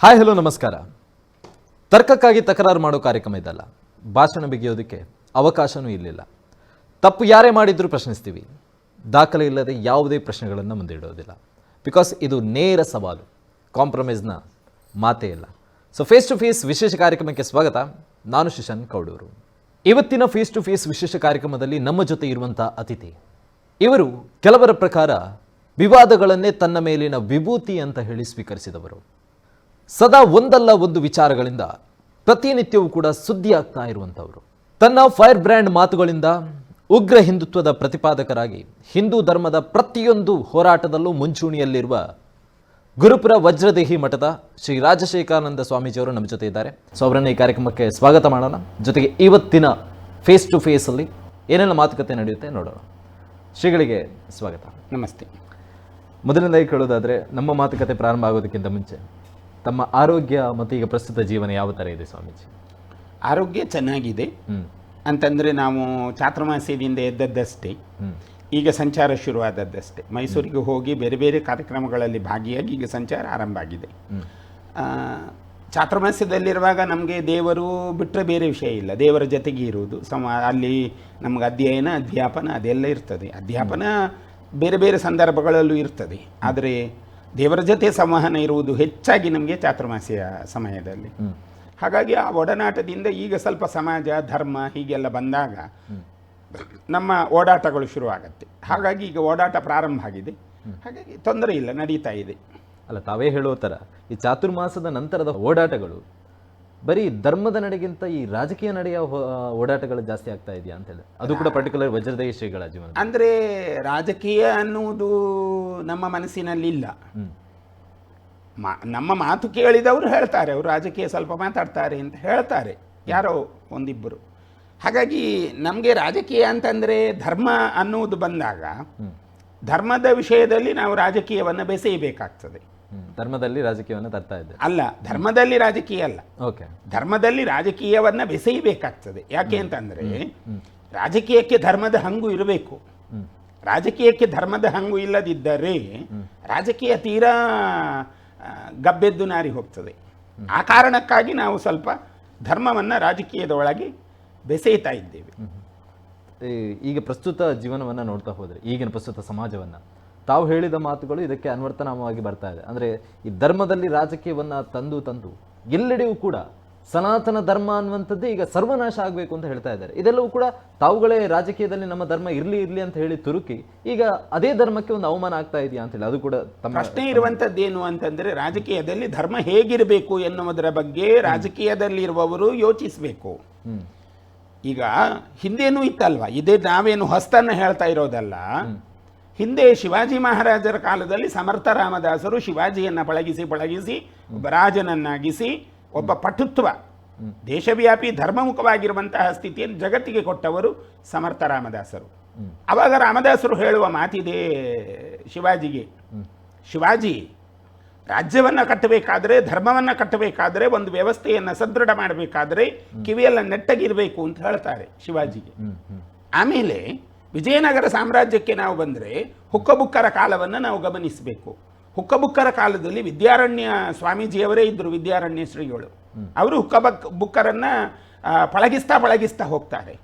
Hi hello ನಮಸ್ಕಾರ. ತರ್ಕಕ್ಕಾಗಿ ತಕರಾರು ಮಾಡೋ ಕಾರ್ಯಕ್ರಮ ಇದಲ್ಲ. ಭಾಷಣ ಬಿಗಿಯೋದಕ್ಕೆ ಅವಕಾಶನೂ ಇರಲಿಲ್ಲ. ತಪ್ಪು ಯಾರೇ ಮಾಡಿದ್ರೂ ಪ್ರಶ್ನಿಸ್ತೀವಿ. ದಾಖಲೆ ಇಲ್ಲದೆ ಯಾವುದೇ ಪ್ರಶ್ನೆಗಳನ್ನು ಮುಂದೆ ಇಡೋದಿಲ್ಲ. ಬಿಕಾಸ್ ಇದು ನೇರ ಸವಾಲು, ಕಾಂಪ್ರಮೈಸ್ನ ಮಾತೇ ಇಲ್ಲ. ಸೊ ಫೇಸ್ ಟು ಫೇಸ್ ವಿಶೇಷ ಕಾರ್ಯಕ್ರಮಕ್ಕೆ ಸ್ವಾಗತ. ನಾನು ಶಿಶನ್ ಕೌಡೂರು. ಇವತ್ತಿನ ಫೇಸ್ ಟು ಫೇಸ್ ವಿಶೇಷ ಕಾರ್ಯಕ್ರಮದಲ್ಲಿ ನಮ್ಮ ಜೊತೆ ಇರುವಂಥ ಅತಿಥಿ, ಇವರು ಕೆಲವರ ಪ್ರಕಾರ ವಿವಾದಗಳನ್ನೇ ತನ್ನ ಮೇಲಿನ ವಿಭೂತಿ ಅಂತ ಹೇಳಿ ಸ್ವೀಕರಿಸಿದವರು. ಸದಾ ಒಂದಲ್ಲ ಒಂದು ವಿಚಾರಗಳಿಂದ ಪ್ರತಿನಿತ್ಯವೂ ಕೂಡ ಸುದ್ದಿ ಆಗ್ತಾ ಇರುವಂಥವರು. ತನ್ನ ಫೈರ್ ಬ್ರ್ಯಾಂಡ್ ಮಾತುಗಳಿಂದ ಉಗ್ರ ಹಿಂದುತ್ವದ ಪ್ರತಿಪಾದಕರಾಗಿ ಹಿಂದೂ ಧರ್ಮದ ಪ್ರತಿಯೊಂದು ಹೋರಾಟದಲ್ಲೂ ಮುಂಚೂಣಿಯಲ್ಲಿರುವ ಗುರುಪುರ ವಜ್ರದೇಹಿ ಮಠದ ಶ್ರೀ ರಾಜಶೇಖರಾನಂದ ಸ್ವಾಮೀಜಿಯವರು ನಮ್ಮ ಜೊತೆ ಇದ್ದಾರೆ. ಸೊ ಅವರನ್ನ ಈ ಕಾರ್ಯಕ್ರಮಕ್ಕೆ ಸ್ವಾಗತ ಮಾಡೋಣ. ಜೊತೆಗೆ ಇವತ್ತಿನ ಫೇಸ್ ಟು ಫೇಸ್ ಅಲ್ಲಿ ಏನೆಲ್ಲ ಮಾತುಕತೆ ನಡೆಯುತ್ತೆ ನೋಡೋಣ. ಶ್ರೀಗಳಿಗೆ ಸ್ವಾಗತ. ನಮಸ್ತೆ. ಮೊದಲನೇದಾಗಿ ಕೇಳೋದಾದ್ರೆ, ನಮ್ಮ ಮಾತುಕತೆ ಪ್ರಾರಂಭ ಆಗೋದಕ್ಕಿಂತ ಮುಂಚೆ ತಮ್ಮ ಆರೋಗ್ಯ ಮತ್ತು ಈಗ ಪ್ರಸ್ತುತ ಜೀವನ ಯಾವ ಥರ ಇದೆ ಸ್ವಾಮೀಜಿ? ಆರೋಗ್ಯ ಚೆನ್ನಾಗಿದೆ ಅಂತಂದರೆ ನಾವು ಚಾತುರ್ಮಾಸ್ಯದಿಂದ ಎದ್ದದ್ದಷ್ಟೇ, ಈಗ ಸಂಚಾರ ಶುರುವಾದದ್ದಷ್ಟೇ. ಮೈಸೂರಿಗೆ ಹೋಗಿ ಬೇರೆ ಬೇರೆ ಕಾರ್ಯಕ್ರಮಗಳಲ್ಲಿ ಭಾಗಿಯಾಗಿ ಈಗ ಸಂಚಾರ ಆರಂಭ ಆಗಿದೆ. ಚಾತುರ್ಮಾಸ್ಯದಲ್ಲಿರುವಾಗ ನಮಗೆ ದೇವರು ಬಿಟ್ಟರೆ ಬೇರೆ ವಿಷಯ ಇಲ್ಲ. ದೇವರ ಜೊತೆಗೆ ಇರುವುದು ಅಲ್ಲಿ ನಮ್ಗೆ ಅಧ್ಯಯನ ಅಧ್ಯಾಪನ ಅದೆಲ್ಲ ಇರ್ತದೆ. ಅಧ್ಯಾಪನ ಬೇರೆ ಬೇರೆ ಸಂದರ್ಭಗಳಲ್ಲೂ ಇರ್ತದೆ, ಆದರೆ ದೇವರ ಜೊತೆ ಸಂವಹನ ಇರುವುದು ಹೆಚ್ಚಾಗಿ ನಮಗೆ ಚಾತುರ್ಮಾಸ್ಯ ಸಮಯದಲ್ಲಿ. ಹಾಗಾಗಿ ಆ ಒಡನಾಟದಿಂದ ಈಗ ಸ್ವಲ್ಪ ಸಮಾಜ ಧರ್ಮ ಹೀಗೆಲ್ಲ ಬಂದಾಗ ನಮ್ಮ ಓಡಾಟಗಳು ಶುರುವಾಗತ್ತೆ. ಹಾಗಾಗಿ ಈಗ ಓಡಾಟ ಪ್ರಾರಂಭ ಆಗಿದೆ. ಹಾಗಾಗಿ ತೊಂದರೆ ಇಲ್ಲ, ನಡೀತಾ ಇದೆ. ಅಲ್ಲ, ತಾವೇ ಹೇಳೋ ಥರ ಈ ಚಾತುರ್ಮಾಸದ ನಂತರದ ಓಡಾಟಗಳು ಬರೀ ಧರ್ಮದ ನಡೆಗಿಂತ ಈ ರಾಜಕೀಯ ನಡೆಯ ಓಡಾಟಗಳು ಜಾಸ್ತಿ ಆಗ್ತಾ ಇದೆಯಾ ಅಂತ ಹೇಳಿ, ಅದು ಕೂಡ ಪರ್ಟಿಕ್ಯುಲರ್ ವಜ್ರದೇಹಿ ಶ್ರೀಗಳ ಜೀವನ. ಅಂದರೆ ರಾಜಕೀಯ ಅನ್ನುವುದು ನಮ್ಮ ಮನಸ್ಸಿನಲ್ಲಿ ಇಲ್ಲ. ನಮ್ಮ ಮಾತು ಕೇಳಿದವರು ಹೇಳ್ತಾರೆ, ಅವರು ರಾಜಕೀಯ ಸ್ವಲ್ಪ ಮಾತಾಡ್ತಾರೆ ಅಂತ ಹೇಳ್ತಾರೆ, ಯಾರೋ ಒಂದಿಬ್ಬರು. ಹಾಗಾಗಿ ನಮಗೆ ರಾಜಕೀಯ ಅಂತಂದರೆ ಧರ್ಮ ಅನ್ನುವುದು ಬಂದಾಗ ಧರ್ಮದ ವಿಷಯದಲ್ಲಿ ನಾವು ರಾಜಕೀಯವನ್ನು ಬೆಸೆಯಬೇಕಾಗ್ತದೆ. ಧರ್ಮದಲ್ಲಿ ರಾಜಕೀಯವನ್ನು ತರ್ತಾ ಇದ್ದೆ ಅಲ್ಲ, ಧರ್ಮದಲ್ಲಿ ರಾಜಕೀಯ ಅಲ್ಲ, ಓಕೆ, ಧರ್ಮದಲ್ಲಿ ರಾಜಕೀಯವನ್ನು ಬೆಸೆಯಬೇಕಾಗ್ತದೆ. ಯಾಕೆ ಅಂತಂದರೆ ರಾಜಕೀಯಕ್ಕೆ ಧರ್ಮದ ಹಂಗು ಇರಬೇಕು. ರಾಜಕೀಯಕ್ಕೆ ಧರ್ಮದ ಹಂಗು ಇಲ್ಲದಿದ್ದರೆ ರಾಜಕೀಯ ತೀರಾ ಗಬ್ಬೆದ್ದು ನಾರಿ ಹೋಗ್ತದೆ. ಆ ಕಾರಣಕ್ಕಾಗಿ ನಾವು ಸ್ವಲ್ಪ ಧರ್ಮವನ್ನು ರಾಜಕೀಯದ ಒಳಗೆ ಬೆಸೆಯ್ತಾ ಇದ್ದೇವೆ. ಈಗ ಪ್ರಸ್ತುತ ಜೀವನವನ್ನು ನೋಡ್ತಾ ಹೋದರೆ, ಈಗಿನ ಪ್ರಸ್ತುತ ಸಮಾಜವನ್ನು ತಾವು ಹೇಳಿದ ಮಾತುಗಳು ಇದಕ್ಕೆ ಅನ್ವರ್ಥನವಾಗಿ ಬರ್ತಾ ಇದೆ. ಅಂದರೆ ಈ ಧರ್ಮದಲ್ಲಿ ರಾಜಕೀಯವನ್ನು ತಂದು ಎಲ್ಲೆಡೆಯೂ ಕೂಡ ಸನಾತನ ಧರ್ಮ ಅನ್ನುವಂಥದ್ದೇ ಈಗ ಸರ್ವನಾಶ ಆಗಬೇಕು ಅಂತ ಹೇಳ್ತಾ ಇದ್ದಾರೆ. ಇದೆಲ್ಲವೂ ಕೂಡ ತಾವುಗಳೇ ರಾಜಕೀಯದಲ್ಲಿ ನಮ್ಮ ಧರ್ಮ ಇರಲಿ ಅಂತ ಹೇಳಿ ತುರುಕಿ ಈಗ ಅದೇ ಧರ್ಮಕ್ಕೆ ಒಂದು ಅವಮಾನ ಆಗ್ತಾ ಇದೆಯಾ ಅಂತ ಹೇಳಿ, ಅದು ಕೂಡ ತಮ್ಮ ಪ್ರಶ್ನೆ ಇರುವಂಥದ್ದೇನು ಅಂತಂದರೆ ರಾಜಕೀಯದಲ್ಲಿ ಧರ್ಮ ಹೇಗಿರಬೇಕು ಎನ್ನುವುದರ ಬಗ್ಗೆ ರಾಜಕೀಯದಲ್ಲಿರುವವರು ಯೋಚಿಸಬೇಕು. ಈಗ ಹಿಂದೇನೂ ಇತ್ತಲ್ವ, ಇದೇ ನಾವೇನು ಹೊಸ್ತನ್ನು ಹೇಳ್ತಾ ಇರೋದಲ್ಲ. ಹಿಂದೆ ಶಿವಾಜಿ ಮಹಾರಾಜರ ಕಾಲದಲ್ಲಿ ಸಮರ್ಥ ರಾಮದಾಸರು ಶಿವಾಜಿಯನ್ನು ಪಳಗಿಸಿ ಒಬ್ಬ ರಾಜನನ್ನಾಗಿಸಿ ಒಬ್ಬ ಪಟುತ್ವ ದೇಶವ್ಯಾಪಿ ಧರ್ಮಮುಖವಾಗಿರುವಂತಹ ಸ್ಥಿತಿಯನ್ನು ಜಗತ್ತಿಗೆ ಕೊಟ್ಟವರು ಸಮರ್ಥ ರಾಮದಾಸರು. ಆವಾಗ ರಾಮದಾಸರು ಹೇಳುವ ಮಾತಿದೆ ಶಿವಾಜಿಗೆ, ಶಿವಾಜಿ ರಾಜ್ಯವನ್ನು ಕಟ್ಟಬೇಕಾದ್ರೆ, ಧರ್ಮವನ್ನು ಕಟ್ಟಬೇಕಾದ್ರೆ, ಒಂದು ವ್ಯವಸ್ಥೆಯನ್ನು ಸದೃಢ ಮಾಡಬೇಕಾದ್ರೆ ಕಿವಿಯೆಲ್ಲ ನೆಟ್ಟಗಿರಬೇಕು ಅಂತ ಹೇಳ್ತಾರೆ ಶಿವಾಜಿಗೆ. ಆಮೇಲೆ ವಿಜಯನಗರ ಸಾಮ್ರಾಜ್ಯಕ್ಕೆ ನಾವು ಬಂದರೆ ಹುಕ್ಕಬುಕ್ಕರ ಕಾಲವನ್ನು ನಾವು ಗಮನಿಸಬೇಕು. ಹುಕ್ಕಬುಕ್ಕರ ಕಾಲದಲ್ಲಿ ವಿದ್ಯಾರಣ್ಯ ಸ್ವಾಮೀಜಿಯವರೇ ಇದ್ದರು, ವಿದ್ಯಾರಣ್ಯ ಶ್ರೀಗಳು. ಅವರು ಬುಕ್ಕರನ್ನು ಪಳಗಿಸ್ತಾ ಹೋಗ್ತಾರೆ.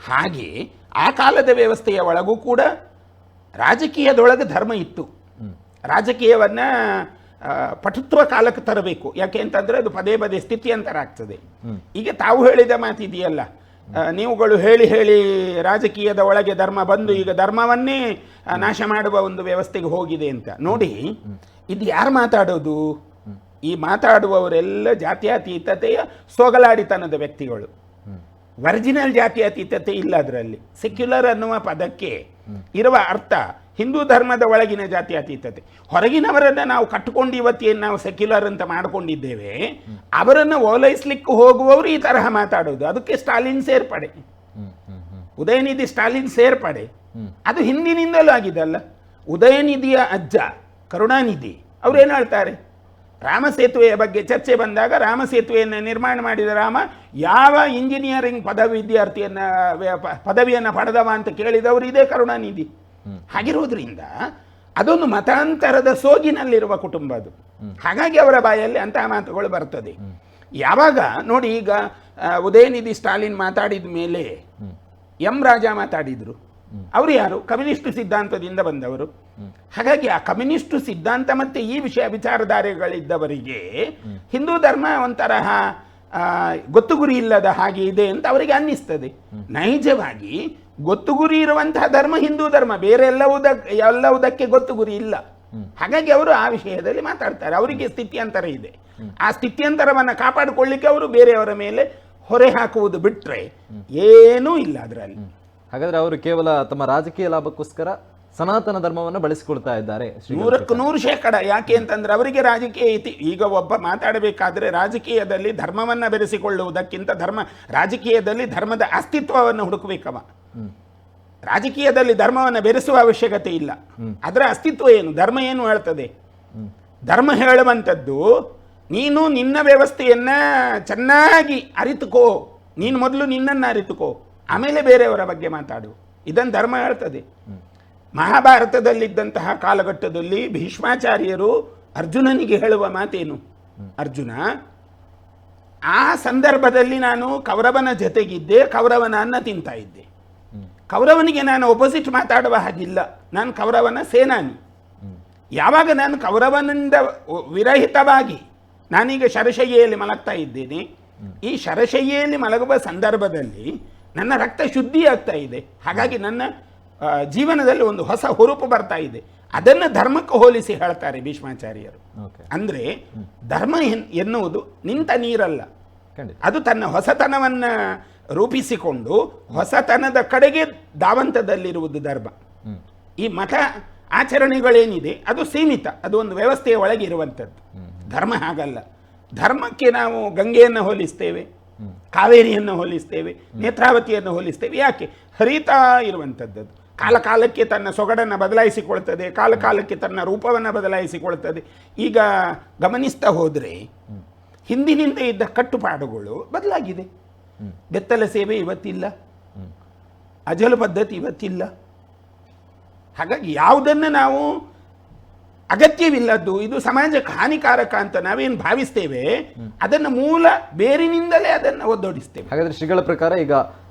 ಹಾಗೆ ಆ ಕಾಲದ ವ್ಯವಸ್ಥೆಯ ಒಳಗೂ ಕೂಡ ರಾಜಕೀಯದೊಳಗೆ ಧರ್ಮ ಇತ್ತು. ರಾಜಕೀಯವನ್ನು ಪಟುತ್ವ ಕಾಲಕ್ಕೆ ತರಬೇಕು. ಯಾಕೆ ಅಂತಂದರೆ ಅದು ಪದೇ ಪದೇ ಸ್ಥಿತಿಯಂತರ ಆಗ್ತದೆ. ಈಗ ತಾವು ಹೇಳಿದ ಮಾತಿದೆಯಲ್ಲ, ನೀವುಗಳು ಹೇಳಿ ರಾಜಕೀಯದ ಒಳಗೆ ಧರ್ಮ ಬಂದು ಈಗ ಧರ್ಮವನ್ನೇ ನಾಶ ಮಾಡುವ ಒಂದು ವ್ಯವಸ್ಥೆಗೆ ಹೋಗಿದೆ ಅಂತ. ನೋಡಿ, ಇದು ಯಾರು ಮಾತಾಡೋದು? ಈ ಮಾತಾಡುವವರೆಲ್ಲ ಜಾತ್ಯತೀತತೆಯ ಸೋಗಲಾಡಿತನದ ವ್ಯಕ್ತಿಗಳು. ಒರಿಜಿನಲ್ ಜಾತ್ಯತೀತತೆ ಇಲ್ಲ ಅದರಲ್ಲಿ. ಸೆಕ್ಯುಲರ್ ಅನ್ನುವ ಪದಕ್ಕೆ ಇರುವ ಅರ್ಥ ಹಿಂದೂ ಧರ್ಮದ ಒಳಗಿನ ಜಾತ್ಯತೀತತೆ. ಹೊರಗಿನವರನ್ನು ನಾವು ಕಟ್ಟಿಕೊಂಡು ಇವತ್ತೇನು ನಾವು ಸೆಕ್ಯುಲರ್ ಅಂತ ಮಾಡಿಕೊಂಡಿದ್ದೇವೆ, ಅವರನ್ನು ಓಲೈಸ್ಲಿಕ್ಕೆ ಹೋಗುವವರು ಈ ತರಹ ಮಾತಾಡೋದು. ಅದಕ್ಕೆ ಸ್ಟಾಲಿನ್ ಸೇರ್ಪಡೆ, ಉದಯನಿಧಿ ಸ್ಟಾಲಿನ್ ಸೇರ್ಪಡೆ ಅದು ಹಿಂದಿನಿಂದಲೂ ಆಗಿದೆಲ್ಲ. ಉದಯನಿಧಿಯ ಅಜ್ಜ ಕರುಣಾನಿಧಿ ಅವರೇನು ಹೇಳ್ತಾರೆ, ರಾಮ ಸೇತುವೆಯ ಬಗ್ಗೆ ಚರ್ಚೆ ಬಂದಾಗ ರಾಮ ಸೇತುವೆಯನ್ನು ನಿರ್ಮಾಣ ಮಾಡಿದ ರಾಮ ಯಾವ ಇಂಜಿನಿಯರಿಂಗ್ ಪದವಿಯನ್ನು ಪಡೆದವ ಅಂತ ಕೇಳಿದವರು ಇದೇ ಕರುಣಾನಿಧಿ. ಹಾಗಿರೋದ್ರಿಂದ ಅದೊಂದು ಮತಾಂತರದ ಸೋಗಿನಲ್ಲಿರುವ ಕುಟುಂಬ ಅದು. ಹಾಗಾಗಿ ಅವರ ಬಾಯಲ್ಲಿ ಅಂತಹ ಮಾತುಗಳು ಬರ್ತದೆ. ಯಾವಾಗ ನೋಡಿ, ಈಗ ಉದಯನಿಧಿ ಸ್ಟಾಲಿನ್ ಮಾತಾಡಿದ ಮೇಲೆ ಎಂ ರಾಜಾ ಮಾತಾಡಿದ್ರು. ಅವರು ಯಾರು? ಕಮ್ಯುನಿಸ್ಟ್ ಸಿದ್ಧಾಂತದಿಂದ ಬಂದವರು. ಹಾಗಾಗಿ ಆ ಕಮ್ಯುನಿಸ್ಟ್ ಸಿದ್ಧಾಂತ ಮತ್ತೆ ಈ ವಿಚಾರಧಾರೆಗಳಿದ್ದವರಿಗೆ ಹಿಂದೂ ಧರ್ಮ ಒಂಥರಹ ಗೊತ್ತು ಗುರಿ ಇಲ್ಲದ ಹಾಗೆ ಇದೆ ಅಂತ ಅವರಿಗೆ ಅನ್ನಿಸ್ತದೆ. ನೈಜವಾಗಿ ಗೊತ್ತು ಗುರಿ ಇರುವಂತಹ ಧರ್ಮ ಹಿಂದೂ ಧರ್ಮ, ಬೇರೆ ಎಲ್ಲವುದಕ್ಕೆ ಗೊತ್ತು ಗುರಿ ಇಲ್ಲ. ಹಾಗಾಗಿ ಅವರು ಆ ವಿಷಯದಲ್ಲಿ ಮಾತಾಡ್ತಾರೆ. ಅವರಿಗೆ ಸ್ಥಿತ್ಯಂತರ ಇದೆ. ಆ ಸ್ಥಿತ್ಯಂತರವನ್ನು ಕಾಪಾಡಿಕೊಳ್ಳಿಕ್ಕೆ ಅವರು ಬೇರೆಯವರ ಮೇಲೆ ಹೊರೆ ಹಾಕುವುದು ಬಿಟ್ರೆ ಏನೂ ಇಲ್ಲ ಅದರಲ್ಲಿ. ಹಾಗಾದ್ರೆ ಅವರು ಕೇವಲ ತಮ್ಮ ರಾಜಕೀಯ ಲಾಭಕ್ಕೋಸ್ಕರ ಸನಾತನ ಧರ್ಮವನ್ನು ಬಳಸಿಕೊಳ್ತಾ ಇದ್ದಾರೆ. 100% ಯಾಕೆ ಅಂತಂದ್ರೆ ಅವರಿಗೆ ರಾಜಕೀಯ ಈಗ ಒಬ್ಬ ಮಾತಾಡಬೇಕಾದ್ರೆ ರಾಜಕೀಯದಲ್ಲಿ ಧರ್ಮವನ್ನ ಬೆರೆಸಿಕೊಳ್ಳುವುದಕ್ಕಿಂತ ರಾಜಕೀಯದಲ್ಲಿ ಧರ್ಮದ ಅಸ್ತಿತ್ವವನ್ನು ಹುಡುಕಬೇಕವ. ರಾಜಕೀಯದಲ್ಲಿ ಧರ್ಮವನ್ನು ಬೆರೆಸುವ ಅವಶ್ಯಕತೆ ಇಲ್ಲ. ಅದರ ಅಸ್ತಿತ್ವ ಏನು? ಧರ್ಮ ಏನು ಹೇಳ್ತದೆ? ಧರ್ಮ ಹೇಳುವಂಥದ್ದು ನೀನು ನಿನ್ನ ವ್ಯವಸ್ಥೆಯನ್ನ ಚೆನ್ನಾಗಿ ಅರಿತುಕೋ, ನೀನು ಮೊದಲು ನಿನ್ನನ್ನು ಅರಿತುಕೋ, ಆಮೇಲೆ ಬೇರೆಯವರ ಬಗ್ಗೆ ಮಾತಾಡು. ಇದನ್ನು ಧರ್ಮ ಹೇಳ್ತದೆ. ಮಹಾಭಾರತದಲ್ಲಿದ್ದಂತಹ ಕಾಲಘಟ್ಟದಲ್ಲಿ ಭೀಷ್ಮಾಚಾರ್ಯರು ಅರ್ಜುನನಿಗೆ ಹೇಳುವ ಮಾತೇನು? ಅರ್ಜುನ, ಆ ಸಂದರ್ಭದಲ್ಲಿ ನಾನು ಕೌರವನ ಜೊತೆಗಿದ್ದೆ, ಕೌರವನ ಅನ್ನ ತಿಂತಾ ಇದ್ದೆ. ಕೌರವನಿಗೆ ನಾನು ಒಪೋಸಿಟ್ ಮಾತಾಡುವ ಹಾಗಿಲ್ಲ, ನಾನು ಕೌರವನ ಸೇನಾನಿ. ಯಾವಾಗ ನಾನು ಕೌರವನಿಂದ ವಿರಹಿತವಾಗಿ ನಾನೀಗ ಶರಶಯ್ಯೆಯಲ್ಲಿ ಮಲಗ್ತಾ ಇದ್ದೇನೆ, ಈ ಶರಶಯ್ಯೆಯಲ್ಲಿ ಮಲಗುವ ಸಂದರ್ಭದಲ್ಲಿ ನನ್ನ ರಕ್ತ ಶುದ್ಧಿ ಆಗ್ತಾ ಇದೆ. ಹಾಗಾಗಿ ನನ್ನ ಜೀವನದಲ್ಲಿ ಒಂದು ಹೊಸ ಹುರುಪು ಬರ್ತಾ ಇದೆ. ಅದನ್ನು ಧರ್ಮಕ್ಕೆ ಹೋಲಿಸಿ ಹೇಳ್ತಾರೆ ಭೀಷ್ಮಾಚಾರ್ಯರು. ಅಂದ್ರೆ ಧರ್ಮ ಎನ್ನುವುದು ನಿಂತ ನೀರಲ್ಲ, ಅದು ತನ್ನ ಹೊಸತನವನ್ನ ರೂಪಿಸಿಕೊಂಡು ಹೊಸತನದ ಕಡೆಗೆ ಧಾವಂತದಲ್ಲಿರುವುದು ಧರ್ಮ. ಈ ಮತ ಆಚರಣೆಗಳೇನಿದೆ ಅದು ಸೀಮಿತ, ಅದು ಒಂದು ವ್ಯವಸ್ಥೆಯ ಒಳಗೆ ಇರುವಂಥದ್ದು. ಧರ್ಮ ಹಾಗಲ್ಲ. ಧರ್ಮಕ್ಕೆ ನಾವು ಗಂಗೆಯನ್ನು ಹೋಲಿಸ್ತೇವೆ, ಕಾವೇರಿಯನ್ನು ಹೋಲಿಸ್ತೇವೆ, ನೇತ್ರಾವತಿಯನ್ನು ಹೋಲಿಸ್ತೇವೆ. ಯಾಕೆ? ಹರಿತಾ ಇರುವಂಥದ್ದು. ಕಾಲ ಕಾಲಕ್ಕೆ ತನ್ನ ಸೊಗಡನ್ನು ಬದಲಾಯಿಸಿಕೊಳ್ತದೆ, ಕಾಲ ಕಾಲಕ್ಕೆ ತನ್ನ ರೂಪವನ್ನು ಬದಲಾಯಿಸಿಕೊಳ್ತದೆ. ಈಗ ಗಮನಿಸ್ತಾ ಹೋದರೆ ಹಿಂದಿನಿಂದ ಇದ್ದ ಕಟ್ಟುಪಾಡುಗಳು ಬದಲಾಗಿದೆ. ಬೆತ್ತಲ ಸೇವೆ ಇವತ್ತಿಲ್ಲ, ಅಜಲು ಪದ್ಧತಿ ಇವತ್ತಿಲ್ಲ. ಹಾಗಾಗಿ ಯಾವುದನ್ನು ನಾವು ಅಗತ್ಯವಿಲ್ಲದ್ದು, ಇದು ಸಮಾಜಕ್ಕೆ ಹಾನಿಕಾರಕ ಅಂತ ನಾವೇನು ಭಾವಿಸ್ತೇವೆ, ಅದನ್ನು ಮೂಲ ಬೇರಿನಿಂದಲೇ ಅದನ್ನು ಒದ್ದೊಡಿಸ್ತೇವೆ. ಹಾಗಾದ್ರೆ ಶ್ರೀಗಳ ಪ್ರಕಾರ ಈಗ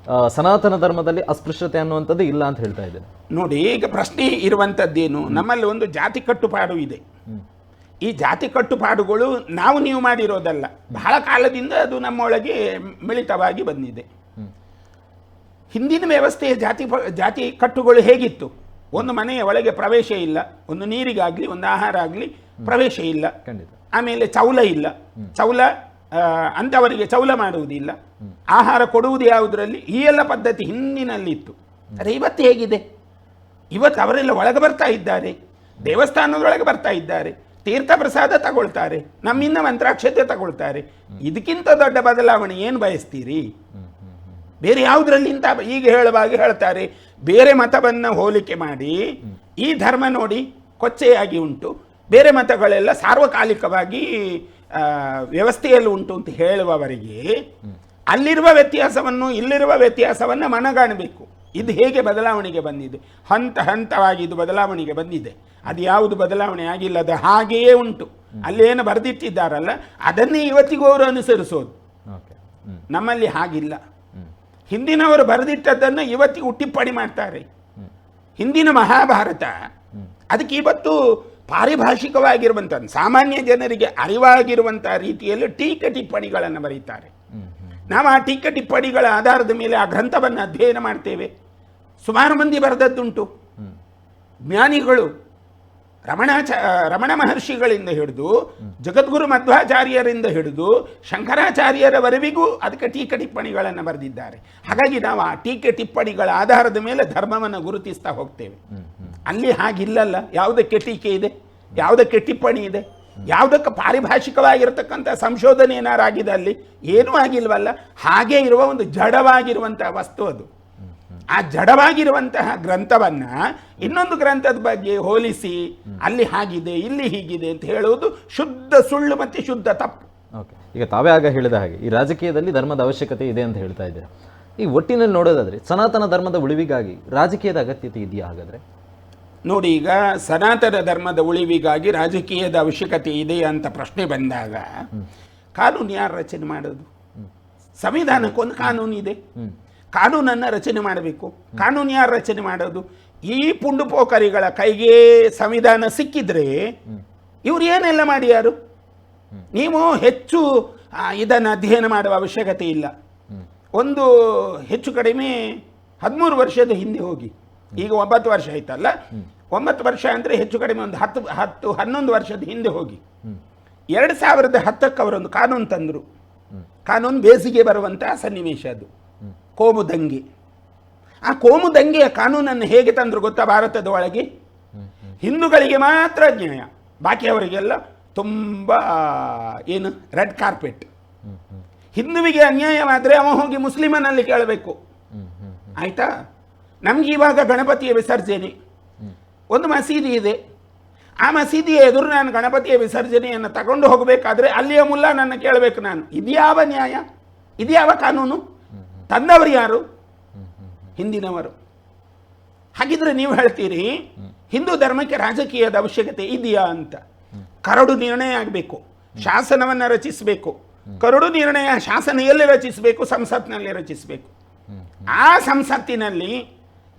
ಸನಾತನ ಧರ್ಮದಲ್ಲಿ ಅಸ್ಪೃಶ್ಯತೆ ಅನ್ನುವಂಥದ್ದು ಇಲ್ಲ ಅಂತ ಹೇಳ್ತಾ ಇದ್ದೇನೆ. ನೋಡಿ, ಈಗ ಪ್ರಶ್ನೆ ಇರುವಂಥದ್ದೇನು, ನಮ್ಮಲ್ಲಿ ಒಂದು ಜಾತಿ ಕಟ್ಟುಪಾಡು ಇದೆ. ಈ ಜಾತಿ ಕಟ್ಟುಪಾಡುಗಳು ನೀವು ಮಾಡಿರೋದಲ್ಲ, ಬಹಳ ಕಾಲದಿಂದ ಅದು ನಮ್ಮೊಳಗೆ ಮಿಳಿತವಾಗಿ ಬಂದಿದೆ. ಹಿಂದಿನ ವ್ಯವಸ್ಥೆಯ ಜಾತಿ ಕಟ್ಟುಗಳು ಹೇಗಿತ್ತು? ಒಂದು ಮನೆಯ ಒಳಗೆ ಪ್ರವೇಶ ಇಲ್ಲ, ಒಂದು ನೀರಿಗಾಗ್ಲಿ ಒಂದು ಆಹಾರ ಆಗಲಿ ಪ್ರವೇಶ ಇಲ್ಲ. ಆಮೇಲೆ ಚೌಲ ಇಲ್ಲ, ಚೌಲ ಅಂಥವರಿಗೆ ಚೌಲ ಮಾಡುವುದಿಲ್ಲ, ಆಹಾರ ಕೊಡುವುದು ಯಾವುದರಲ್ಲಿ, ಈ ಎಲ್ಲ ಪದ್ಧತಿ ಹಿಂದಿನಲ್ಲಿತ್ತು. ಆದರೆ ಇವತ್ತು ಹೇಗಿದೆ? ಇವತ್ತು ಅವರೆಲ್ಲ ಒಳಗೆ ಬರ್ತಾ ಇದ್ದಾರೆ, ದೇವಸ್ಥಾನದೊಳಗೆ ಬರ್ತಾ ಇದ್ದಾರೆ, ತೀರ್ಥ ಪ್ರಸಾದ ತಗೊಳ್ತಾರೆ, ನಮ್ಮಿಂದ ಮಂತ್ರಾಕ್ಷತೆ ತಗೊಳ್ತಾರೆ. ಇದಕ್ಕಿಂತ ದೊಡ್ಡ ಬದಲಾವಣೆ ಏನು ಬಯಸ್ತೀರಿ? ಬೇರೆ ಯಾವುದರಲ್ಲಿ ಇಂಥ ಈಗ ಹೇಳುವಾಗ ಹೇಳ್ತಾರೆ, ಬೇರೆ ಮತವನ್ನು ಹೋಲಿಕೆ ಮಾಡಿ ಈ ಧರ್ಮ ನೋಡಿ ಕೊಚ್ಚೆಯಾಗಿ ಉಂಟು, ಬೇರೆ ಮತಗಳೆಲ್ಲ ಸಾರ್ವಕಾಲಿಕವಾಗಿ ವ್ಯವಸ್ಥೆಯಲ್ಲಿ ಉಂಟು ಅಂತ ಹೇಳುವವರಿಗೆ ಅಲ್ಲಿರುವ ವ್ಯತ್ಯಾಸವನ್ನು ಇಲ್ಲಿರುವ ವ್ಯತ್ಯಾಸವನ್ನು ಮನಗಾಣಬೇಕು. ಇದು ಹೇಗೆ ಬದಲಾವಣೆಗೆ ಬಂದಿದೆ? ಹಂತ ಹಂತವಾಗಿ ಇದು ಬದಲಾವಣೆಗೆ ಬಂದಿದೆ. ಅದು ಯಾವುದು ಬದಲಾವಣೆ ಆಗಿಲ್ಲ, ಅದು ಹಾಗೆಯೇ ಉಂಟು. ಅಲ್ಲೇನು ಬರೆದಿಟ್ಟಿದ್ದಾರಲ್ಲ ಅದನ್ನೇ ಇವತ್ತಿಗೂ ಅವರು ಅನುಸರಿಸೋದು. ನಮ್ಮಲ್ಲಿ ಹಾಗಿಲ್ಲ. ಹಿಂದಿನವರು ಬರೆದಿಟ್ಟದ್ದನ್ನು ಇವತ್ತಿಗೂ ಟಿಪ್ಪಣಿ ಮಾಡ್ತಾರೆ. ಹಿಂದಿನ ಮಹಾಭಾರತ ಅದಕ್ಕೆ ಇವತ್ತು ಪಾರಿಭಾಷಿಕವಾಗಿರುವಂಥ ಸಾಮಾನ್ಯ ಜನರಿಗೆ ಅರಿವಾಗಿರುವಂಥ ರೀತಿಯಲ್ಲಿ ಟೀಕೆ ಟಿಪ್ಪಣಿಗಳನ್ನು ಬರೀತಾರೆ. ನಾವು ಆ ಟೀಕೆ ಟಿಪ್ಪಣಿಗಳ ಆಧಾರದ ಮೇಲೆ ಆ ಗ್ರಂಥವನ್ನು ಅಧ್ಯಯನ ಮಾಡ್ತೇವೆ. ಸುಮಾರು ಮಂದಿ ಬರೆದದ್ದುಂಟು. ಜ್ಞಾನಿಗಳು ರಮಣ ಮಹರ್ಷಿಗಳಿಂದ ಹಿಡಿದು ಜಗದ್ಗುರು ಮಧ್ವಾಚಾರ್ಯರಿಂದ ಹಿಡಿದು ಶಂಕರಾಚಾರ್ಯರವರೆವಿಗೂ ಅದಕ್ಕೆ ಟೀಕೆ ಟಿಪ್ಪಣಿಗಳನ್ನು ಬರೆದಿದ್ದಾರೆ. ಹಾಗಾಗಿ ನಾವು ಆ ಟೀಕೆ ಟಿಪ್ಪಣಿಗಳ ಆಧಾರದ ಮೇಲೆ ಧರ್ಮವನ್ನು ಗುರುತಿಸ್ತಾ ಹೋಗ್ತೇವೆ. ಅಲ್ಲಿ ಹಾಗಿಲ್ಲಲ್ಲ. ಯಾವುದಕ್ಕೆ ಟೀಕೆ ಇದೆ, ಯಾವುದಕ್ಕೆ ಟಿಪ್ಪಣಿ ಇದೆ, ಯಾವುದಕ್ಕೆ ಪಾರಿಭಾಷಿಕವಾಗಿರತಕ್ಕಂಥ ಸಂಶೋಧನೆ ಏನಾರಾಗಿದೆ? ಅಲ್ಲಿ ಏನೂ ಆಗಿಲ್ವಲ್ಲ. ಹಾಗೇ ಇರುವ ಒಂದು ಜಡವಾಗಿರುವಂತಹ ವಸ್ತು ಅದು. ಆ ಜಡವಾಗಿರುವಂತಹ ಗ್ರಂಥವನ್ನ ಇನ್ನೊಂದು ಗ್ರಂಥದ ಬಗ್ಗೆ ಹೋಲಿಸಿ ಅಲ್ಲಿ ಹಾಗಿದೆ ಇಲ್ಲಿ ಹೀಗಿದೆ ಅಂತ ಹೇಳುವುದು ಶುದ್ಧ ಸುಳ್ಳು ಮತ್ತೆ ಶುದ್ಧ ತಪ್ಪು. ಓಕೆ, ಈಗ ತಾವೇ ಆಗ ಹೇಳಿದ ಹಾಗೆ ಈ ರಾಜಕೀಯದಲ್ಲಿ ಧರ್ಮದ ಅವಶ್ಯಕತೆ ಇದೆ ಅಂತ ಹೇಳ್ತಾ ಇದ್ದೀರಾ. ಈ ಒಟ್ಟಿನಲ್ಲಿ ನೋಡೋದಾದ್ರೆ ಸನಾತನ ಧರ್ಮದ ಉಳಿವಿಗಾಗಿ ರಾಜಕೀಯದ ಅಗತ್ಯತೆ ಇದೆಯಾ? ಹಾಗಾದ್ರೆ ನೋಡಿ, ಈಗ ಸನಾತನ ಧರ್ಮದ ಉಳಿವಿಗಾಗಿ ರಾಜಕೀಯದ ಅವಶ್ಯಕತೆ ಇದೆಯಾ ಅಂತ ಪ್ರಶ್ನೆ ಬಂದಾಗ ಕಾನೂನು ಯಾರು ರಚನೆ ಮಾಡೋದು? ಸಂವಿಧಾನಕ್ಕೊಂದು ಕಾನೂನು ಇದೆ, ಕಾನೂನನ್ನು ರಚನೆ ಮಾಡಬೇಕು. ಕಾನೂನು ಯಾರು ರಚನೆ ಮಾಡೋದು? ಈ ಪುಂಡುಪೋಖರಿಗಳ ಕೈಗೆ ಸಂವಿಧಾನ ಸಿಕ್ಕಿದ್ರೆ ಇವ್ರು ಏನೆಲ್ಲ ಮಾಡ್ಯಾರು? ನೀವು ಹೆಚ್ಚು ಇದನ್ನು ಅಧ್ಯಯನ ಮಾಡುವ ಅವಶ್ಯಕತೆ ಇಲ್ಲ. ಒಂದು ಹೆಚ್ಚು ಕಡಿಮೆ 13 ವರ್ಷದ ಹಿಂದೆ ಹೋಗಿ, ಈಗ 9 ವರ್ಷ ಆಯ್ತಲ್ಲ, 9 ವರ್ಷ ಅಂದರೆ ಹೆಚ್ಚು ಕಡಿಮೆ ಒಂದು 10-11 ವರ್ಷದ ಹಿಂದೆ ಹೋಗಿ 2010ಕ್ಕೆ ಅವರೊಂದು ಕಾನೂನು ತಂದರು. ಕಾನೂನು ಬೇಸಿಗೆ ಬರುವಂತಹ ಸನ್ನಿವೇಶ, ಅದು ಕೋಮು ದಂಗೆ. ಆ ಕೋಮು ದಂಗೆಯ ಕಾನೂನನ್ನು ಹೇಗೆ ತಂದರು ಗೊತ್ತಾ? ಭಾರತದ ಒಳಗೆ ಹಿಂದೂಗಳಿಗೆ ಮಾತ್ರ ನ್ಯಾಯ, ಬಾಕಿಯವರಿಗೆಲ್ಲ ತುಂಬ ಏನು ರೆಡ್ ಕಾರ್ಪೆಟ್. ಹಿಂದುವಿಗೆ ಅನ್ಯಾಯವಾದರೆ ಅವ ಹೋಗಿ ಮುಸ್ಲಿಮನಲ್ಲಿ ಕೇಳಬೇಕು, ಆಯ್ತಾ? ನಮ್ಗೆ ಇವಾಗ ಗಣಪತಿಯ ವಿಸರ್ಜನೆ, ಒಂದು ಮಸೀದಿ ಇದೆ, ಆ ಮಸೀದಿಯ ಎದುರು ನಾನು ಗಣಪತಿಯ ವಿಸರ್ಜನೆಯನ್ನು ತಗೊಂಡು ಹೋಗಬೇಕಾದ್ರೆ ಅಲ್ಲಿಯ ಮುಲ್ಲ ನನ್ನ ಕೇಳಬೇಕು ನಾನು. ಇದ್ಯಾವ ನ್ಯಾಯ? ಇದ್ಯಾವ ಕಾನೂನು? ತಂದವರು ಯಾರು? ಹಿಂದಿನವರು. ಹಾಗಿದ್ರೆ ನೀವು ಹೇಳ್ತೀರಿ ಹಿಂದೂ ಧರ್ಮಕ್ಕೆ ರಾಜಕೀಯದ ಅವಶ್ಯಕತೆ ಇದೆಯಾ ಅಂತ. ಕರಡು ನಿರ್ಣಯ ಆಗಬೇಕು, ಶಾಸನವನ್ನು ರಚಿಸಬೇಕು. ಕರಡು ನಿರ್ಣಯ ಶಾಸನ ಎಲ್ಲಿ ರಚಿಸಬೇಕು? ಸಂಸತ್ನಲ್ಲಿ ರಚಿಸಬೇಕು. ಆ ಸಂಸತ್ತಿನಲ್ಲಿ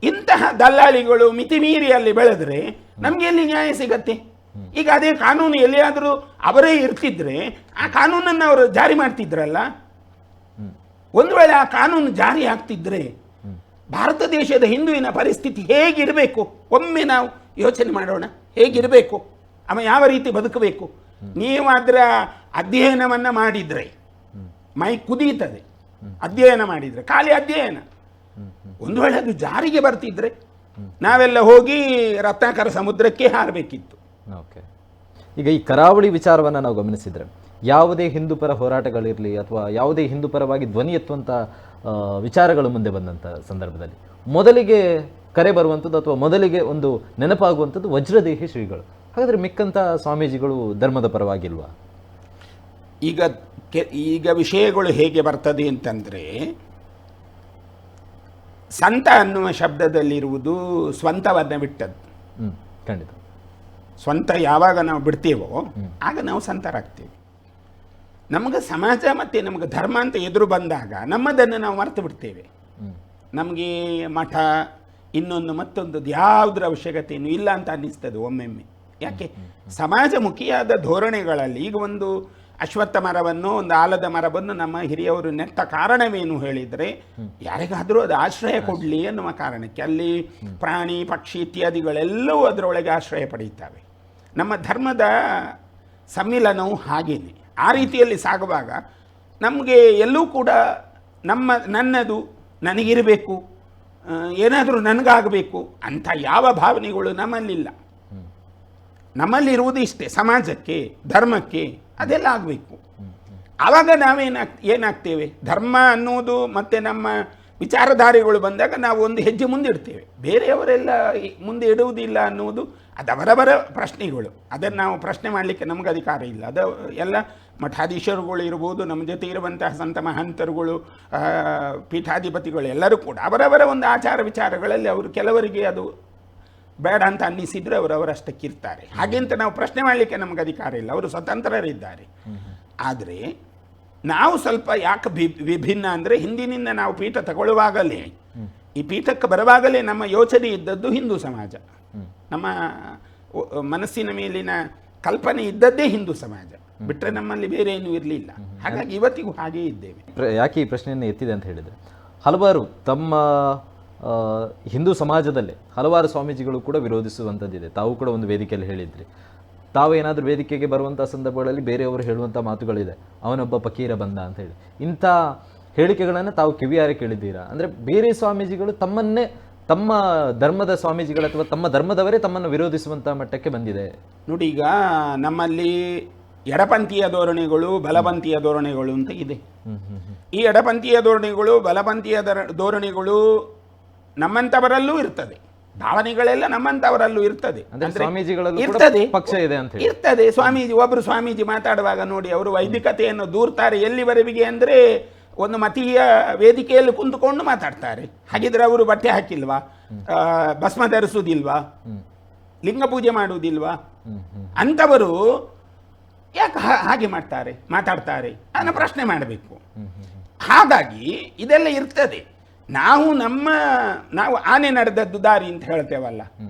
ಇಂತಹ ದಲ್ಲಾಳಿಗಳು ಮಿತಿಮೀರಿಯಲ್ಲಿ ಬೆಳೆದ್ರೆ ನಮ್ಗೆ ಎಲ್ಲಿ ನ್ಯಾಯ ಸಿಗತ್ತೆ? ಈಗ ಅದೇ ಕಾನೂನು ಎಲ್ಲಿಯಾದರೂ ಅವರೇ ಇರ್ತಿದ್ರೆ ಆ ಕಾನೂನನ್ನು ಅವರು ಜಾರಿ ಮಾಡ್ತಿದ್ರಲ್ಲ. ಒಂದು ವೇಳೆ ಆ ಕಾನೂನು ಜಾರಿ ಆಗ್ತಿದ್ರೆ ಭಾರತ ದೇಶದ ಹಿಂದುವಿನ ಪರಿಸ್ಥಿತಿ ಹೇಗಿರಬೇಕು? ಒಮ್ಮೆ ನಾವು ಯೋಚನೆ ಮಾಡೋಣ, ಹೇಗಿರಬೇಕು, ಅವ ಯಾವ ರೀತಿ ಬದುಕಬೇಕು? ನೀವು ಅದರ ಅಧ್ಯಯನವನ್ನು ಮಾಡಿದರೆ ಮೈ ಕುದೀತದೆ. ಅಧ್ಯಯನ ಮಾಡಿದರೆ ಖಾಲಿ ಅಧ್ಯಯನ. ಒಂದು ವೇಳೆ ಅದು ಜಾರಿಗೆ ಬರ್ತಿದ್ರೆ ನಾವೆಲ್ಲ ಹೋಗಿ ರತ್ನಾಕರ ಸಮುದ್ರಕ್ಕೆ ಹಾರಬೇಕಿತ್ತು. ಓಕೆ, ಈಗ ಈ ಕರಾವಳಿ ವಿಚಾರವನ್ನು ನಾವು ಗಮನಿಸಿದರೆ ಯಾವುದೇ ಹಿಂದೂ ಪರ ಹೋರಾಟಗಳಿರಲಿ ಅಥವಾ ಯಾವುದೇ ಹಿಂದೂ ಪರವಾಗಿ ಧ್ವನಿ ಎತ್ತುವಂಥ ವಿಚಾರಗಳು ಮುಂದೆ ಬಂದಂಥ ಸಂದರ್ಭದಲ್ಲಿ ಮೊದಲಿಗೆ ಕರೆ ಬರುವಂಥದ್ದು ಅಥವಾ ಮೊದಲಿಗೆ ಒಂದು ನೆನಪಾಗುವಂಥದ್ದು ವಜ್ರದೇಹಿ ಶ್ರೀಗಳು. ಹಾಗಾದರೆ ಮಿಕ್ಕಂಥ ಸ್ವಾಮೀಜಿಗಳು ಧರ್ಮದ ಪರವಾಗಿಲ್ವಾ? ಈಗ ವಿಷಯಗಳು ಹೇಗೆ ಬರ್ತದೆ ಅಂತಂದರೆ, ಸಂತ ಅನ್ನುವ ಶಬ್ದದಲ್ಲಿರುವುದು ಸ್ವಂತವನ್ನು ಬಿಟ್ಟದ್ದು. ಖಂಡಿತ. ಸ್ವಂತ ಯಾವಾಗ ನಾವು ಬಿಡ್ತೇವೋ ಆಗ ನಾವು ಸಂತರಾಗ್ತೇವೆ. ನಮಗೆ ಸಮಾಜ ಮತ್ತು ನಮಗೆ ಧರ್ಮ ಅಂತ ಎದುರು ಬಂದಾಗ ನಮ್ಮದನ್ನು ನಾವು ಮರೆತು ಬಿಡ್ತೇವೆ. ನಮಗೆ ಮಠ ಇನ್ನೊಂದು ಮತ್ತೊಂದು ಯಾವುದರ ಅವಶ್ಯಕತೆಯೂ ಇಲ್ಲ ಅಂತ ಅನ್ನಿಸ್ತದೆ ಒಮ್ಮೆಮ್ಮೆ. ಯಾಕೆ? ಸಮಾಜಮುಖಿಯಾದ ಧೋರಣೆಗಳಲ್ಲಿ ಈಗ ಒಂದು ಅಶ್ವತ್ಥ ಮರವನ್ನು, ಒಂದು ಆಲದ ಮರವನ್ನು ನಮ್ಮ ಹಿರಿಯವರು ನೆಟ್ಟ ಕಾರಣವೇನು ಹೇಳಿದರೆ, ಯಾರಿಗಾದರೂ ಅದು ಆಶ್ರಯ ಕೊಡಲಿ ಎನ್ನುವ ಕಾರಣಕ್ಕೆ. ಅಲ್ಲಿ ಪ್ರಾಣಿ ಪಕ್ಷಿ ಇತ್ಯಾದಿಗಳೆಲ್ಲವೂ ಅದರೊಳಗೆ ಆಶ್ರಯ ಪಡೆಯುತ್ತವೆ. ನಮ್ಮ ಧರ್ಮದ ಸಮ್ಮಿಲನವು ಹಾಗೇನೆ. ಆ ರೀತಿಯಲ್ಲಿ ಸಾಗುವಾಗ ನಮಗೆ ಎಲ್ಲೂ ಕೂಡ ನನ್ನದು ನನಗಿರಬೇಕು, ಏನಾದರೂ ನನಗಾಗಬೇಕು ಅಂತ ಯಾವ ಭಾವನೆಗಳು ನಮ್ಮಲ್ಲಿಲ್ಲ. ನಮ್ಮಲ್ಲಿರುವುದು ಇಷ್ಟೇ, ಸಮಾಜಕ್ಕೆ ಧರ್ಮಕ್ಕೆ ಅದೆಲ್ಲ ಆಗಬೇಕು. ಆವಾಗ ಏನಾಗ್ತೇವೆ? ಧರ್ಮ ಅನ್ನುವುದು ಮತ್ತು ನಮ್ಮ ವಿಚಾರಧಾರೆಗಳು ಬಂದಾಗ ನಾವು ಒಂದು ಹೆಜ್ಜೆ ಮುಂದಿಡ್ತೇವೆ. ಬೇರೆಯವರೆಲ್ಲ ಮುಂದೆ ಇಡುವುದಿಲ್ಲ ಅನ್ನುವುದು ಅದು ಅವರವರ ಪ್ರಶ್ನೆಗಳು. ಅದನ್ನು ನಾವು ಪ್ರಶ್ನೆ ಮಾಡಲಿಕ್ಕೆ ನಮಗೆ ಅಧಿಕಾರ ಇಲ್ಲ. ಅದು ಎಲ್ಲ ಮಠಾಧೀಶರುಗಳು ಇರ್ಬೋದು, ನಮ್ಮ ಜೊತೆ ಇರುವಂತಹ ಸಂತ ಮಹಂತರುಗಳು, ಪೀಠಾಧಿಪತಿಗಳು ಎಲ್ಲರೂ ಕೂಡ ಅವರವರ ಒಂದು ಆಚಾರ ವಿಚಾರಗಳಲ್ಲಿ ಅವರು ಕೆಲವರಿಗೆ ಅದು ಬೇಡ ಅಂತ ಅನ್ನಿಸಿದರೆ ಅವರವರಷ್ಟಕ್ಕಿರ್ತಾರೆ. ಹಾಗೆಂತ ನಾವು ಪ್ರಶ್ನೆ ಮಾಡಲಿಕ್ಕೆ ನಮಗೆ ಅಧಿಕಾರ ಇಲ್ಲ, ಅವರು ಸ್ವತಂತ್ರರಿದ್ದಾರೆ. ಆದರೆ ನಾವು ಸ್ವಲ್ಪ ಯಾಕೆ ವಿಭಿನ್ನ ಅಂದರೆ, ಹಿಂದಿನಿಂದ ನಾವು ಪೀಠ ತಗೊಳ್ಳುವಾಗಲೇ, ಈ ಪೀಠಕ್ಕೆ ಬರುವಾಗಲೇ ನಮ್ಮ ಯೋಚನೆ ಇದ್ದದ್ದು ಹಿಂದೂ ಸಮಾಜ. ನಮ್ಮ ಮನಸ್ಸಿನ ಮೇಲಿನ ಕಲ್ಪನೆ ಇದ್ದದ್ದೇ ಹಿಂದೂ ಸಮಾಜ, ಬಿಟ್ಟರೆ ನಮ್ಮಲ್ಲಿ ಬೇರೆ ಏನೂ ಇರಲಿಲ್ಲ. ಹಾಗಾಗಿ ಇವತ್ತಿಗೂ ಹಾಗೇ ಇದ್ದೇವೆ. ಯಾಕೆ ಈ ಪ್ರಶ್ನೆಯನ್ನು ಎತ್ತಿದೆ ಅಂತ ಹೇಳಿದರೆ, ಹಲವಾರು ತಮ್ಮ ಹಿಂದೂ ಸಮಾಜದಲ್ಲೇ ಹಲವಾರು ಸ್ವಾಮೀಜಿಗಳು ಕೂಡ ವಿರೋಧಿಸುವಂಥದ್ದಿದೆ. ತಾವು ಕೂಡ ಒಂದು ವೇದಿಕೆಯಲ್ಲಿ ಹೇಳಿದ್ರಿ, ತಾವು ಏನಾದರೂ ವೇದಿಕೆಗೆ ಬರುವಂಥ ಸಂದರ್ಭಗಳಲ್ಲಿ ಬೇರೆಯವರು ಹೇಳುವಂಥ ಮಾತುಗಳಿದೆ, ಅವನೊಬ್ಬ ಫಕೀರ ಬಂದ ಅಂತ ಹೇಳಿ. ಇಂಥ ಹೇಳಿಕೆಗಳನ್ನು ತಾವು ಕಿವಿಯಾರೆ ಕೇಳಿದ್ದೀರಾ? ಅಂದರೆ ಬೇರೆ ಸ್ವಾಮೀಜಿಗಳು ತಮ್ಮ ಧರ್ಮದ ಸ್ವಾಮೀಜಿಗಳು ಅಥವಾ ತಮ್ಮ ಧರ್ಮದವರೇ ತಮ್ಮನ್ನು ವಿರೋಧಿಸುವಂಥ ಮಟ್ಟಕ್ಕೆ ಬಂದಿದೆ. ನೋಡಿ, ಈಗ ನಮ್ಮಲ್ಲಿ ಎಡಪಂಥೀಯ ಧೋರಣೆಗಳು, ಬಲಪಂಥೀಯ ಧೋರಣೆಗಳು ಅಂತ ಇದೆ. ಈ ಎಡಪಂಥೀಯ ಧೋರಣೆಗಳು, ಬಲಪಂಥೀಯ ಧೋರಣೆಗಳು ನಮ್ಮಂಥವರಲ್ಲೂ ಇರ್ತದೆ. ಭಾವನೆಗಳೆಲ್ಲ ನಮ್ಮಂಥವರಲ್ಲೂ ಇರ್ತದೆ. ಪಕ್ಷ ಇದೆ ಅಂತ ಇರ್ತದೆ. ಒಬ್ಬರು ಸ್ವಾಮೀಜಿ ಮಾತಾಡುವಾಗ ನೋಡಿ, ಅವರು ವೈದಿಕತೆಯನ್ನು ದೂರ್ತಾರೆ ಎಲ್ಲಿವರೆಗೆ ಅಂದರೆ ಒಂದು ಮತೀಯ ವೇದಿಕೆಯಲ್ಲಿ ಕುಂತುಕೊಂಡು ಮಾತಾಡ್ತಾರೆ. ಹಾಗಿದ್ರೆ ಅವರು ಬಟ್ಟೆ ಹಾಕಿಲ್ವಾ? ಭಸ್ಮ ಧರಿಸುವುದಿಲ್ವಾ? ಲಿಂಗ ಪೂಜೆ ಮಾಡುವುದಿಲ್ವಾ? ಅಂಥವರು ಯಾಕೆ ಹಾಗೆ ಮಾತಾಡ್ತಾರೆ ಅನ್ನೋ ಪ್ರಶ್ನೆ ಮಾಡಬೇಕು. ಹಾಗಾಗಿ ಇದೆಲ್ಲ ಇರ್ತದೆ. ನಾವು ಆನೆ ನಡೆದದ್ದು ದಾರಿ ಅಂತ ಹೇಳ್ತೇವಲ್ಲ,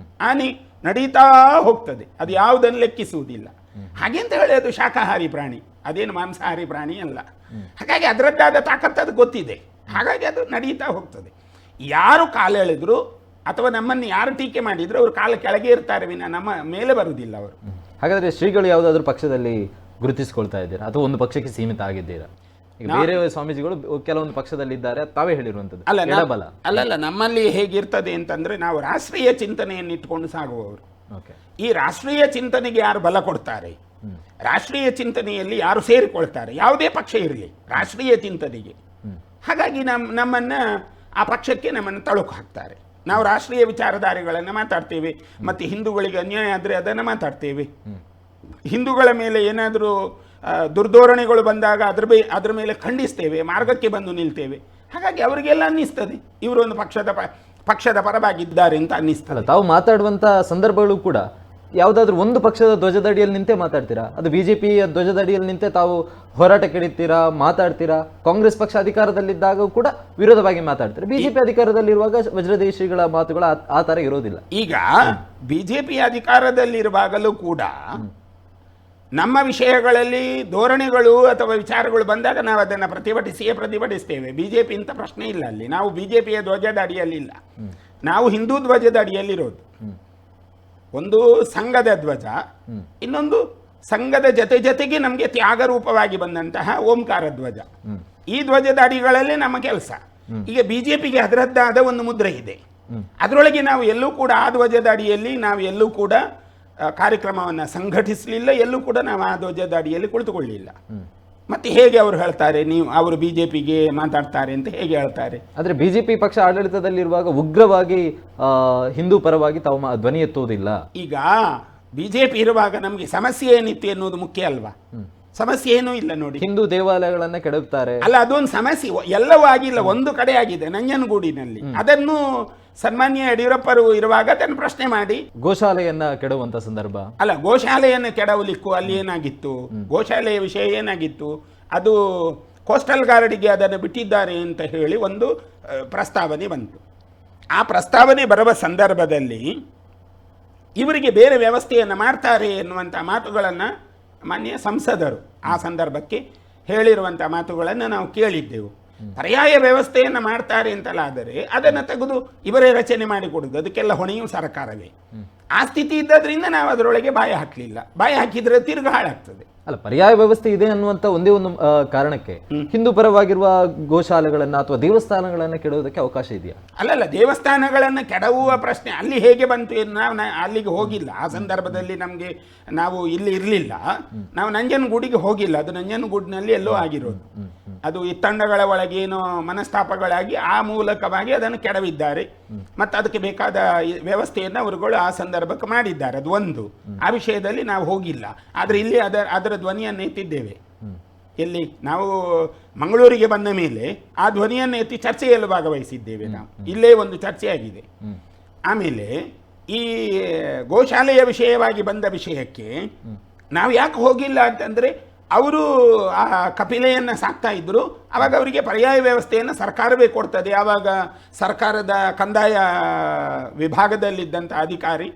ಆನೆ ನಡೀತಾ ಹೋಗ್ತದೆ, ಅದು ಯಾವುದನ್ನು ಲೆಕ್ಕಿಸುವುದಿಲ್ಲ. ಹಾಗೆ ಅಂತ ಹೇಳಿ ಅದು ಶಾಕಾಹಾರಿ ಪ್ರಾಣಿ, ಅದೇನು ಮಾಂಸಾಹಾರಿ ಪ್ರಾಣಿ ಅಲ್ಲ. ಹಾಗಾಗಿ ಅದರದ್ದಾದ ತಾಕತ್ತು ಗೊತ್ತಿದೆ, ಹಾಗಾಗಿ ಅದು ನಡೀತಾ ಹೋಗ್ತದೆ. ಯಾರು ಕಾಲು ಎಳೆದ್ರು ಅಥವಾ ನಮ್ಮನ್ನು ಯಾರು ಟೀಕೆ ಮಾಡಿದ್ರು ಅವರು ಕಾಲ ಕೆಳಗೆ ಇರ್ತಾರೆ ವಿನ ನಮ್ಮ ಮೇಲೆ ಬರುವುದಿಲ್ಲ ಅವರು. ಹಾಗಾದ್ರೆ ಶ್ರೀಗಳು ಯಾವುದಾದ್ರೂ ಪಕ್ಷದಲ್ಲಿ ಗುರುತಿಸಿಕೊಳ್ತಾ ಇದ್ದೀರಾ ಅಥವಾ ಒಂದು ಪಕ್ಷಕ್ಕೆ ಸೀಮಿತ ಆಗಿದ್ದೀರಾ? ಈಗ ಬೇರೆ ಸ್ವಾಮೀಜಿಗಳು ಕೆಲವೊಂದು ಪಕ್ಷದಲ್ಲಿ ಇದ್ದಾರೆ, ತಾವೇ ಹೇಳಿರುವಂಥದ್ದು. ಅಲ್ಲಲ್ಲ, ನಮ್ಮಲ್ಲಿ ಹೇಗಿರ್ತದೆ ಅಂತಂದ್ರೆ ನಾವು ರಾಷ್ಟ್ರೀಯ ಚಿಂತನೆಯನ್ನು ಇಟ್ಟುಕೊಂಡು ಸಾಗುವವರು. ಈ ರಾಷ್ಟ್ರೀಯ ಚಿಂತನೆಗೆ ಯಾರು ಬಲ ಕೊಡ್ತಾರೆ, ರಾಷ್ಟ್ರೀಯ ಚಿಂತನೆಯಲ್ಲಿ ಯಾರು ಸೇರಿಕೊಳ್ತಾರೆ, ಯಾವುದೇ ಪಕ್ಷ ಇರಲಿ ರಾಷ್ಟ್ರೀಯ ಚಿಂತನೆಗೆ, ಹಾಗಾಗಿ ನಮ್ಮನ್ನು ಆ ಪಕ್ಷಕ್ಕೆ ನಮ್ಮನ್ನು ತಳುಕು ಹಾಕ್ತಾರೆ. ನಾವು ರಾಷ್ಟ್ರೀಯ ವಿಚಾರಧಾರೆಗಳನ್ನು ಮಾತಾಡ್ತೇವೆ, ಮತ್ತು ಹಿಂದೂಗಳಿಗೆ ಅನ್ಯಾಯ ಆದರೆ ಅದನ್ನು ಮಾತಾಡ್ತೇವೆ. ಹಿಂದೂಗಳ ಮೇಲೆ ಏನಾದರೂ ದುರ್ಧೋರಣೆಗಳು ಬಂದಾಗ ಅದ್ರ ಮೇಲೆ ಖಂಡಿಸ್ತೇವೆ, ಮಾರ್ಗಕ್ಕೆ ಬಂದು ನಿಲ್ತೇವೆ. ಹಾಗಾಗಿ ಅವರಿಗೆಲ್ಲ ಅನ್ನಿಸ್ತದೆ ಇವರೊಂದು ಪಕ್ಷದ ಪರವಾಗಿದ್ದಾರೆ ಅಂತ ಅನ್ನಿಸ್ತದೆ. ತಾವು ಮಾತಾಡುವಂಥ ಸಂದರ್ಭಗಳು ಕೂಡ ಯಾವುದಾದ್ರೂ ಒಂದು ಪಕ್ಷದ ಧ್ವಜದಡಿಯಲ್ಲಿ ನಿಂತೇ ಮಾತಾಡ್ತೀರಾ? ಅದು ಬಿಜೆಪಿಯ ಧ್ವಜದಡಿಯಲ್ಲಿ ನಿಂತೆ ತಾವು ಹೋರಾಟಕ್ಕೆ ಇಳಿತೀರಾ, ಮಾತಾಡ್ತೀರಾ? ಕಾಂಗ್ರೆಸ್ ಪಕ್ಷ ಅಧಿಕಾರದಲ್ಲಿದ್ದಾಗ ಕೂಡ ವಿರೋಧವಾಗಿ ಮಾತಾಡ್ತಾರೆ. ಬಿಜೆಪಿ ಅಧಿಕಾರದಲ್ಲಿರುವಾಗ ವಜ್ರದೇಶಿಗಳ ಮಾತುಗಳು ಆ ಥರ ಇರೋದಿಲ್ಲ. ಈಗ ಬಿಜೆಪಿ ಅಧಿಕಾರದಲ್ಲಿರುವಾಗಲೂ ಕೂಡ ನಮ್ಮ ವಿಷಯಗಳಲ್ಲಿ ಧೋರಣೆಗಳು ಅಥವಾ ವಿಚಾರಗಳು ಬಂದಾಗ ನಾವು ಅದನ್ನು ಪ್ರತಿಭಟಿಸ್ತೇವೆ. ಬಿಜೆಪಿ ಇಂಥ ಪ್ರಶ್ನೆ ಇಲ್ಲ ಅಲ್ಲಿ. ನಾವು ಬಿಜೆಪಿಯ ಧ್ವಜದ ಅಡಿಯಲ್ಲಿಲ್ಲ, ನಾವು ಹಿಂದೂ ಧ್ವಜದ ಅಡಿಯಲ್ಲಿರೋದು. ಒಂದು ಸಂಘದ ಧ್ವಜ, ಇನ್ನೊಂದು ಸಂಘದ ಜೊತೆಗೆ ನಮಗೆ ತ್ಯಾಗ ರೂಪವಾಗಿ ಬಂದಂತಹ ಓಂಕಾರ ಧ್ವಜ. ಈ ಧ್ವಜದ ಅಡಿಗಳಲ್ಲಿ ನಮ್ಮ ಕೆಲಸ. ಈಗ ಬಿಜೆಪಿಗೆ ಅದರದ್ದಾದ ಒಂದು ಮುದ್ರೆ ಇದೆ, ಅದರೊಳಗೆ ನಾವು ಎಲ್ಲೂ ಕೂಡ ಆ ಧ್ವಜದ ಅಡಿಯಲ್ಲಿ ನಾವು ಎಲ್ಲೂ ಕೂಡ ಕಾರ್ಯಕ್ರಮವನ್ನು ಸಂಘಟಿಸಲಿಲ್ಲ, ಎಲ್ಲೂ ಕೂಡ ನಾವು ಆ ಧ್ವಜದ ಅಡಿಯಲ್ಲಿ ಕುಳಿತುಕೊಳ್ಳಲಿಲ್ಲ. ಮತ್ತೆ ಹೇಗೆ ಅವರು ಹೇಳ್ತಾರೆ ಅವರು ಬಿಜೆಪಿಗೆ ಮಾತಾಡ್ತಾರೆ ಅಂತ ಹೇಗೆ ಹೇಳ್ತಾರೆ? ಆದರೆ ಬಿಜೆಪಿ ಪಕ್ಷ ಆಡಳಿತದಲ್ಲಿರುವಾಗ ಉಗ್ರವಾಗಿ ಹಿಂದೂ ಪರವಾಗಿ ತಾವು ಧ್ವನಿ ಎತ್ತುವುದಿಲ್ಲ. ಈಗ ಬಿಜೆಪಿ ಇರುವಾಗ ನಮಗೆ ಸಮಸ್ಯೆ ಏನಿತ್ತು ಎನ್ನುವುದು ಮುಖ್ಯ ಅಲ್ವಾ? ಸಮಸ್ಯೆ ಏನೂ ಇಲ್ಲ ನೋಡಿ. ಹಿಂದೂ ದೇವಾಲಯಗಳನ್ನ ಕೆಡವುತ್ತಾರೆ ಅಲ್ಲ, ಅದೊಂದು ಸಮಸ್ಯೆ ಎಲ್ಲವೂ ಆಗಿಲ್ಲ, ಒಂದು ಕಡೆ ಆಗಿದೆ ನಂಜನಗೂಡಿನಲ್ಲಿ. ಅದನ್ನು ಸನ್ಮಾನ್ಯ ಯಡಿಯೂರಪ್ಪರು ಇರುವಾಗ ಅದನ್ನು ಪ್ರಶ್ನೆ ಮಾಡಿ ಗೋಶಾಲೆಯನ್ನ ಕೆಡವುವಂತ ಸಂದರ್ಭ ಅಲ್ಲ, ಗೋಶಾಲೆಯನ್ನು ಕೆಡವಲಿಕ್ಕೂ ಅಲ್ಲಿ ಏನಾಗಿತ್ತು, ಗೋಶಾಲೆಯ ವಿಷಯ ಏನಾಗಿತ್ತು, ಅದು ಕೋಸ್ಟಲ್ ಗಾರ್ಡಿಗೆ ಅದನ್ನು ಬಿಟ್ಟಿದ್ದಾರೆ ಅಂತ ಹೇಳಿ ಒಂದು ಪ್ರಸ್ತಾವನೆ ಬಂತು. ಆ ಪ್ರಸ್ತಾವನೆ ಬರುವ ಸಂದರ್ಭದಲ್ಲಿ ಇವರಿಗೆ ಬೇರೆ ವ್ಯವಸ್ಥೆಯನ್ನು ಮಾಡ್ತಾರೆ ಎನ್ನುವಂಥ ಮಾತುಗಳನ್ನು ಮಾನ್ಯ ಸಂಸದರು ಆ ಸಂದರ್ಭಕ್ಕೆ ಹೇಳಿರುವಂಥ ಮಾತುಗಳನ್ನು ನಾವು ಕೇಳಿದ್ದೆವು. ಪರ್ಯಾಯ ವ್ಯವಸ್ಥೆಯನ್ನು ಮಾಡ್ತಾರೆ ಅಂತಲಾದರೆ ಅದನ್ನು ತೆಗೆದು ಇವರೇ ರಚನೆ ಮಾಡಿಕೊಡುದು, ಅದಕ್ಕೆಲ್ಲ ಹೊಣೆಯೂ ಸರ್ಕಾರವೇ. ಆ ಸ್ಥಿತಿ ಇದ್ದದ್ರಿಂದ ನಾವು ಅದರೊಳಗೆ ಬಾಯ ಹಾಕಲಿಲ್ಲ. ಬಾಯ ಹಾಕಿದರೆ ತಿರುಗಿ ಹಾಳಾಗ್ತದೆ. ಅಲ್ಲ, ಪರ್ಯಾಯ ವ್ಯವಸ್ಥೆ ಇದೆ ಅನ್ನುವಂಥ ಒಂದೇ ಒಂದು ಕಾರಣಕ್ಕೆ ಹಿಂದೂ ಪರವಾಗಿರುವ ಗೋಶಾಲೆಗಳನ್ನ ಅಥವಾ ದೇವಸ್ಥಾನಗಳನ್ನ ಕೆಡುವುದಕ್ಕೆ ಅವಕಾಶ ಇದೆಯಾ? ಅಲ್ಲಲ್ಲ, ದೇವಸ್ಥಾನಗಳನ್ನು ಕೆಡವುವ ಪ್ರಶ್ನೆ ಅಲ್ಲಿ ಹೇಗೆ ಬಂತು ಎಂದು ನಾವು ಅಲ್ಲಿಗೆ ಹೋಗಿಲ್ಲ. ಆ ಸಂದರ್ಭದಲ್ಲಿ ನಾವು ಇಲ್ಲಿ ಇರಲಿಲ್ಲ, ನಾವು ನಂಜನಗೂಡಿಗೆ ಹೋಗಿಲ್ಲ. ಅದು ನಂಜನಗೂಡಿನಲ್ಲಿ ಎಲ್ಲೋ ಆಗಿರೋದು. ಅದು ಈ ತಂಡಗಳ ಒಳಗೇನೋ ಮನಸ್ತಾಪಗಳಾಗಿ ಆ ಮೂಲಕವಾಗಿ ಅದನ್ನು ಕೆಡವಿದ್ದಾರೆ, ಮತ್ತು ಅದಕ್ಕೆ ಬೇಕಾದ ವ್ಯವಸ್ಥೆಯನ್ನು ಅವರುಗಳು ಆ ಸಂದರ್ಭಕ್ಕೆ ಮಾಡಿದ್ದಾರೆ. ಅದು ಒಂದು, ಆ ವಿಷಯದಲ್ಲಿ ನಾವು ಹೋಗಿಲ್ಲ. ಆದರೆ ಇಲ್ಲಿ ಅದರ ಧ್ವನಿಯನ್ನು ಎತ್ತಿದ್ದೇವೆ. ಎಲ್ಲಿ ನಾವು ಮಂಗಳೂರಿಗೆ ಬಂದ ಮೇಲೆ ಆ ಧ್ವನಿಯನ್ನು ಎತ್ತಿ ಚರ್ಚೆಯಲ್ಲಿ ಭಾಗವಹಿಸಿದ್ದೇವೆ ನಾವು. ಇಲ್ಲೇ ಒಂದು ಚರ್ಚೆ ಆಗಿದೆ. ಆಮೇಲೆ ಈ ಗೋಶಾಲೆಯ ವಿಷಯವಾಗಿ ಬಂದ ವಿಷಯಕ್ಕೆ ನಾವು ಯಾಕೆ ಹೋಗಿಲ್ಲ ಅಂತಂದರೆ, ಅವರು ಆ ಕಪಿಲೆಯನ್ನು ಸಾಕ್ತಾ ಇದ್ದರು. ಆವಾಗ ಅವರಿಗೆ ಪರ್ಯಾಯ ವ್ಯವಸ್ಥೆಯನ್ನು ಸರ್ಕಾರವೇ ಕೊಡ್ತದೆ. ಆವಾಗ ಸರ್ಕಾರದ ಕಂದಾಯ ವಿಭಾಗದಲ್ಲಿದ್ದಂಥ ಅಧಿಕಾರಿ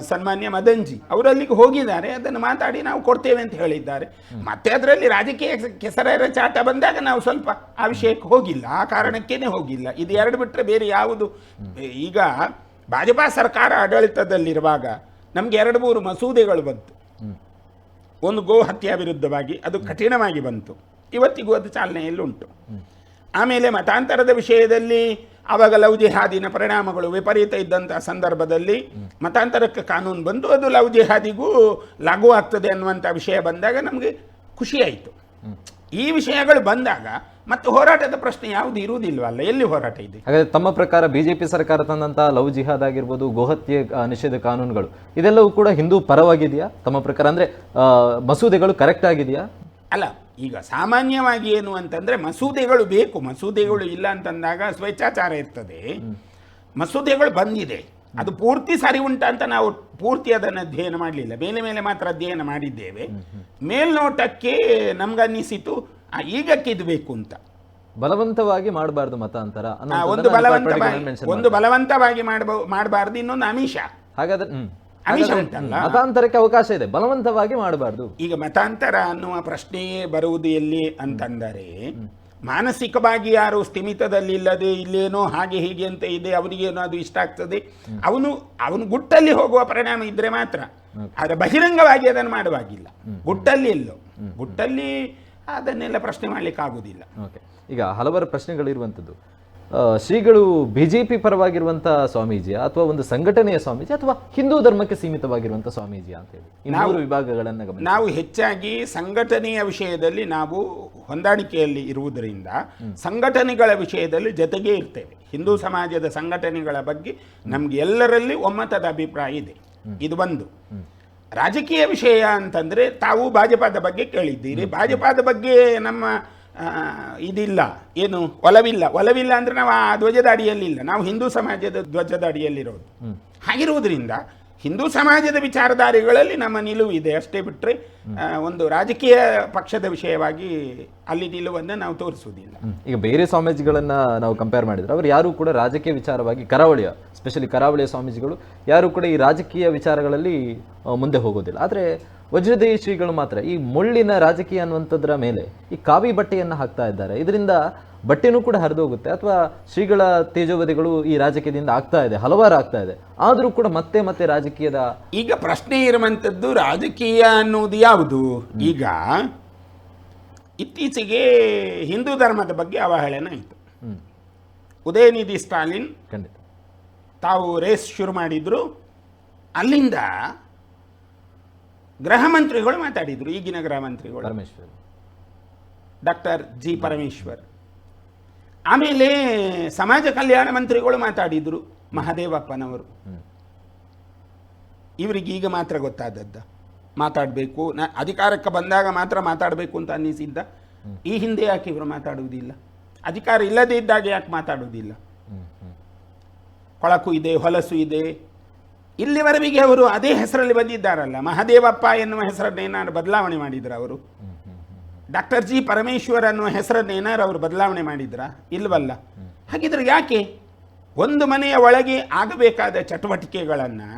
ಸನ್ಮಾನ್ಯ ಮದನ್ಜಿ ಅವರಲ್ಲಿಗೆ ಹೋಗಿದ್ದಾರೆ, ಅದನ್ನು ಮಾತಾಡಿ ನಾವು ಕೊಡ್ತೇವೆ ಅಂತ ಹೇಳಿದ್ದಾರೆ. ಮತ್ತೆ ಅದರಲ್ಲಿ ರಾಜಕೀಯ ಕೆಸರೆರ ಚಾಟ ಬಂದಾಗ ನಾವು ಸ್ವಲ್ಪ ಆ ವಿಷಯಕ್ಕೆ ಹೋಗಿಲ್ಲ, ಆ ಕಾರಣಕ್ಕೇನೆ ಹೋಗಿಲ್ಲ. ಇದು ಎರಡು ಬಿಟ್ಟರೆ ಬೇರೆ ಯಾವುದು. ಈಗ ಭಾಜಪಾ ಸರ್ಕಾರ ಆಡಳಿತದಲ್ಲಿರುವಾಗ ನಮಗೆ 2-3 ಮಸೂದೆಗಳು ಬಂತು. ಒಂದು ಗೋ ಹತ್ಯೆ ವಿರುದ್ಧವಾಗಿ ಅದು ಕಠಿಣವಾಗಿ ಬಂತು, ಇವತ್ತಿಗೂ ಅದು ಚಾಲನೆಯಲ್ಲುಂಟು. ಆಮೇಲೆ ಮತಾಂತರದ ವಿಷಯದಲ್ಲಿ ಆವಾಗ ಲವ್ ಜಿಹಾದಿನ ಪರಿಣಾಮಗಳು ವಿಪರೀತ ಇದ್ದಂಥ ಸಂದರ್ಭದಲ್ಲಿ ಮತಾಂತರಕ್ಕೆ ಕಾನೂನು ಬಂದು ಅದು ಲವ್ ಜಿಹಾದಿಗೂ ಲಾಗೂ ಆಗ್ತದೆ ಅನ್ನುವಂಥ ವಿಷಯ ಬಂದಾಗ ನಮಗೆ ಖುಷಿಯಾಯಿತು. ಈ ವಿಷಯಗಳು ಬಂದಾಗ ಮತ್ತೆ ಹೋರಾಟದ ಪ್ರಶ್ನೆ ಯಾವುದು ಇರುವುದಿಲ್ವಲ್ಲ, ಎಲ್ಲಿ ಹೋರಾಟ ಇದೆ? ಹಾಗಾದ್ರೆ ತಮ್ಮ ಪ್ರಕಾರ ಬಿಜೆಪಿ ಸರ್ಕಾರ ತಂದಂತ ಲವ್ ಜಿಹಾದ್ ಆಗಿರ್ಬೋದು, ಗೋಹತ್ಯೆ ನಿಷೇಧ ಕಾನೂನುಗಳು ಇದೆಲ್ಲವೂ ಕೂಡ ಹಿಂದೂ ಪರವಾಗಿದೆಯಾ ತಮ್ಮ ಪ್ರಕಾರ? ಅಂದ್ರೆ ಮಸೂದೆಗಳು ಕರೆಕ್ಟ್ ಆಗಿದೆಯಾ? ಅಲ್ಲ, ಈಗ ಸಾಮಾನ್ಯವಾಗಿ ಏನು ಅಂತಂದರೆ ಮಸೂದೆಗಳು ಬೇಕು, ಮಸೂದೆಗಳು ಇಲ್ಲ ಅಂತಂದಾಗ ಸ್ವೇಚ್ಛಾಚಾರ ಇರ್ತದೆ. ಮಸೂದೆಗಳು ಬಂದಿದೆ, ಅದು ಪೂರ್ತಿ ಸರಿ ಉಂಟ ಅಂತ ನಾವು ಪೂರ್ತಿ ಅದನ್ನು ಅಧ್ಯಯನ ಮಾಡಲಿಲ್ಲ, ಮೇಲೆ ಮೇಲೆ ಮಾತ್ರ ಅಧ್ಯಯನ ಮಾಡಿದ್ದೇವೆ. ಮೇಲ್ನೋಟಕ್ಕೆ ನಮ್ಗನ್ನಿಸಿತು ಈಗಕ್ಕಿದು ಬೇಕು ಅಂತ. ಬಲವಂತವಾಗಿ ಮಾಡಬಾರ್ದು ಮತಾಂತರ ಒಂದು ಬಲವಂತವಾಗಿ ಮಾಡಬಾರ್ದು, ಇನ್ನೊಂದು ಆಮಿಷ. ಹಾಗಾದ್ರೆ ಆಮಿಷ ಉಂಟಲ್ಲ, ಮತಾಂತರಕ್ಕೆ ಅವಕಾಶ ಇದೆ, ಬಲವಂತವಾಗಿ ಮಾಡಬಾರ್ದು. ಈಗ ಮತಾಂತರ ಅನ್ನುವ ಪ್ರಶ್ನೆಯೇ ಬರುವುದು ಎಲ್ಲಿ ಅಂತಂದರೆ, ಮಾನಸಿಕವಾಗಿ ಯಾರು ಸ್ಥಿಮಿತದಲ್ಲಿಲ್ಲದೆ ಇಲ್ಲೇನೋ ಹಾಗೆ ಹೀಗೆ ಅಂತ ಇದೆ, ಅವನಿಗೇನೋ ಅದು ಇಷ್ಟ ಆಗ್ತದೆ, ಅವನು ಗುಟ್ಟಲ್ಲಿ ಹೋಗುವ ಪರಿಣಾಮ ಇದ್ರೆ ಮಾತ್ರ. ಆದರೆ ಬಹಿರಂಗವಾಗಿ ಅದನ್ನು ಮಾಡುವಾಗಿಲ್ಲ, ಗುಟ್ಟಲ್ಲಿ ಎಲ್ಲೋ, ಗುಟ್ಟಲ್ಲಿ ಅದನ್ನೆಲ್ಲ ಪ್ರಶ್ನೆ ಮಾಡ್ಲಿಕ್ಕೆ ಆಗುದಿಲ್ಲ. ಓಕೆ, ಈಗ ಹಲವಾರು ಪ್ರಶ್ನೆಗಳಿರುವಂಥದ್ದು, ಶ್ರೀಗಳು ಬಿಜೆಪಿ ಪರವಾಗಿರುವಂಥ ಸ್ವಾಮೀಜಿಯ ಅಥವಾ ಒಂದು ಸಂಘಟನೆಯ ಸ್ವಾಮೀಜಿ ಅಥವಾ ಹಿಂದೂ ಧರ್ಮಕ್ಕೆ ಸೀಮಿತವಾಗಿರುವಂಥ ಸ್ವಾಮೀಜಿಯ ಅಂತ ಹೇಳಿ ಈ ಮೂರು ವಿಭಾಗಗಳನ್ನು ಗಮನಿಸಿ. ನಾವು ಹೆಚ್ಚಾಗಿ ಸಂಘಟನೆಯ ವಿಷಯದಲ್ಲಿ ನಾವು ಹೊಂದಾಣಿಕೆಯಲ್ಲಿ ಇರುವುದರಿಂದ ಸಂಘಟನೆಗಳ ವಿಷಯದಲ್ಲಿ ಜೊತೆಗೇ ಇರ್ತೇವೆ. ಹಿಂದೂ ಸಮಾಜದ ಸಂಘಟನೆಗಳ ಬಗ್ಗೆ ನಮ್ಗೆ ಎಲ್ಲರಲ್ಲಿ ಒಮ್ಮತದ ಅಭಿಪ್ರಾಯ ಇದೆ. ಇದು ಒಂದು. ರಾಜಕೀಯ ವಿಷಯ ಅಂತಂದ್ರೆ ತಾವು ಭಾಜಪಾದ ಬಗ್ಗೆ ಕೇಳಿದ್ದೀರಿ. ಭಾಜಪಾದ ಬಗ್ಗೆ ನಮ್ಮ ಇದಿಲ್ಲ, ಏನು ಒಲವಿಲ್ಲ ಅಂದ್ರೆ ನಾವು ಆ ಧ್ವಜದ ಅಡಿಯಲ್ಲಿಲ್ಲ, ನಾವು ಹಿಂದೂ ಸಮಾಜದ ಧ್ವಜದ ಅಡಿಯಲ್ಲಿರೋದು. ಹಾಗಿರುವುದರಿಂದ ಹಿಂದೂ ಸಮಾಜದ ವಿಚಾರಧಾರೆಗಳಲ್ಲಿ ನಮ್ಮ ನಿಲುವು ಇದೆ ಅಷ್ಟೇ, ಬಿಟ್ಟರೆ ಒಂದು ರಾಜಕೀಯ ಪಕ್ಷದ ವಿಷಯವಾಗಿ ಅಲ್ಲಿ ನಿಲುವನ್ನು ನಾವು ತೋರಿಸುವುದಿಲ್ಲ. ಈಗ ಬೇರೆ ಸ್ವಾಮೀಜಿಗಳನ್ನ ನಾವು ಕಂಪೇರ್ ಮಾಡಿದ್ರೆ ಅವರು ಯಾರು ಕೂಡ ರಾಜಕೀಯ ವಿಚಾರವಾಗಿ ಸ್ಪೆಷಲಿ ಕರಾವಳಿಯ ಸ್ವಾಮೀಜಿಗಳು ಯಾರು ಕೂಡ ಈ ರಾಜಕೀಯ ವಿಚಾರಗಳಲ್ಲಿ ಮುಂದೆ ಹೋಗೋದಿಲ್ಲ. ಆದರೆ ವಜ್ರದೇಹಿ ಶ್ರೀಗಳು ಮಾತ್ರ ಈ ಮುಳ್ಳಿನ ರಾಜಕೀಯ ಅನ್ನುವಂಥದ್ರ ಮೇಲೆ ಈ ಕಾವಿ ಬಟ್ಟೆಯನ್ನು ಹಾಕ್ತಾ ಇದ್ದಾರೆ. ಇದರಿಂದ ಬಟ್ಟೆನೂ ಕೂಡ ಹರಿದೋಗುತ್ತೆ, ಅಥವಾ ಶ್ರೀಗಳ ತೇಜೋವಧಿಗಳು ಈ ರಾಜಕೀಯದಿಂದ ಆಗ್ತಾ ಇದೆ, ಹಲವಾರು ಆಗ್ತಾ ಇದೆ, ಆದರೂ ಕೂಡ ಮತ್ತೆ ಮತ್ತೆ ರಾಜಕೀಯದ ಈಗ ಪ್ರಶ್ನೆ ಇರುವಂಥದ್ದು ರಾಜಕೀಯ ಅನ್ನುವುದು ಯಾವುದು. ಈಗ ಇತ್ತೀಚೆಗೆ ಹಿಂದೂ ಧರ್ಮದ ಬಗ್ಗೆ ಅವಹೇಳನ ಆಯಿತು. ಉದಯನಿಧಿ ಸ್ಟಾಲಿನ್ ಖಂಡಿತ ತಾವು ರೇಸ್ ಶುರು ಮಾಡಿದ್ರು, ಅಲ್ಲಿಂದ ಗೃಹ ಮಂತ್ರಿಗಳು ಮಾತಾಡಿದ್ರು, ಈಗಿನ ಗೃಹ ಮಂತ್ರಿಗಳು ಡಾಕ್ಟರ್ ಜಿ ಪರಮೇಶ್ವರ್. ಆಮೇಲೆ ಸಮಾಜ ಕಲ್ಯಾಣ ಮಂತ್ರಿಗಳು ಮಾತಾಡಿದ್ರು, ಮಹದೇವಪ್ಪನವರು. ಇವರಿಗೆ ಈಗ ಮಾತ್ರ ಗೊತ್ತಾದದ್ದ ಮಾತಾಡಬೇಕು, ಅಧಿಕಾರಕ್ಕೆ ಬಂದಾಗ ಮಾತ್ರ ಮಾತಾಡಬೇಕು ಅಂತ ಅನ್ನಿಸಿದ್ದ. ಈ ಹಿಂದೆ ಯಾಕೆ ಇವರು ಮಾತಾಡುವುದಿಲ್ಲ? ಅಧಿಕಾರ ಇಲ್ಲದೇ ಇದ್ದಾಗ ಯಾಕೆ ಮಾತಾಡುವುದಿಲ್ಲ? ಕೊಳಕು ಇದೆ, ಹೊಲಸು ಇದೆ, ಇಲ್ಲಿವರೆಗೆ ಅವರು ಅದೇ ಹೆಸರಲ್ಲಿ ಬಂದಿದ್ದಾರಲ್ಲ. ಮಹದೇವಪ್ಪ ಎನ್ನುವ ಹೆಸರನ್ನೇನಾದ್ರು ಬದಲಾವಣೆ ಮಾಡಿದ್ರ ಅವರು? ಡಾಕ್ಟರ್ ಜಿ ಪರಮೇಶ್ವರ್ ಅನ್ನುವ ಹೆಸರನ್ನೇನಾರು ಅವರು ಬದಲಾವಣೆ ಮಾಡಿದ್ರ? ಇಲ್ವಲ್ಲ. ಹಾಗಿದ್ರೆ ಯಾಕೆ ಒಂದು ಮನೆಯ ಒಳಗೆ ಆಗಬೇಕಾದ ಚಟುವಟಿಕೆಗಳನ್ನು,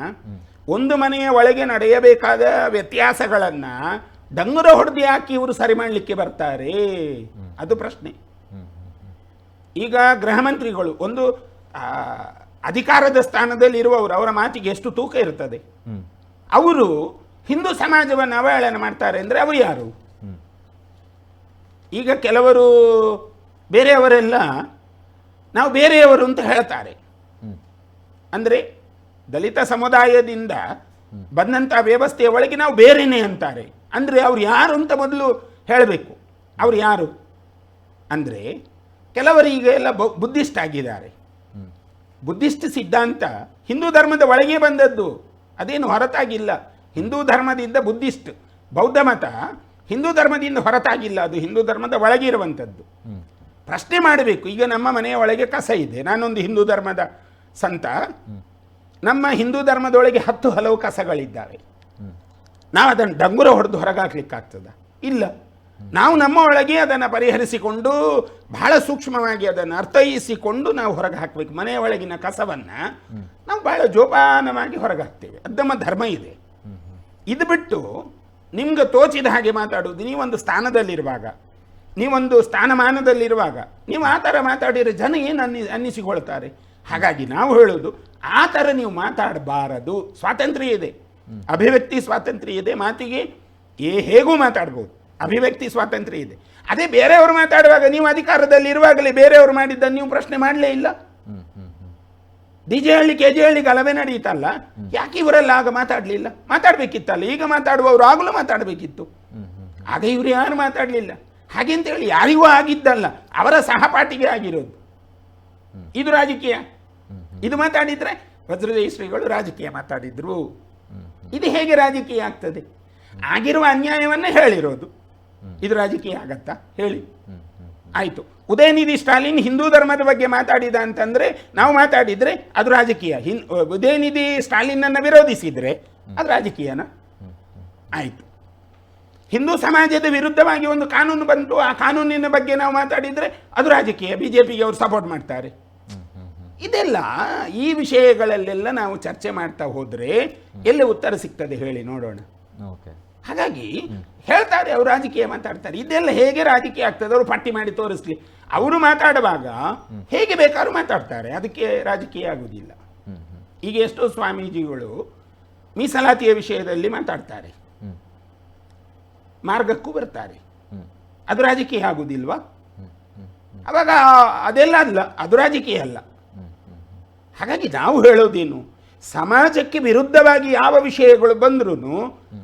ಒಂದು ಮನೆಯ ಒಳಗೆ ನಡೆಯಬೇಕಾದ ವ್ಯತ್ಯಾಸಗಳನ್ನು ಡಂಗುರ ಹೊಡೆದು ಯಾಕೆ ಇವರು ಸರಿ ಮಾಡಲಿಕ್ಕೆ ಬರ್ತಾರೆ? ಅದು ಪ್ರಶ್ನೆ. ಈಗ ಗೃಹ ಮಂತ್ರಿಗಳು ಒಂದು ಅಧಿಕಾರದ ಸ್ಥಾನದಲ್ಲಿ ಇರುವವರು, ಅವರ ಮಾತಿಗೆ ಎಷ್ಟು ತೂಕ ಇರ್ತದೆ. ಅವರು ಹಿಂದೂ ಸಮಾಜವನ್ನು ಅವಹೇಳನ ಮಾಡ್ತಾರೆ ಅಂದರೆ ಅವರು ಯಾರು? ಈಗ ಕೆಲವರು ಬೇರೆಯವರೆಲ್ಲ ನಾವು ಬೇರೆಯವರು ಅಂತ ಹೇಳ್ತಾರೆ. ಅಂದರೆ ದಲಿತ ಸಮುದಾಯದಿಂದ ಬಂದಂಥ ವ್ಯವಸ್ಥೆಯ ಒಳಗೆ ನಾವು ಬೇರೆನೇ ಅಂತಾರೆ. ಅಂದರೆ ಅವ್ರು ಯಾರು ಅಂತ ಮೊದಲು ಹೇಳಬೇಕು. ಅವ್ರು ಯಾರು ಅಂದರೆ ಕೆಲವರಿಗೆ ಎಲ್ಲ ಬುದ್ಧಿಸ್ಟ್ ಆಗಿದ್ದಾರೆ. ಬುದ್ಧಿಸ್ಟ್ ಸಿದ್ಧಾಂತ ಹಿಂದೂ ಧರ್ಮದ ಒಳಗೆ ಬಂದದ್ದು, ಅದೇನು ಹೊರತಾಗಿಲ್ಲ. ಹಿಂದೂ ಧರ್ಮದಿಂದ ಬುದ್ಧಿಸ್ಟ್, ಬೌದ್ಧ ಮತ ಹಿಂದೂ ಧರ್ಮದಿಂದ ಹೊರತಾಗಿಲ್ಲ, ಅದು ಹಿಂದೂ ಧರ್ಮದ ಒಳಗೆ ಇರುವಂಥದ್ದು. ಪ್ರಶ್ನೆ ಮಾಡಬೇಕು. ಈಗ ನಮ್ಮ ಮನೆಯ ಒಳಗೆ ಕಸ ಇದೆ, ನಾನೊಂದು ಹಿಂದೂ ಧರ್ಮದ ಸಂತ, ನಮ್ಮ ಹಿಂದೂ ಧರ್ಮದೊಳಗೆ 10 ಹಲವು ಕಸಗಳಿದ್ದಾವೆ. ನಾವು ಅದನ್ನು ಡಂಗುರ ಹೊಡೆದು ಹೊರಗಾಕ್ಲಿಕ್ಕಾಗ್ತದ? ಇಲ್ಲ. ನಾವು ನಮ್ಮ ಒಳಗೆ ಅದನ್ನು ಪರಿಹರಿಸಿಕೊಂಡು ಬಹಳ ಸೂಕ್ಷ್ಮವಾಗಿ ಅದನ್ನು ಅರ್ಥೈಸಿಕೊಂಡು ನಾವು ಹೊರಗೆ ಹಾಕಬೇಕು. ಮನೆಯ ಒಳಗಿನ ಕಸವನ್ನು ನಾವು ಬಹಳ ಜೋಪಾನವಾಗಿ ಹೊರಗೆ ಹಾಕ್ತೇವೆ, ಅದು ನಮ್ಮ ಧರ್ಮ ಇದೆ. ಇದು ಬಿಟ್ಟು ನಿಮ್ಗೆ ತೋಚಿದ ಹಾಗೆ ಮಾತಾಡುವುದು, ನೀವೊಂದು ಸ್ಥಾನದಲ್ಲಿರುವಾಗ, ನೀವೊಂದು ಸ್ಥಾನಮಾನದಲ್ಲಿರುವಾಗ ನೀವು ಆ ಥರ ಮಾತಾಡಿದರೆ ಜನ ಏನು ಅನ್ನಿಸಿಕೊಳ್ತಾರೆ? ಹಾಗಾಗಿ ನಾವು ಹೇಳೋದು, ಆ ಥರ ನೀವು ಮಾತಾಡಬಾರದು. ಸ್ವಾತಂತ್ರ್ಯ ಇದೆ, ಅಭಿವ್ಯಕ್ತಿ ಸ್ವಾತಂತ್ರ್ಯ ಇದೆ, ಮಾತಿಗೆ ಹೇಗೂ ಮಾತಾಡ್ಬೋದು, ಅಭಿವ್ಯಕ್ತಿ ಸ್ವಾತಂತ್ರ್ಯ ಇದೆ. ಅದೇ ಬೇರೆಯವರು ಮಾತಾಡುವಾಗ ನೀವು ಅಧಿಕಾರದಲ್ಲಿ ಇರುವಾಗಲೇ ಬೇರೆಯವರು ಮಾಡಿದ್ದನ್ನು ನೀವು ಪ್ರಶ್ನೆ ಮಾಡಲೇ ಇಲ್ಲ. DJ ಹಳ್ಳಿ KG ಹಳ್ಳಿ ಗಲಭೆ ನಡೀತಲ್ಲ, ಯಾಕೆ ಇವರೆಲ್ಲ ಆಗ ಮಾತಾಡಲಿಲ್ಲ? ಮಾತಾಡಬೇಕಿತ್ತಲ್ಲ. ಈಗ ಮಾತಾಡುವವರು ಆಗಲೂ ಮಾತಾಡಬೇಕಿತ್ತು, ಆಗ ಇವರು ಯಾರು ಮಾತಾಡಲಿಲ್ಲ. ಹಾಗೆ ಅಂತೇಳಿ ಯಾರಿಗೂ ಆಗಿದ್ದಲ್ಲ, ಅವರ ಸಹಪಾಠಿಗೆ ಆಗಿರೋದು. ಇದು ರಾಜಕೀಯ. ಇದು ಮಾತಾಡಿದರೆ ವಜ್ರದೇಹಿ ಶ್ರೀಗಳು ರಾಜಕೀಯ ಮಾತಾಡಿದ್ರು, ಇದು ಹೇಗೆ ರಾಜಕೀಯ ಆಗ್ತದೆ? ಆಗಿರುವ ಅನ್ಯಾಯವನ್ನೇ ಹೇಳಿರೋದು, ಇದು ರಾಜಕೀಯ ಆಗತ್ತಾ ಹೇಳಿ? ಆಯಿತು. ಉದಯನಿಧಿ ಸ್ಟಾಲಿನ್ ಹಿಂದೂ ಧರ್ಮದ ಬಗ್ಗೆ ಮಾತಾಡಿದ ಅಂತಂದರೆ ನಾವು ಮಾತಾಡಿದರೆ ಅದು ರಾಜಕೀಯ. ಉದಯನಿಧಿ ಸ್ಟಾಲಿನನ್ನು ವಿರೋಧಿಸಿದರೆ ಅದು ರಾಜಕೀಯನ? ಆಯಿತು. ಹಿಂದೂ ಸಮಾಜದ ವಿರುದ್ಧವಾಗಿ ಒಂದು ಕಾನೂನು ಬಂತು, ಆ ಕಾನೂನಿನ ಬಗ್ಗೆ ನಾವು ಮಾತಾಡಿದರೆ ಅದು ರಾಜಕೀಯ, BJPಗೆ ಅವರು ಸಪೋರ್ಟ್ ಮಾಡ್ತಾರೆ. ಇದೆಲ್ಲ ಈ ವಿಷಯಗಳಲ್ಲೆಲ್ಲ ನಾವು ಚರ್ಚೆ ಮಾಡ್ತಾ ಹೋದರೆ ಎಲ್ಲಿ ಉತ್ತರ ಸಿಗ್ತದೆ ಹೇಳಿ ನೋಡೋಣ. ಹಾಗಾಗಿ ಹೇಳ್ತಾರೆ ಅವರು ರಾಜಕೀಯ ಮಾತಾಡ್ತಾರೆ. ಇದೆಲ್ಲ ಹೇಗೆ ರಾಜಕೀಯ ಆಗ್ತದೆ? ಅವರು ಪಟ್ಟಿ ಮಾಡಿ ತೋರಿಸ್ಲಿ. ಅವರು ಮಾತಾಡುವಾಗ ಹೇಗೆ ಬೇಕಾದ್ರೂ ಮಾತಾಡ್ತಾರೆ, ಅದಕ್ಕೆ ರಾಜಕೀಯ ಆಗುವುದಿಲ್ಲ. ಈಗ ಎಷ್ಟೋ ಸ್ವಾಮೀಜಿಗಳು ಮೀಸಲಾತಿಯ ವಿಷಯದಲ್ಲಿ ಮಾತಾಡ್ತಾರೆ, ಮಾರ್ಗಕ್ಕೂ ಬರ್ತಾರೆ, ಅದು ರಾಜಕೀಯ ಆಗುವುದಿಲ್ವಾ? ಅವಾಗ ಅದೆಲ್ಲ ಅಲ್ಲ, ಅದು ರಾಜಕೀಯ ಅಲ್ಲ. ಹಾಗಾಗಿ ನಾವು ಹೇಳೋದೇನು, ಸಮಾಜಕ್ಕೆ ವಿರುದ್ಧವಾಗಿ ಯಾವ ವಿಷಯಗಳು ಬಂದ್ರೂ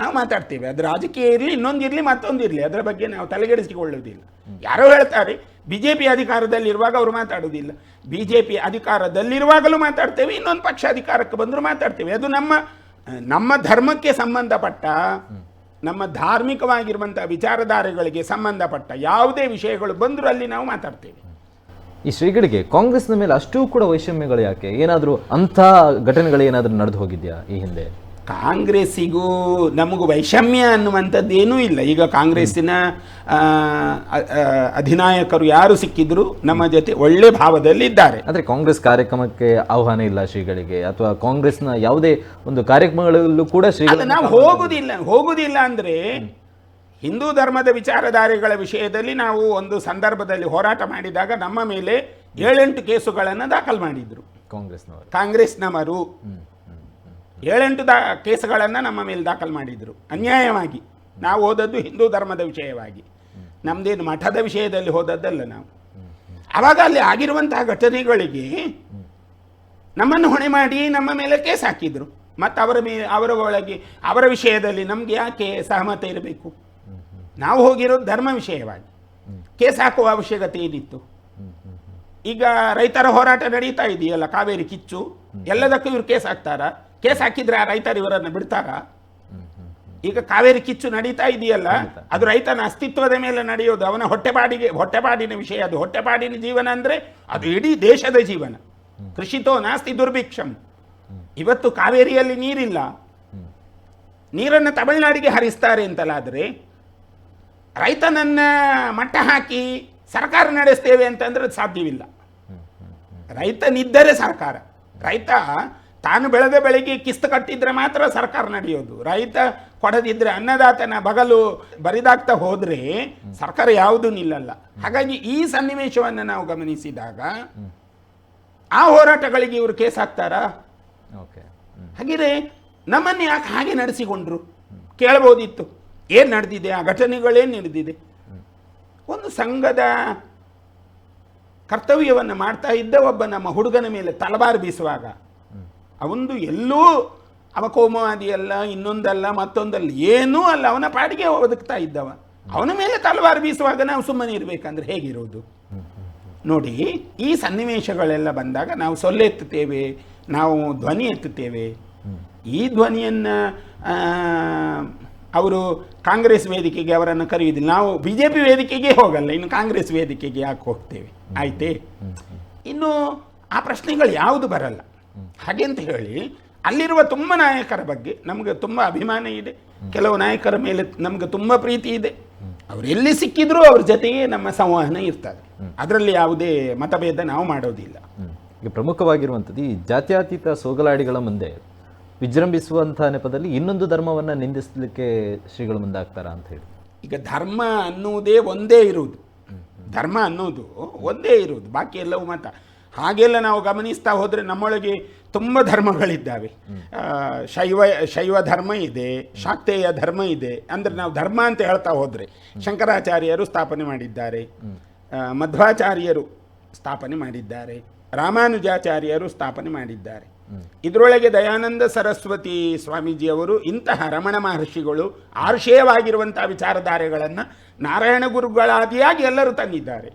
ನಾವು ಮಾತಾಡ್ತೇವೆ. ಅದು ರಾಜಕೀಯ ಇರಲಿ, ಇನ್ನೊಂದಿರಲಿ, ಮತ್ತೊಂದಿರಲಿ, ಅದರ ಬಗ್ಗೆ ನಾವು ತಲೆಗೆಡಿಸಿಕೊಳ್ಳುವುದಿಲ್ಲ. ಯಾರೋ ಹೇಳ್ತಾರೆ BJP ಅಧಿಕಾರದಲ್ಲಿರುವಾಗ ಅವರು ಮಾತಾಡುವುದಿಲ್ಲ, BJP ಅಧಿಕಾರದಲ್ಲಿರುವಾಗಲೂ ಮಾತಾಡ್ತೇವೆ, ಇನ್ನೊಂದು ಪಕ್ಷ ಅಧಿಕಾರಕ್ಕೆ ಬಂದರೂ ಮಾತಾಡ್ತೇವೆ. ಅದು ನಮ್ಮ ಧರ್ಮಕ್ಕೆ ಸಂಬಂಧಪಟ್ಟ, ನಮ್ಮ ಧಾರ್ಮಿಕವಾಗಿರುವಂಥ ವಿಚಾರಧಾರೆಗಳಿಗೆ ಸಂಬಂಧಪಟ್ಟ ಯಾವುದೇ ವಿಷಯಗಳು ಬಂದರೂ ಅಲ್ಲಿ ನಾವು ಮಾತಾಡ್ತೇವೆ. ಈ ಶ್ರೀಗಳಿಗೆ ಕಾಂಗ್ರೆಸ್ನ ಮೇಲೆ ಅಷ್ಟೂ ಕೂಡ ವೈಷಮ್ಯಗಳು ಯಾಕೆ? ಏನಾದರೂ ಅಂಥ ಘಟನೆಗಳು ಏನಾದರೂ ನಡೆದು ಹೋಗಿದೆಯಾ ಈ ಹಿಂದೆ? ಕಾಂಗ್ರೆಸ್ಸಿಗೂ ನಮಗೂ ವೈಷಮ್ಯ ಅನ್ನುವಂಥದ್ದೇನೂ ಇಲ್ಲ. ಈಗ ಕಾಂಗ್ರೆಸ್ಸಿನ ಅಧಿನಾಯಕರು ಯಾರು ಸಿಕ್ಕಿದ್ರು ನಮ್ಮ ಜೊತೆ ಒಳ್ಳೆ ಭಾವದಲ್ಲಿ ಇದ್ದಾರೆ. ಆದರೆ ಕಾಂಗ್ರೆಸ್ ಕಾರ್ಯಕ್ರಮಕ್ಕೆ ಆಹ್ವಾನ ಇಲ್ಲ ಶ್ರೀಗಳಿಗೆ, ಅಥವಾ ಕಾಂಗ್ರೆಸ್ನ ಯಾವುದೇ ಒಂದು ಕಾರ್ಯಕ್ರಮಗಳಲ್ಲೂ ಕೂಡ ಶ್ರೀಗಳು ನಾವು ಹೋಗುವುದಿಲ್ಲ ಅಂದರೆ ಹಿಂದೂ ಧರ್ಮದ ವಿಚಾರಧಾರೆಗಳ ವಿಷಯದಲ್ಲಿ ನಾವು ಒಂದು ಸಂದರ್ಭದಲ್ಲಿ ಹೋರಾಟ ಮಾಡಿದಾಗ ನಮ್ಮ ಮೇಲೆ 7-8 ಕೇಸುಗಳನ್ನು ದಾಖಲು ಮಾಡಿದ್ರು ಕಾಂಗ್ರೆಸ್ನವರು. 7-8 ಕೇಸುಗಳನ್ನು ನಮ್ಮ ಮೇಲೆ ದಾಖಲು ಮಾಡಿದರು ಅನ್ಯಾಯವಾಗಿ. ನಾವು ಹೋದದ್ದು ಹಿಂದೂ ಧರ್ಮದ ವಿಷಯವಾಗಿ, ನಮ್ಮದೇನು ಮಠದ ವಿಷಯದಲ್ಲಿ ಹೋದದ್ದಲ್ಲ ನಾವು. ಆವಾಗ ಅಲ್ಲಿ ಆಗಿರುವಂತಹ ಘಟನೆಗಳಿಗೆ ನಮ್ಮನ್ನು ಹೊಣೆ ಮಾಡಿ ನಮ್ಮ ಮೇಲೆ ಕೇಸ್ ಹಾಕಿದರು. ಮತ್ತು ಅವರ ಒಳಗೆ ಅವರ ವಿಷಯದಲ್ಲಿ ನಮಗೆ ಯಾಕೆ ಸಹಮತ ಇರಬೇಕು? ನಾವು ಹೋಗಿರೋದು ಧರ್ಮ ವಿಷಯವಾಗಿ, ಕೇಸ್ ಹಾಕುವ ಅವಶ್ಯಕತೆ ಏನಿತ್ತು? ಈಗ ರೈತರ ಹೋರಾಟ ನಡೀತಾ ಇದೆಯಲ್ಲ, ಕಾವೇರಿ ಕಿಚ್ಚು, ಎಲ್ಲದಕ್ಕೂ ಇವರು ಕೇಸ್ ಹಾಕ್ತಾರಾ? ಕೇಸ್ ಹಾಕಿದ್ರೆ ಆ ರೈತರು ಇವರನ್ನು ಬಿಡ್ತಾರಾ? ಈಗ ಕಾವೇರಿ ಕಿಚ್ಚು ನಡೀತಾ ಇದೆಯಲ್ಲ, ಅದು ರೈತನ ಅಸ್ತಿತ್ವದ ಮೇಲೆ ನಡೆಯೋದು, ಅವನ ಹೊಟ್ಟೆಪಾಡಿನ ವಿಷಯ. ಅದು ಹೊಟ್ಟೆಪಾಡಿನ ಜೀವನ ಅಂದರೆ ಅದು ಇಡೀ ದೇಶದ ಜೀವನ. ಕೃಷಿತೋ ನಾಸ್ತಿ ದುರ್ಭಿಕ್ಷಂ. ಇವತ್ತು ಕಾವೇರಿಯಲ್ಲಿ ನೀರಿಲ್ಲ, ನೀರನ್ನು ತಮಿಳುನಾಡಿಗೆ ಹರಿಸ್ತಾರೆ ಅಂತಲಾದರೆ ರೈತನನ್ನ ಮಟ್ಟ ಹಾಕಿ ಸರ್ಕಾರ ನಡೆಸ್ತೇವೆ ಅಂತಂದ್ರೆ ಸಾಧ್ಯವಿಲ್ಲ. ರೈತನಿದ್ದರೆ ಸರ್ಕಾರ, ರೈತ ತಾನು ಬೆಳೆದ ಬೆಳೆಗೆ ಕಿಸ್ತು ಕಟ್ಟಿದ್ರೆ ಮಾತ್ರ ಸರ್ಕಾರ ನಡೆಯೋದು. ರೈತ ಕೊಡದಿದ್ರೆ ಅನ್ನದಾತನ ಬಗಲು ಬರಿದಾಗ್ತಾ ಹೋದರೆ ಸರ್ಕಾರ ಯಾವುದೂ ನಿಲ್ಲಲ್ಲ. ಹಾಗಾಗಿ ಈ ಸನ್ನಿವೇಶವನ್ನು ನಾವು ಗಮನಿಸಿದಾಗ ಆ ಹೋರಾಟಗಳಿಗೆ ಇವರು ಕೇಸ್ ಹಾಕ್ತಾರಾ? ಹಾಗಿದ್ರೆ ನಮ್ಮನ್ನು ಯಾಕೆ ಹಾಗೆ ನಡೆಸಿಕೊಂಡ್ರು ಕೇಳಬಹುದಿತ್ತು. ಏನು ನಡೆದಿದೆ, ಆ ಘಟನೆಗಳೇನು ನಡೆದಿದೆ? ಒಂದು ಸಂಘದ ಕರ್ತವ್ಯವನ್ನು ಮಾಡ್ತಾ ಇದ್ದ ಒಬ್ಬ ನಮ್ಮ ಹುಡುಗನ ಮೇಲೆ ತಲವಾರು ಬೀಸುವಾಗ, ಅವನು ಎಲ್ಲೂ ಅವ ಕೋಮುವಾದಿಯಲ್ಲ, ಇನ್ನೊಂದಲ್ಲ, ಮತ್ತೊಂದಲ್ಲ, ಏನೂ ಅಲ್ಲ, ಅವನ ಪಾಡಿಗೆ ಬದುಕ್ತಾ ಇದ್ದವ. ಅವನ ಮೇಲೆ ತಲವಾರು ಬೀಸುವಾಗ ನಾವು ಸುಮ್ಮನೆ ಇರಬೇಕಂದ್ರೆ ಹೇಗಿರೋದು ನೋಡಿ. ಈ ಸನ್ನಿವೇಶಗಳೆಲ್ಲ ಬಂದಾಗ ನಾವು ಸೊಲ್ಲೆ ಎತ್ತುತ್ತೇವೆ, ನಾವು ಧ್ವನಿ ಎತ್ತುತ್ತೇವೆ. ಈ ಧ್ವನಿಯನ್ನು ಅವರು ಕಾಂಗ್ರೆಸ್ ವೇದಿಕೆಗೆ ಅವರನ್ನು ಕರೆಯುವುದಿಲ್ಲ. ನಾವು BJP ವೇದಿಕೆಗೆ ಹೋಗಲ್ಲ, ಇನ್ನು ಕಾಂಗ್ರೆಸ್ ವೇದಿಕೆಗೆ ಯಾಕೆ ಹೋಗ್ತೇವೆ? ಆಯ್ತೇ, ಇನ್ನು ಆ ಪ್ರಶ್ನೆಗಳು ಯಾವುದು ಬರಲ್ಲ. ಹಾಗೆಂತ ಹೇಳಿ ಅಲ್ಲಿರುವ ತುಂಬ ನಾಯಕರ ಬಗ್ಗೆ ನಮಗೆ ತುಂಬ ಅಭಿಮಾನ ಇದೆ, ಕೆಲವು ನಾಯಕರ ಮೇಲೆ ನಮಗೆ ತುಂಬ ಪ್ರೀತಿ ಇದೆ. ಅವರು ಎಲ್ಲಿ ಸಿಕ್ಕಿದ್ರೂ ಅವ್ರ ಜೊತೆಗೆ ನಮ್ಮ ಸಂವಹನ ಇರ್ತದೆ, ಅದರಲ್ಲಿ ಯಾವುದೇ ಮತಭೇದ ನಾವು ಮಾಡೋದಿಲ್ಲ. ಈಗ ಪ್ರಮುಖವಾಗಿರುವಂಥದ್ದು ಈ ಜಾತ್ಯತೀತ ಸೋಗಲಾಡಿಗಳ ಮುಂದೆ ವಿಜೃಂಭಿಸುವಂಥ ನೆಪದಲ್ಲಿ ಇನ್ನೊಂದು ಧರ್ಮವನ್ನು ನಿಂದಿಸಲಿಕ್ಕೆ ಶ್ರೀಗಳು ಮುಂದಾಗ್ತಾರಾ ಅಂತ ಹೇಳಿ. ಈಗ ಧರ್ಮ ಅನ್ನುವುದೇ ಒಂದೇ ಇರುವುದು, ಧರ್ಮ ಅನ್ನೋದು ಒಂದೇ ಇರುವುದು, ಬಾಕಿ ಎಲ್ಲವೂ ಮತ. ಹಾಗೆಲ್ಲ ನಾವು ಗಮನಿಸ್ತಾ ಹೋದರೆ ನಮ್ಮೊಳಗೆ ತುಂಬ ಧರ್ಮಗಳಿದ್ದಾವೆ. ಶೈವ ಧರ್ಮ ಇದೆ, ಶಾಕ್ತೇಯ ಧರ್ಮ ಇದೆ. ಅಂದರೆ ನಾವು ಧರ್ಮ ಅಂತ ಹೇಳ್ತಾ ಹೋದರೆ ಶಂಕರಾಚಾರ್ಯರು ಸ್ಥಾಪನೆ ಮಾಡಿದ್ದಾರೆ, ಮಧ್ವಾಚಾರ್ಯರು ಸ್ಥಾಪನೆ ಮಾಡಿದ್ದಾರೆ, ರಾಮಾನುಜಾಚಾರ್ಯರು ಸ್ಥಾಪನೆ ಮಾಡಿದ್ದಾರೆ. ಇದರೊಳಗೆ ದಯಾನಂದ ಸರಸ್ವತಿ ಸ್ವಾಮೀಜಿಯವರು ಇಂತಹ ರಮಣ ಮಹರ್ಷಿಗಳು ಆರ್ಷೇಯವಾಗಿರುವಂಥ ವಿಚಾರಧಾರೆಗಳನ್ನು ನಾರಾಯಣ ಗುರುಗಳಾದಿಯಾಗಿ ಎಲ್ಲರೂ ತಂದಿದ್ದಾರೆ.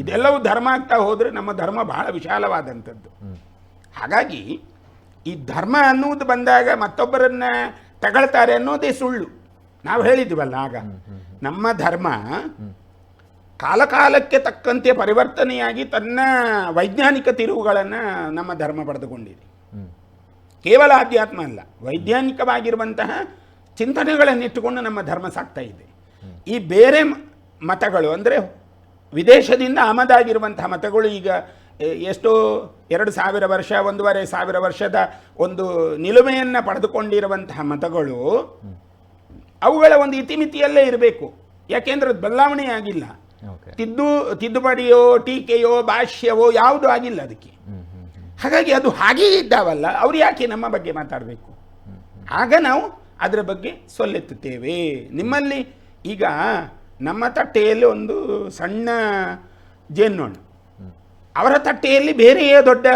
ಇದೆಲ್ಲವೂ ಧರ್ಮ ಆಗ್ತಾ ಹೋದರೆ ನಮ್ಮ ಧರ್ಮ ಬಹಳ ವಿಶಾಲವಾದಂಥದ್ದು. ಹಾಗಾಗಿ ಈ ಧರ್ಮ ಅನ್ನುವುದು ಬಂದಾಗ ಮತ್ತೊಬ್ಬರನ್ನ ತಗೊಳ್ತಾರೆ ಅನ್ನೋದೇ ಸುಳ್ಳು. ನಾವು ಹೇಳಿದ್ವಲ್ಲ ಆಗ, ನಮ್ಮ ಧರ್ಮ ಕಾಲಕಾಲಕ್ಕೆ ತಕ್ಕಂತೆ ಪರಿವರ್ತನೆಯಾಗಿ ತನ್ನ ವೈಜ್ಞಾನಿಕ ತಿರುವುಗಳನ್ನು ನಮ್ಮ ಧರ್ಮ ಪಡೆದುಕೊಂಡಿದೆ. ಕೇವಲ ಅಧ್ಯಾತ್ಮ ಅಲ್ಲ, ವೈಜ್ಞಾನಿಕವಾಗಿರುವಂತಹ ಚಿಂತನೆಗಳನ್ನಿಟ್ಟುಕೊಂಡು ನಮ್ಮ ಧರ್ಮ ಸಾಗ್ತಾ ಇದೆ. ಈ ಬೇರೆ ಮತಗಳು ಅಂದರೆ ವಿದೇಶದಿಂದ ಆಮದಾಗಿರುವಂತಹ ಮತಗಳು ಈಗ ಎಷ್ಟೋ 2000 ವರ್ಷ 1500 ವರ್ಷದ ಒಂದು ನಿಲುಮೆಯನ್ನು ಪಡೆದುಕೊಂಡಿರುವಂತಹ ಮತಗಳು ಅವುಗಳ ಒಂದು ಇತಿಮಿತಿಯಲ್ಲೇ ಇರಬೇಕು. ಯಾಕೆಂದ್ರೆ ಬದಲಾವಣೆ ಆಗಿಲ್ಲ. ತಿದ್ದುಪಡಿಯೋ ಟೀಕೆಯೋ ಭಾಷ್ಯವೋ ಯಾವುದೂ ಆಗಿಲ್ಲ ಅದಕ್ಕೆ. ಹಾಗಾಗಿ ಅದು ಹಾಗೇ ಇದ್ದಾವಲ್ಲ, ಅವ್ರು ಯಾಕೆ ನಮ್ಮ ಬಗ್ಗೆ ಮಾತಾಡಬೇಕು? ಆಗ ನಾವು ಅದರ ಬಗ್ಗೆ ಸೊಲ್ಲೆತ್ತುತ್ತೇವೆ. ನಿಮ್ಮಲ್ಲಿ ಈಗ ನಮ್ಮ ತಟ್ಟೆಯಲ್ಲಿ ಒಂದು ಸಣ್ಣ ಜೇನ್ನೋಣ, ಅವರ ತಟ್ಟೆಯಲ್ಲಿ ಬೇರೆಯೇ ದೊಡ್ಡ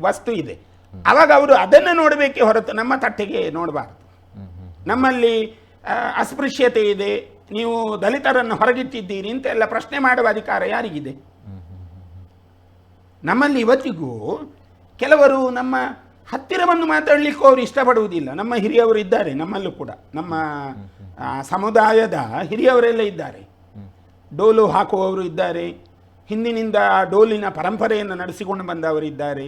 ವಸ್ತು ಇದೆ. ಆವಾಗ ಅವರು ಅದನ್ನು ನೋಡಬೇಕೇ ಹೊರತು ನಮ್ಮ ತಟ್ಟೆಗೆ ನೋಡಬಾರ್ದು. ನಮ್ಮಲ್ಲಿ ಅಸ್ಪೃಶ್ಯತೆ ಇದೆ, ನೀವು ದಲಿತರನ್ನು ಹೊರಗಿಟ್ಟಿದ್ದೀರಿ ಅಂತೆಲ್ಲ ಪ್ರಶ್ನೆ ಮಾಡುವ ಅಧಿಕಾರ ಯಾರಿಗಿದೆ? ನಮ್ಮಲ್ಲಿ ಇವತ್ತಿಗೂ ಕೆಲವರು ನಮ್ಮ ಹತ್ತಿರವನ್ನು ಮಾತಾಡಲಿಕ್ಕೂ ಅವರು ಇಷ್ಟಪಡುವುದಿಲ್ಲ. ನಮ್ಮ ಹಿರಿಯವರು ಇದ್ದಾರೆ, ನಮ್ಮಲ್ಲೂ ಕೂಡ ನಮ್ಮ ಸಮುದಾಯದ ಹಿರಿಯವರೆಲ್ಲ ಇದ್ದಾರೆ. ಡೋಲು ಹಾಕುವವರು ಇದ್ದಾರೆ, ಹಿಂದಿನಿಂದ ಆ ಡೋಲಿನ ಪರಂಪರೆಯನ್ನು ನಡೆಸಿಕೊಂಡು ಬಂದವರಿದ್ದಾರೆ.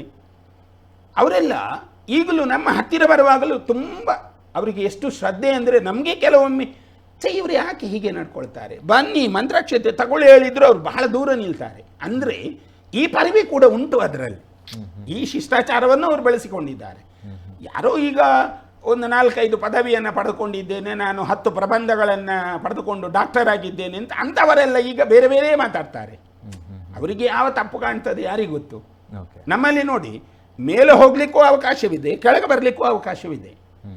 ಅವರೆಲ್ಲ ಈಗಲೂ ನಮ್ಮ ಹತ್ತಿರ ಬರುವಾಗಲೂ ತುಂಬ ಅವರಿಗೆ ಎಷ್ಟು ಶ್ರದ್ಧೆ ಅಂದರೆ ನಮಗೆ ಕೆಲವೊಮ್ಮೆ ಇವರು ಯಾಕೆ ಹೀಗೆ ನಡ್ಕೊಳ್ತಾರೆ, ಬನ್ನಿ ಮಂತ್ರಾಕ್ಷತೆ ತಗೊಳ್ಳಿ ಹೇಳಿದ್ರು ಅವ್ರು ಬಹಳ ದೂರ ನಿಲ್ತಾರೆ. ಅಂದರೆ ಈ ಪರಿವೆ ಕೂಡ ಉಂಟು ಅದರಲ್ಲಿ. ಈ ಶಿಷ್ಟಾಚಾರವನ್ನು ಅವರು ಬೆಳೆಸಿಕೊಂಡಿದ್ದಾರೆ. ಯಾರೋ ಈಗ ಒಂದು 4-5 ಪದವಿಯನ್ನು ಪಡೆದುಕೊಂಡಿದ್ದೇನೆ, ನಾನು 10 ಪ್ರಬಂಧಗಳನ್ನು ಪಡೆದುಕೊಂಡು ಡಾಕ್ಟರ್ ಆಗಿದ್ದೇನೆ ಅಂತ ಅಂಥವರೆಲ್ಲ ಈಗ ಬೇರೆ ಬೇರೆ ಮಾತಾಡ್ತಾರೆ. ಅವರಿಗೆ ಯಾವ ತಪ್ಪು ಕಾಣ್ತದೆ ಯಾರಿಗೆ ಗೊತ್ತು? ನಮ್ಮಲ್ಲಿ ನೋಡಿ, ಮೇಲೆ ಹೋಗ್ಲಿಕ್ಕೂ ಅವಕಾಶವಿದೆ, ಕೆಳಗೆ ಬರಲಿಕ್ಕೂ ಅವಕಾಶವಿದೆ,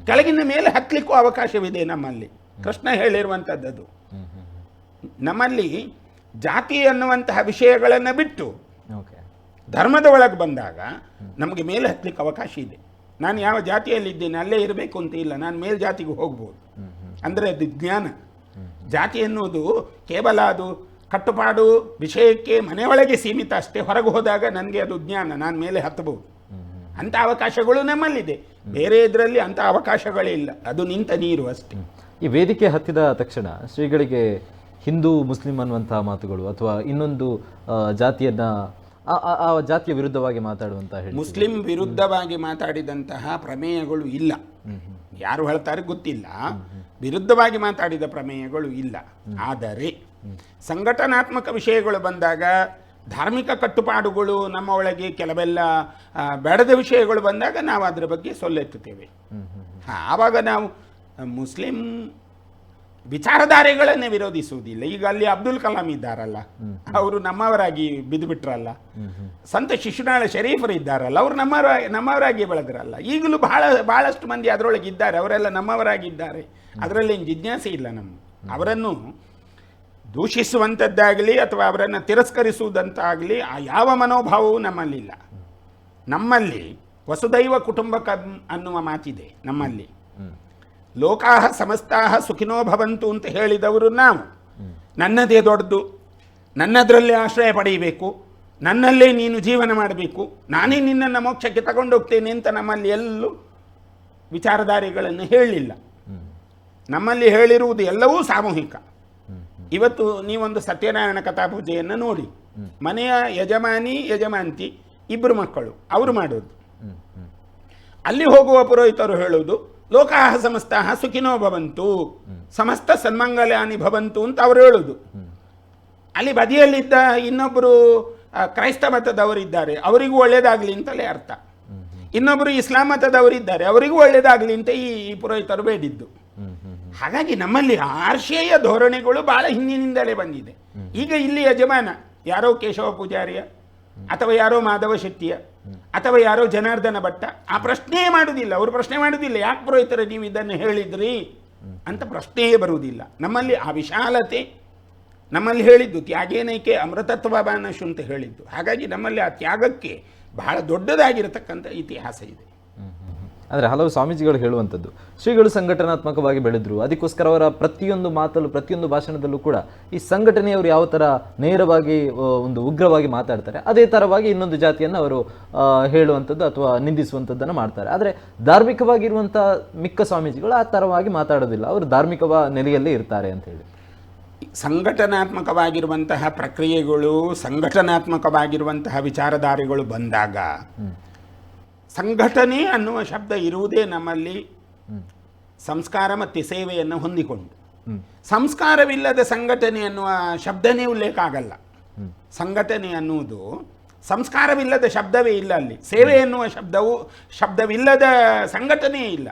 ಕೆಳಗಿನ ಮೇಲೆ ಹತ್ತಲಿಕ್ಕೂ ಅವಕಾಶವಿದೆ. ನಮ್ಮಲ್ಲಿ ಕೃಷ್ಣ ಹೇಳಿರುವಂಥದ್ದು. ನಮ್ಮಲ್ಲಿ ಜಾತಿ ಅನ್ನುವಂತಹ ವಿಷಯಗಳನ್ನು ಬಿಟ್ಟು ಧರ್ಮದ ಒಳಗೆ ಬಂದಾಗ ನಮಗೆ ಮೇಲೆ ಹತ್ತಲಿಕ್ಕೆ ಅವಕಾಶ ಇದೆ. ನಾನು ಯಾವ ಜಾತಿಯಲ್ಲಿದ್ದೇನೆ ಅಲ್ಲೇ ಇರಬೇಕು ಅಂತ ಇಲ್ಲ, ನಾನು ಮೇಲ್ಜಾತಿಗೆ ಹೋಗ್ಬೋದು. ಅಂದರೆ ಅದು ಜ್ಞಾನ. ಜಾತಿ ಎನ್ನುವುದು ಕೇವಲ ಅದು ಕಟ್ಟುಪಾಡು ವಿಷಯಕ್ಕೆ ಮನೆಯೊಳಗೆ ಸೀಮಿತ ಅಷ್ಟೇ. ಹೊರಗೆ ಹೋದಾಗ ನನಗೆ ಅದು ಜ್ಞಾನ, ನಾನು ಮೇಲೆ ಹತ್ತಬಹುದು. ಅಂಥ ಅವಕಾಶಗಳು ನಮ್ಮಲ್ಲಿದೆ. ಬೇರೆ ಇದರಲ್ಲಿ ಅಂಥ ಅವಕಾಶಗಳೇ ಇಲ್ಲ, ಅದು ನಿಂತ ನೀರು ಅಷ್ಟೇ. ಈ ವೇದಿಕೆ ಹತ್ತಿದ ತಕ್ಷಣ ಶ್ರೀಗಳಿಗೆ ಹಿಂದೂ ಮುಸ್ಲಿಂ ಅನ್ನುವಂತಹ ಮಾತುಗಳು ಅಥವಾ ಇನ್ನೊಂದು ಜಾತಿಯನ್ನ ಆ ಜಾತಿಯ ವಿರುದ್ಧವಾಗಿ ಮಾತಾಡುವಂತ ಹೇಳಿ, ಮುಸ್ಲಿಂ ವಿರುದ್ಧವಾಗಿ ಮಾತಾಡಿದಂತಹ ಪ್ರಮೇಯಗಳು ಇಲ್ಲ. ಯಾರು ಹೇಳ್ತಾರೆ ಗೊತ್ತಿಲ್ಲ, ವಿರುದ್ಧವಾಗಿ ಮಾತಾಡಿದ ಪ್ರಮೇಯಗಳು ಇಲ್ಲ. ಆದರೆ ಸಂಘಟನಾತ್ಮಕ ವಿಷಯಗಳು ಬಂದಾಗ, ಧಾರ್ಮಿಕ ಕಟ್ಟುಪಾಡುಗಳು ನಮ್ಮ ಒಳಗೆ ಕೆಲವೆಲ್ಲ ಬೇಡದ ವಿಷಯಗಳು ಬಂದಾಗ ನಾವು ಅದರ ಬಗ್ಗೆ ಸೊಲ್ಲೆತ್ತುತ್ತೇವೆ. ಆವಾಗ ನಾವು ಮುಸ್ಲಿಂ ವಿಚಾರಧಾರೆಗಳನ್ನೇ ವಿರೋಧಿಸುವುದಿಲ್ಲ. ಈಗ ಅಲ್ಲಿ ಅಬ್ದುಲ್ ಕಲಾಂ ಇದ್ದಾರಲ್ಲ, ಅವರು ನಮ್ಮವರಾಗಿ ಬಿದ್ದುಬಿಟ್ರಲ್ಲ. ಸಂತ ಶಿಶುನಾಳ ಶರೀಫರು ಇದ್ದಾರಲ್ಲ, ಅವರು ನಮ್ಮವರಾಗಿ ಬೆಳೆದ್ರಲ್ಲ. ಈಗಲೂ ಬಹಳಷ್ಟು ಮಂದಿ ಅದರೊಳಗೆ ಇದ್ದಾರೆ, ಅವರೆಲ್ಲ ನಮ್ಮವರಾಗಿದ್ದಾರೆ. ಅದರಲ್ಲೇನು ಜಿಜ್ಞಾಸೆ ಇಲ್ಲ. ಅವರನ್ನು ದೂಷಿಸುವಂಥದ್ದಾಗಲಿ ಅಥವಾ ಅವರನ್ನು ತಿರಸ್ಕರಿಸುವುದಂತಾಗಲಿ ಆ ಯಾವ ಮನೋಭಾವವೂ ನಮ್ಮಲ್ಲಿಲ್ಲ. ನಮ್ಮಲ್ಲಿ ವಸುದೈವ ಕುಟುಂಬಕಂ ಅನ್ನುವ ಮಾತಿದೆ. ನಮ್ಮಲ್ಲಿ ಲೋಕಾಹ ಸಮಸ್ತಾಹ ಸುಖಿನೋ ಭವಂತು ಅಂತ ಹೇಳಿದವರು ನಾವು. ನನ್ನದೇ ದೊಡ್ಡದು, ನನ್ನದರಲ್ಲೇ ಆಶ್ರಯ ಪಡೆಯಬೇಕು, ನನ್ನಲ್ಲೇ ನೀನು ಜೀವನ ಮಾಡಬೇಕು, ನಾನೇ ನಿನ್ನನ್ನು ಮೋಕ್ಷಕ್ಕೆ ತಗೊಂಡೋಗ್ತೇನೆ ಅಂತ ನಮ್ಮಲ್ಲಿ ಎಲ್ಲೂ ವಿಚಾರಧಾರೆಗಳನ್ನು ಹೇಳಲಿಲ್ಲ. ನಮ್ಮಲ್ಲಿ ಹೇಳಿರುವುದು ಎಲ್ಲವೂ ಸಾಮೂಹಿಕ. ಇವತ್ತು ನೀವೊಂದು ಸತ್ಯನಾರಾಯಣ ಕಥಾಪೂಜೆಯನ್ನು ನೋಡಿ, ಮನೆಯ ಯಜಮಾನಿ ಯಜಮಾಂತಿ ಇಬ್ಬರು ಮಕ್ಕಳು ಅವರು ಮಾಡೋದು. ಅಲ್ಲಿ ಹೋಗುವ ಪುರೋಹಿತರು ಹೇಳುವುದು ಲೋಕಾಹ ಸಮಸ್ತಾಹ ಸುಖಿನೋ ಭವಂತು, ಸಮಸ್ತ ಸನ್ಮಂಗಲಾನಿ ಭವಂತು ಅಂತ ಅವರು ಹೇಳುವುದು. ಅಲ್ಲಿ ಬದಿಯಲ್ಲಿದ್ದ ಇನ್ನೊಬ್ಬರು ಕ್ರೈಸ್ತ ಮತದವರಿದ್ದಾರೆ, ಅವರಿಗೂ ಒಳ್ಳೆಯದಾಗಲಿ ಅಂತಲೇ ಅರ್ಥ. ಇನ್ನೊಬ್ಬರು ಇಸ್ಲಾಂ ಮತದವರಿದ್ದಾರೆ, ಅವರಿಗೂ ಒಳ್ಳೆಯದಾಗಲಿ ಅಂತ ಈ ಪುರೋಹಿತರು ಬೇಡಿದ್ದು. ಹಾಗಾಗಿ ನಮ್ಮಲ್ಲಿ ಆರ್ಷೇಯ ಧೋರಣೆಗಳು ಬಹಳ ಹಿಂದಿನಿಂದಲೇ ಬಂದಿದೆ. ಈಗ ಇಲ್ಲಿ ಯಜಮಾನ ಯಾರೋ ಕೇಶವ ಪೂಜಾರಿಯ ಅಥವಾ ಯಾರೋ ಮಾಧವ ಶೆಟ್ಟಿಯ ಅಥವಾ ಯಾರೋ ಜನಾರ್ದನ ಭಟ್ಟ, ಆ ಪ್ರಶ್ನೆಯೇ ಮಾಡುವುದಿಲ್ಲ. ಅವರು ಪ್ರಶ್ನೆ ಮಾಡುವುದಿಲ್ಲ, ಯಾಕೆ ಪುರೋಹಿತರೆ ನೀವು ಇದನ್ನು ಹೇಳಿದ್ರಿ ಅಂತ ಪ್ರಶ್ನೆಯೇ ಬರುವುದಿಲ್ಲ. ನಮ್ಮಲ್ಲಿ ಆ ವಿಶಾಲತೆ, ನಮ್ಮಲ್ಲಿ ಹೇಳಿದ್ದು ತ್ಯಾಗೇನೈಕೆ ಅಮೃತತ್ವಬಾನಶು ಅಂತ ಹೇಳಿದ್ದು. ಹಾಗಾಗಿ ನಮ್ಮಲ್ಲಿ ಆ ತ್ಯಾಗಕ್ಕೆ ಬಹಳ ದೊಡ್ಡದಾಗಿರತಕ್ಕಂಥ ಇತಿಹಾಸ ಇದೆ. ಅಂದರೆ ಹಲವು ಸ್ವಾಮೀಜಿಗಳು ಹೇಳುವಂಥದ್ದು, ಶ್ರೀಗಳು ಸಂಘಟನಾತ್ಮಕವಾಗಿ ಬೆಳೆದ್ರು, ಅದಕ್ಕೋಸ್ಕರ ಅವರ ಪ್ರತಿಯೊಂದು ಮಾತಲ್ಲೂ ಪ್ರತಿಯೊಂದು ಭಾಷಣದಲ್ಲೂ ಕೂಡ ಈ ಸಂಘಟನೆಯವರು ಯಾವ ಥರ ನೇರವಾಗಿ ಒಂದು ಉಗ್ರವಾಗಿ ಮಾತಾಡ್ತಾರೆ, ಅದೇ ಥರವಾಗಿ ಇನ್ನೊಂದು ಜಾತಿಯನ್ನು ಅವರು ಹೇಳುವಂಥದ್ದು ಅಥವಾ ನಿಂದಿಸುವಂಥದ್ದನ್ನು ಮಾಡ್ತಾರೆ. ಆದರೆ ಧಾರ್ಮಿಕವಾಗಿರುವಂಥ ಮಿಕ್ಕ ಸ್ವಾಮೀಜಿಗಳು ಆ ಥರವಾಗಿ ಮಾತಾಡೋದಿಲ್ಲ, ಅವರು ಧಾರ್ಮಿಕ ನೆಲೆಯಲ್ಲೇ ಇರ್ತಾರೆ ಅಂತ ಹೇಳಿ. ಸಂಘಟನಾತ್ಮಕವಾಗಿರುವಂತಹ ಪ್ರಕ್ರಿಯೆಗಳು, ಸಂಘಟನಾತ್ಮಕವಾಗಿರುವಂತಹ ವಿಚಾರಧಾರೆಗಳು ಬಂದಾಗ ಸಂಘಟನೆ ಅನ್ನುವ ಶಬ್ದ ಇರುವುದೇ ನಮ್ಮಲ್ಲಿ ಸಂಸ್ಕಾರ ಮತ್ತು ಸೇವೆಯನ್ನು ಹೊಂದಿಕೊಂಡು. ಸಂಸ್ಕಾರವಿಲ್ಲದ ಸಂಘಟನೆ ಅನ್ನುವ ಶಬ್ದನೇ ಉಲ್ಲೇಖ ಆಗಲ್ಲ. ಸಂಘಟನೆ ಅನ್ನುವುದು ಸಂಸ್ಕಾರವಿಲ್ಲದ ಶಬ್ದವೇ ಇಲ್ಲ ಅಲ್ಲಿ. ಸೇವೆ ಎನ್ನುವ ಶಬ್ದವಿಲ್ಲದ ಸಂಘಟನೆಯೇ ಇಲ್ಲ.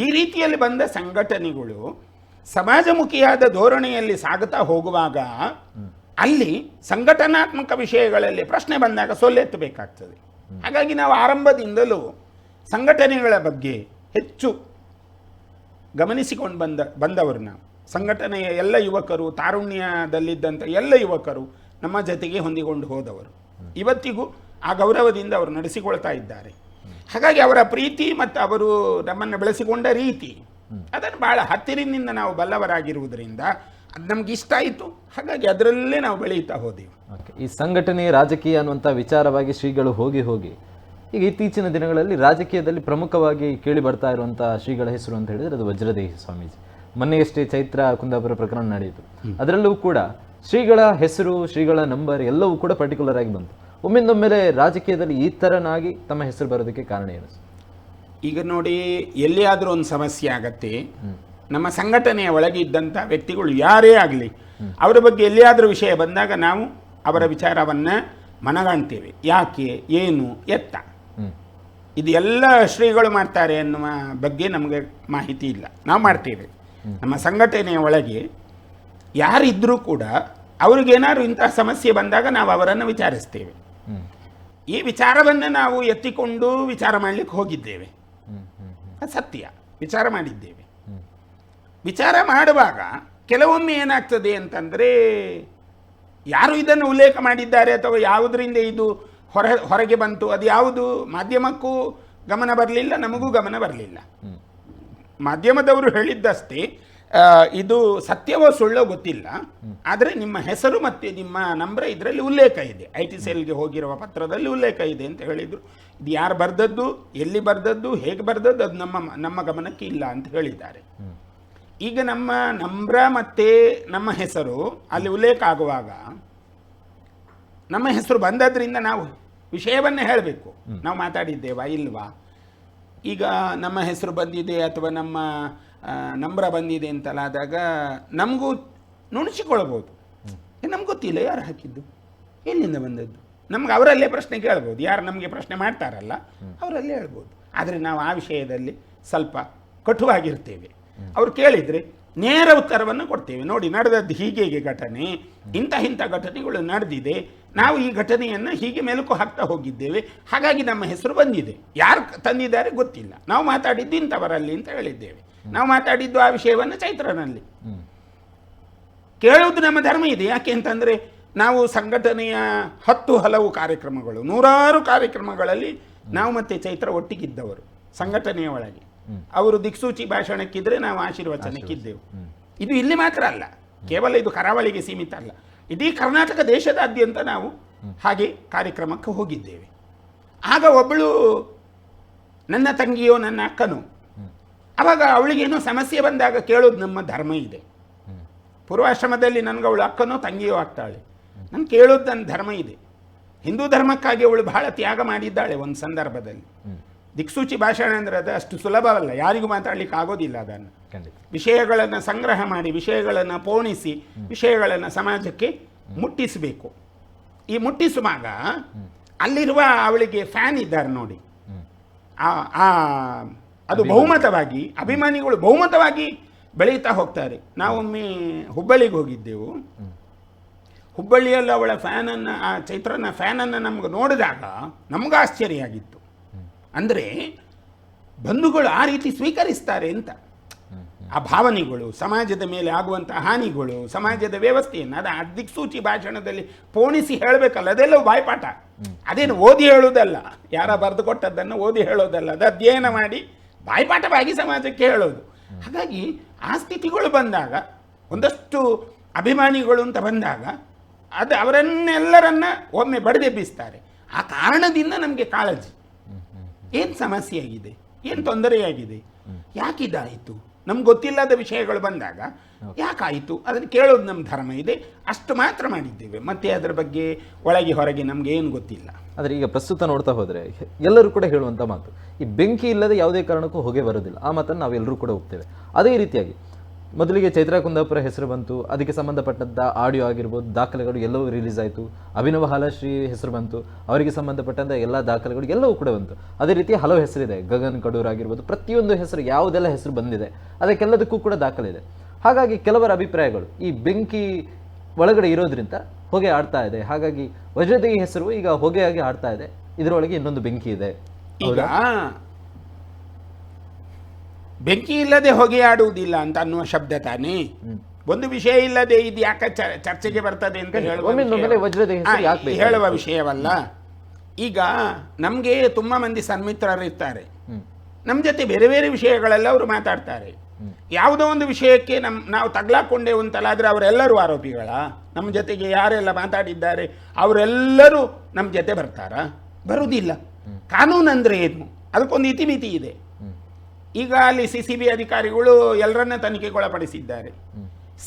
ಈ ರೀತಿಯಲ್ಲಿ ಬಂದ ಸಂಘಟನೆಗಳು ಸಮಾಜಮುಖಿಯಾದ ಧೋರಣೆಯಲ್ಲಿ ಸಾಗುತ್ತಾ ಹೋಗುವಾಗ ಅಲ್ಲಿ ಸಂಘಟನಾತ್ಮಕ ವಿಷಯಗಳಲ್ಲಿ ಪ್ರಶ್ನೆ ಬಂದಾಗ ಸೊಲ್ಲೆತ್ತಬೇಕಾಗ್ತದೆ. ಹಾಗಾಗಿ ನಾವು ಆರಂಭದಿಂದಲೂ ಸಂಘಟನೆಗಳ ಬಗ್ಗೆ ಹೆಚ್ಚು ಗಮನಿಸಿಕೊಂಡು ಬಂದವರು ನಾವು. ಸಂಘಟನೆಯ ಎಲ್ಲ ಯುವಕರು, ತಾರುಣ್ಯದಲ್ಲಿದ್ದಂಥ ಎಲ್ಲ ಯುವಕರು ನಮ್ಮ ಜೊತೆಗೆ ಹೊಂದಿಕೊಂಡು ಹೋದವರು. ಇವತ್ತಿಗೂ ಆ ಗೌರವದಿಂದ ಅವರು ನಡೆಸಿಕೊಳ್ತಾ ಇದ್ದಾರೆ. ಹಾಗಾಗಿ ಅವರ ಪ್ರೀತಿ ಮತ್ತು ಅವರು ನಮ್ಮನ್ನು ಬೆಳೆಸಿಕೊಂಡ ರೀತಿ ಅದನ್ನು ಬಹಳ ಹತ್ತಿರದಿಂದ ನಾವು ಬಲ್ಲವರಾಗಿರುವುದರಿಂದ ಅದು ನಮ್ಗೆ ಇಷ್ಟ ಆಯಿತು. ಹಾಗಾಗಿ ಅದರಲ್ಲೇ ನಾವು ಬೆಳೀತಾ ಹೋದೆವು. ಈ ಸಂಘಟನೆ ರಾಜಕೀಯ ಅನ್ನುವಂಥ ವಿಚಾರವಾಗಿ ಶ್ರೀಗಳು ಹೋಗಿ ಈಗ ಇತ್ತೀಚಿನ ದಿನಗಳಲ್ಲಿ ರಾಜಕೀಯದಲ್ಲಿ ಪ್ರಮುಖವಾಗಿ ಕೇಳಿ ಬರ್ತಾ ಇರುವಂಥ ಶ್ರೀಗಳ ಹೆಸರು ಅಂತ ಹೇಳಿದ್ರೆ ಅದು ವಜ್ರದೇಹಿ ಸ್ವಾಮೀಜಿ. ಮೊನ್ನೆಯಷ್ಟೇ ಚೈತ್ರ ಕುಂದಾಪುರ ಪ್ರಕರಣ ನಡೆಯಿತು. ಅದರಲ್ಲೂ ಕೂಡ ಶ್ರೀಗಳ ಹೆಸರು, ಶ್ರೀಗಳ ನಂಬರ್ ಎಲ್ಲವೂ ಕೂಡ ಪರ್ಟಿಕ್ಯುಲರ್ ಆಗಿ ಬಂತು. ಒಮ್ಮೆಂದೊಮ್ಮೆಲೆ ರಾಜಕೀಯದಲ್ಲಿ ಈ ಥರನಾಗಿ ತಮ್ಮ ಹೆಸರು ಬರೋದಕ್ಕೆ ಕಾರಣ ಏನು? ಈಗ ನೋಡಿ, ಎಲ್ಲಿಯಾದರೂ ಒಂದು ಸಮಸ್ಯೆ ಆಗತ್ತೆ, ನಮ್ಮ ಸಂಘಟನೆಯ ಒಳಗೆ ಇದ್ದಂಥ ವ್ಯಕ್ತಿಗಳು ಯಾರೇ ಆಗಲಿ ಅವರ ಬಗ್ಗೆ ಎಲ್ಲಿಯಾದರೂ ವಿಷಯ ಬಂದಾಗ ನಾವು ಅವರ ವಿಚಾರವನ್ನು ಮನಗಾಣ್ತೇವೆ. ಯಾಕೆ, ಏನು, ಎತ್ತ, ಇದು ಎಲ್ಲ ಶ್ರೀಗಳು ಮಾಡ್ತಾರೆ ಎನ್ನುವ ಬಗ್ಗೆ ನಮಗೆ ಮಾಹಿತಿ ಇಲ್ಲ. ನಾವು ಮಾಡ್ತೇವೆ. ನಮ್ಮ ಸಂಘಟನೆಯ ಒಳಗೆ ಯಾರಿದ್ದರೂ ಕೂಡ ಅವ್ರಿಗೇನಾದ್ರು ಇಂತಹ ಸಮಸ್ಯೆ ಬಂದಾಗ ನಾವು ಅವರನ್ನು ವಿಚಾರಿಸ್ತೇವೆ. ಈ ವಿಚಾರವನ್ನು ನಾವು ಎತ್ತಿಕೊಂಡು ವಿಚಾರ ಮಾಡಲಿಕ್ಕೆ ಹೋಗಿದ್ದೇವೆ. ಅದು ಸತ್ಯ, ವಿಚಾರ ಮಾಡಿದ್ದೇವೆ. ವಿಚಾರ ಮಾಡುವಾಗ ಕೆಲವೊಮ್ಮೆ ಏನಾಗ್ತದೆ ಅಂತಂದರೆ, ಯಾರು ಇದನ್ನು ಉಲ್ಲೇಖ ಮಾಡಿದ್ದಾರೆ ಅಥವಾ ಯಾವುದರಿಂದ ಇದು ಹೊರಗೆ ಬಂತು, ಅದು ಯಾವುದು ಮಾಧ್ಯಮಕ್ಕೂ ಗಮನ ಬರಲಿಲ್ಲ, ನಮಗೂ ಗಮನ ಬರಲಿಲ್ಲ. ಮಾಧ್ಯಮದವರು ಹೇಳಿದ್ದಷ್ಟೇ, ಇದು ಸತ್ಯವೋ ಸುಳ್ಳೋ ಗೊತ್ತಿಲ್ಲ, ಆದರೆ ನಿಮ್ಮ ಹೆಸರು ಮತ್ತು ನಿಮ್ಮ ನಂಬರ್ ಇದರಲ್ಲಿ ಉಲ್ಲೇಖ ಇದೆ, IT ಸೆಲ್ಗೆ ಹೋಗಿರುವ ಪತ್ರದಲ್ಲಿ ಉಲ್ಲೇಖ ಇದೆ ಅಂತ ಹೇಳಿದರು. ಇದು ಯಾರು ಬರೆದದ್ದು, ಎಲ್ಲಿ ಬರೆದದ್ದು, ಹೇಗೆ ಬರೆದದ್ದು ಅದು ನಮ್ಮ ಗಮನಕ್ಕೆ ಇಲ್ಲ ಅಂತ ಹೇಳಿದ್ದಾರೆ. ಈಗ ನಮ್ಮ ನಂಬ್ರ ಮತ್ತು ನಮ್ಮ ಹೆಸರು ಅಲ್ಲಿ ಉಲ್ಲೇಖ ಆಗುವಾಗ ನಮ್ಮ ಹೆಸರು ಬಂದದ್ರಿಂದ ನಾವು ವಿಷಯವನ್ನೇ ಹೇಳಬೇಕು. ನಾವು ಮಾತಾಡಿದ್ದೇವಾ ಇಲ್ವಾ, ಈಗ ನಮ್ಮ ಹೆಸರು ಬಂದಿದೆ ಅಥವಾ ನಮ್ಮ ನಂಬರ ಬಂದಿದೆ ಅಂತಲಾದಾಗ ನಮಗೂ ನುಣುಚಿಕೊಳ್ಬೋದು. ನಮ್ಗೆ ಗೊತ್ತಿಲ್ಲ ಯಾರು ಹಾಕಿದ್ದು, ಎಲ್ಲಿಂದ ಬಂದದ್ದು, ನಮ್ಗೆ ಅವರಲ್ಲೇ ಪ್ರಶ್ನೆ ಕೇಳ್ಬೋದು. ಯಾರು ನಮಗೆ ಪ್ರಶ್ನೆ ಮಾಡ್ತಾರಲ್ಲ ಅವರಲ್ಲೇ ಹೇಳ್ಬೋದು. ಆದರೆ ನಾವು ಆ ವಿಷಯದಲ್ಲಿ ಸ್ವಲ್ಪ ಕಟುವಾಗಿರ್ತೇವೆ. ಅವ್ರು ಕೇಳಿದರೆ ನೇರ ಉತ್ತರವನ್ನು ಕೊಡ್ತೇವೆ. ನೋಡಿ, ನಡೆದದ್ದು ಹೀಗೆ ಘಟನೆ, ಇಂಥ ಘಟನೆಗಳು ನಡೆದಿದೆ, ನಾವು ಈ ಘಟನೆಯನ್ನು ಹೀಗೆ ಮೆಲುಕು ಹಾಕ್ತಾ ಹೋಗಿದ್ದೇವೆ, ಹಾಗಾಗಿ ನಮ್ಮ ಹೆಸರು ಬಂದಿದೆ, ಯಾರು ತಂದಿದ್ದಾರೆ ಗೊತ್ತಿಲ್ಲ, ನಾವು ಮಾತಾಡಿದ್ದು ಇಂಥವರಲ್ಲಿ ಅಂತ ಹೇಳಿದ್ದೇವೆ. ನಾವು ಮಾತಾಡಿದ್ದು ಆ ವಿಷಯವನ್ನು ಚೈತ್ರನಲ್ಲಿ. ಕೇಳುವುದು ನಮ್ಮ ಧರ್ಮ ಇದೆ. ಯಾಕೆ ಅಂತಂದರೆ ನಾವು ಸಂಘಟನೆಯ ಹಲವು ಕಾರ್ಯಕ್ರಮಗಳು, 100 ಕಾರ್ಯಕ್ರಮಗಳಲ್ಲಿ ನಾವು ಮತ್ತೆ ಚೈತ್ರ ಒಟ್ಟಿಗಿದ್ದವರು ಸಂಘಟನೆಯ ಒಳಗೆ. ಅವರು ದಿಕ್ಸೂಚಿ ಭಾಷಣಕ್ಕಿದ್ರೆ ನಾವು ಆಶೀರ್ವಚನಕ್ಕಿದ್ದೆವು. ಇದು ಇಲ್ಲಿ ಮಾತ್ರ ಅಲ್ಲ, ಕೇವಲ ಇದು ಕರಾವಳಿಗೆ ಸೀಮಿತ ಅಲ್ಲ, ಇಡೀ ಕರ್ನಾಟಕ ದೇಶದಾದ್ಯಂತ ನಾವು ಹಾಗೆ ಕಾರ್ಯಕ್ರಮಕ್ಕೆ ಹೋಗಿದ್ದೇವೆ. ಆಗ ಒಬ್ಬಳು ನನ್ನ ತಂಗಿಯೋ ನನ್ನ ಅಕ್ಕನೋ, ಆವಾಗ ಅವಳಿಗೇನೋ ಸಮಸ್ಯೆ ಬಂದಾಗ ಕೇಳೋದು ನಮ್ಮ ಧರ್ಮ ಇದೆ. ಪೂರ್ವಾಶ್ರಮದಲ್ಲಿ ನನಗೆ ಅವಳು ಅಕ್ಕನೋ ತಂಗಿಯೋ ಆಗ್ತಾಳೆ, ನಾನು ಕೇಳೋದು ನನ್ನ ಧರ್ಮ ಇದೆ. ಹಿಂದೂ ಧರ್ಮಕ್ಕಾಗಿ ಅವಳು ಬಹಳ ತ್ಯಾಗ ಮಾಡಿದ್ದಾಳೆ ಒಂದು ಸಂದರ್ಭದಲ್ಲಿ. ದಿಕ್ಸೂಚಿ ಭಾಷಣ ಅಂದರೆ ಅದು ಅಷ್ಟು ಸುಲಭವಲ್ಲ, ಯಾರಿಗೂ ಮಾತಾಡಲಿಕ್ಕೆ ಆಗೋದಿಲ್ಲ. ಅದನ್ನು ವಿಷಯಗಳನ್ನು ಸಂಗ್ರಹ ಮಾಡಿ, ವಿಷಯಗಳನ್ನು ಪೋಣಿಸಿ, ವಿಷಯಗಳನ್ನು ಸಮಾಜಕ್ಕೆ ಮುಟ್ಟಿಸಬೇಕು. ಈ ಮುಟ್ಟಿಸುವಾಗ ಅಲ್ಲಿರುವ ಅವಳಿಗೆ ಫ್ಯಾನ್ ಇದ್ದಾರೆ ನೋಡಿ, ಅದು ಬಹುಮತವಾಗಿ ಅಭಿಮಾನಿಗಳು ಬಹುಮತವಾಗಿ ಬೆಳೀತಾ ಹೋಗ್ತಾರೆ. ನಾವೊಮ್ಮೆ ಹುಬ್ಬಳ್ಳಿಗೆ ಹೋಗಿದ್ದೆವು. ಹುಬ್ಬಳ್ಳಿಯಲ್ಲಿ ಅವಳ ಫ್ಯಾನನ್ನು, ಆ ಚೈತ್ರನ ಫ್ಯಾನನ್ನು ನಮ್ಗೆ ನೋಡಿದಾಗ ನಮ್ಗೆ ಆಶ್ಚರ್ಯ ಆಗಿತ್ತು. ಅಂದರೆ ಬಂಧುಗಳು ಆ ರೀತಿ ಸ್ವೀಕರಿಸ್ತಾರೆ ಅಂತ. ಆ ಭಾವನೆಗಳು, ಸಮಾಜದ ಮೇಲೆ ಆಗುವಂಥ ಹಾನಿಗಳು, ಸಮಾಜದ ವ್ಯವಸ್ಥೆಯನ್ನು ಅದು ದಿಕ್ಸೂಚಿ ಭಾಷಣದಲ್ಲಿ ಪೋಣಿಸಿ ಹೇಳಬೇಕಲ್ಲ, ಅದೆಲ್ಲವೂ ಬಾಯ್ಪಾಠ. ಅದೇನು ಓದಿ ಹೇಳೋದಲ್ಲ, ಯಾರ ಬರೆದು ಕೊಟ್ಟದ್ದನ್ನು ಓದಿ ಹೇಳೋದಲ್ಲ, ಅದು ಅಧ್ಯಯನ ಮಾಡಿ ಬಾಯ್ಪಾಠವಾಗಿ ಸಮಾಜಕ್ಕೆ ಹೇಳೋದು. ಹಾಗಾಗಿ ಆ ಸ್ಥಿತಿಗಳು ಬಂದಾಗ, ಒಂದಷ್ಟು ಅಭಿಮಾನಿಗಳು ಅಂತ ಬಂದಾಗ, ಅದು ಅವರನ್ನೆಲ್ಲರನ್ನ ಒಮ್ಮೆ ಬಡಿದೆಬ್ಬಿಸ್ತಾರೆ. ಆ ಕಾರಣದಿಂದ ನಮಗೆ ಕಾಳಜಿ. ಏನು ಸಮಸ್ಯೆ ಆಗಿದೆ, ಏನು ತೊಂದರೆಯಾಗಿದೆ, ಯಾಕಿದಾಯಿತು, ನಮ್ಗೆ ಗೊತ್ತಿಲ್ಲದ ವಿಷಯಗಳು ಬಂದಾಗ ಯಾಕಾಯಿತು ಅದನ್ನು ಕೇಳೋದು ನಮ್ಮ ಧರ್ಮ ಇದೆ, ಅಷ್ಟು ಮಾತ್ರ ಮಾಡಿದ್ದೇವೆ. ಮತ್ತೆ ಅದರ ಬಗ್ಗೆ ಒಳಗೆ ಹೊರಗೆ ನಮ್ಗೆ ಏನು ಗೊತ್ತಿಲ್ಲ. ಆದರೆ ಈಗ ಪ್ರಸ್ತುತ ನೋಡ್ತಾ ಹೋದರೆ ಎಲ್ಲರೂ ಕೂಡ ಹೇಳುವಂಥ ಮಾತು, ಈ ಬೆಂಕಿ ಇಲ್ಲದೆ ಯಾವುದೇ ಕಾರಣಕ್ಕೂ ಹೊಗೆ ಬರೋದಿಲ್ಲ. ಆ ಮಾತನ್ನು ನಾವೆಲ್ಲರೂ ಕೂಡ ಒಪ್ತೇವೆ. ಅದೇ ರೀತಿಯಾಗಿ ಮೊದಲಿಗೆ ಚೈತ್ರಾ ಕುಂದಾಪುರ ಹೆಸರು ಬಂತು, ಅದಕ್ಕೆ ಸಂಬಂಧಪಟ್ಟಂಥ ಆಡಿಯೋ ಆಗಿರ್ಬೋದು, ದಾಖಲೆಗಳು ಎಲ್ಲವೂ ರಿಲೀಸ್ ಆಯಿತು. ಅಭಿನವ ಹಾಲಶ್ರೀ ಹೆಸರು ಬಂತು, ಅವರಿಗೆ ಸಂಬಂಧಪಟ್ಟಂಥ ಎಲ್ಲ ದಾಖಲೆಗಳು ಎಲ್ಲವೂ ಕೂಡ ಬಂತು. ಅದೇ ರೀತಿ ಹಲವು ಹೆಸರಿದೆ, ಗಗನ್ ಕಡೂರ್ ಆಗಿರ್ಬೋದು, ಪ್ರತಿಯೊಂದು ಹೆಸರು ಯಾವುದೆಲ್ಲ ಹೆಸರು ಬಂದಿದೆ ಅದಕ್ಕೆಲ್ಲದಕ್ಕೂ ಕೂಡ ದಾಖಲೆ ಇದೆ. ಹಾಗಾಗಿ ಕೆಲವರ ಅಭಿಪ್ರಾಯಗಳು ಈ ಬೆಂಕಿ ಒಳಗಡೆ ಇರೋದ್ರಿಂದ ಹೊಗೆ ಆಡ್ತಾ ಇದೆ, ಹಾಗಾಗಿ ವಜ್ರದೇಹಿ ಹೆಸರು ಈಗ ಹೊಗೆಯಾಗಿ ಆಡ್ತಾ ಇದೆ, ಇದರೊಳಗೆ ಇನ್ನೊಂದು ಬೆಂಕಿ ಇದೆ. ಈಗ ಬೆಂಕಿ ಇಲ್ಲದೆ ಹೊಗೆ ಆಡುವುದಿಲ್ಲ ಅಂತ ಅನ್ನುವ ಶಬ್ದ ತಾನೇ. ಒಂದು ವಿಷಯ ಇಲ್ಲದೆ ಇದು ಯಾಕೆ ಚರ್ಚೆಗೆ ಬರ್ತದೆ ಅಂತ ಹೇಳುವ ವಿಷಯವಲ್ಲ. ಈಗ ನಮಗೆ ತುಂಬ ಮಂದಿ ಸನ್ಮಿತ್ರರು ಇರ್ತಾರೆ, ನಮ್ಮ ಜೊತೆ ಬೇರೆ ಬೇರೆ ವಿಷಯಗಳೆಲ್ಲ ಅವರು ಮಾತಾಡ್ತಾರೆ. ಯಾವುದೋ ಒಂದು ವಿಷಯಕ್ಕೆ ನಾವು ತಗ್ಲಾಕೊಂಡೇವು ಅಂತಲಾದರೆ ಅವರೆಲ್ಲರೂ ಆರೋಪಿಗಳ? ನಮ್ಮ ಜೊತೆಗೆ ಯಾರೆಲ್ಲ ಮಾತಾಡಿದ್ದಾರೆ ಅವರೆಲ್ಲರೂ ನಮ್ಮ ಜೊತೆ ಬರ್ತಾರಾ? ಬರುವುದಿಲ್ಲ. ಕಾನೂನು ಅಂದರೆ ಏನು? ಅದಕ್ಕೊಂದು ಇತಿಮಿತಿ ಇದೆ. ಈಗ ಅಲ್ಲಿ CCB ಅಧಿಕಾರಿಗಳು ಎಲ್ಲರನ್ನ ತನಿಖೆಗೊಳಪಡಿಸಿದ್ದಾರೆ.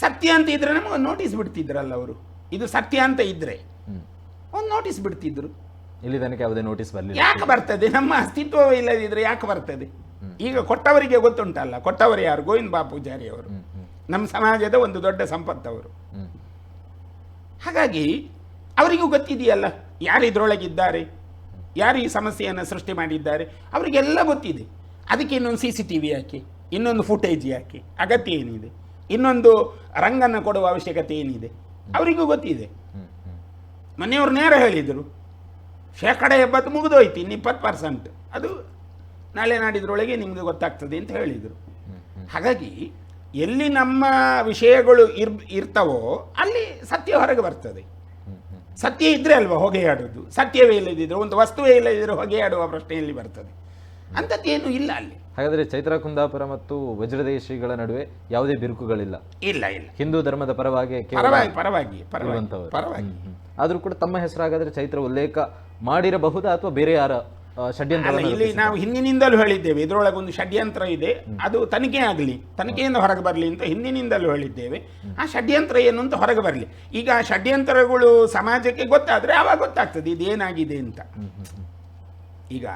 ಸತ್ಯ ಅಂತ ಇದ್ರೆ ನಮಗೆ ನೋಟಿಸ್ ಬಿಡ್ತಿದ್ರಲ್ಲ ಅವರು. ಇದು ಸತ್ಯ ಅಂತ ಇದ್ರೆ ಒಂದು ನೋಟಿಸ್ ಬಿಡ್ತಿದ್ರು. ಇಲ್ಲಿ ತನಕ ಯಾವುದೇ ನೋಟಿಸ್ ಬರಲಿಲ್ಲ. ಯಾಕೆ ಬರ್ತದೆ? ನಮ್ಮ ಅಸ್ತಿತ್ವವೇ ಇಲ್ಲದಿದ್ರೆ ಯಾಕೆ ಬರ್ತದೆ? ಈಗ ಕೊಟ್ಟವರಿಗೆ ಗೊತ್ತುಂಟಲ್ಲ, ಕೊಟ್ಟವರು ಯಾರು? ಗೋವಿಂದ ಬಾ ಪೂಜಾರಿ ಅವರು, ನಮ್ಮ ಸಮಾಜದ ಒಂದು ದೊಡ್ಡ ಸಂಪತ್ತವರು. ಹಾಗಾಗಿ ಅವರಿಗೂ ಗೊತ್ತಿದೆಯಲ್ಲ ಯಾರು ಇದರೊಳಗಿದ್ದಾರೆ, ಯಾರು ಈ ಸಮಸ್ಯೆಯನ್ನು ಸೃಷ್ಟಿ ಮಾಡಿದ್ದಾರೆ, ಅವರಿಗೆಲ್ಲ ಗೊತ್ತಿದೆ. ಅದಕ್ಕೆ ಇನ್ನೊಂದು CCTV ಯಾಕೆ, ಇನ್ನೊಂದು ಫುಟೇಜ್ ಯಾಕೆ, ಅಗತ್ಯ ಏನಿದೆ, ಇನ್ನೊಂದು ರಂಗನ್ನು ಕೊಡುವ ಅವಶ್ಯಕತೆ ಏನಿದೆ? ಅವರಿಗೂ ಗೊತ್ತಿದೆ. ಮನೆಯವರು ನೇರ ಹೇಳಿದರು, 70% ಮುಗಿದೋಯ್ತು, ಇನ್ನು 20% ಅದು ನಾಳೆ ನಾಡಿದ್ರೊಳಗೆ ನಿಮಗೆ ಗೊತ್ತಾಗ್ತದೆ ಅಂತ ಹೇಳಿದರು. ಹಾಗಾಗಿ ಎಲ್ಲಿ ನಮ್ಮ ವಿಷಯಗಳು ಇರ್ತವೋ ಅಲ್ಲಿ ಸತ್ಯ ಹೊರಗೆ ಬರ್ತದೆ. ಸತ್ಯ ಇದ್ರೆ ಅಲ್ವಾ ಹೊಗೆಯಾಡೋದು? ಸತ್ಯವೇ ಇಲ್ಲದಿದ್ರೆ, ಒಂದು ವಸ್ತುವೇ ಇಲ್ಲದಿದ್ರೆ ಹೊಗೆಯಾಡುವ ಪ್ರಶ್ನೆಯಲ್ಲಿ ಬರ್ತದೆ. ಅಂಥದ್ದೇನು ಇಲ್ಲ ಅಲ್ಲಿ. ಹಾಗಾದರೆ ಚೈತ್ರಾ ಕುಂದಾಪುರ ಮತ್ತು ವಜ್ರದೇಹಿ ಶ್ರೀಗಳ ನಡುವೆ ಯಾವುದೇ ಬಿರುಕುಗಳಿಲ್ಲ? ಇಲ್ಲ ಇಲ್ಲ. ಹಿಂದೂ ಧರ್ಮದ ಪರವಾಗಿ ಆದರೂ ಕೂಡ ತಮ್ಮ ಹೆಸರಾಗಾದ್ರೆ ಚೈತ್ರ ಉಲ್ಲೇಖ ಮಾಡಿರಬಹುದಾ ಅಥವಾ ಬೇರೆ ಯಾರ ಷಡ್ಯಂತ್ರ? ಇಲ್ಲಿ ನಾವು ಹಿಂದಿನಿಂದಲೂ ಹೇಳಿದ್ದೇವೆ, ಇದರೊಳಗೆ ಒಂದು ಷಡ್ಯಂತ್ರ ಇದೆ, ಅದು ತನಿಖೆ ಆಗಲಿ, ತನಿಖೆಯಿಂದ ಹೊರಗೆ ಬರಲಿ ಅಂತ ಹಿಂದಿನಿಂದಲೂ ಹೇಳಿದ್ದೇವೆ. ಆ ಷಡ್ಯಂತ್ರ ಏನು ಅಂತ ಹೊರಗೆ ಬರಲಿ. ಈಗ ಆ ಷಡ್ಯಂತ್ರಗಳು ಸಮಾಜಕ್ಕೆ ಗೊತ್ತಾದರೆ ಆವಾಗ ಗೊತ್ತಾಗ್ತದೆ ಇದೇನಾಗಿದೆ ಅಂತ. ಈಗ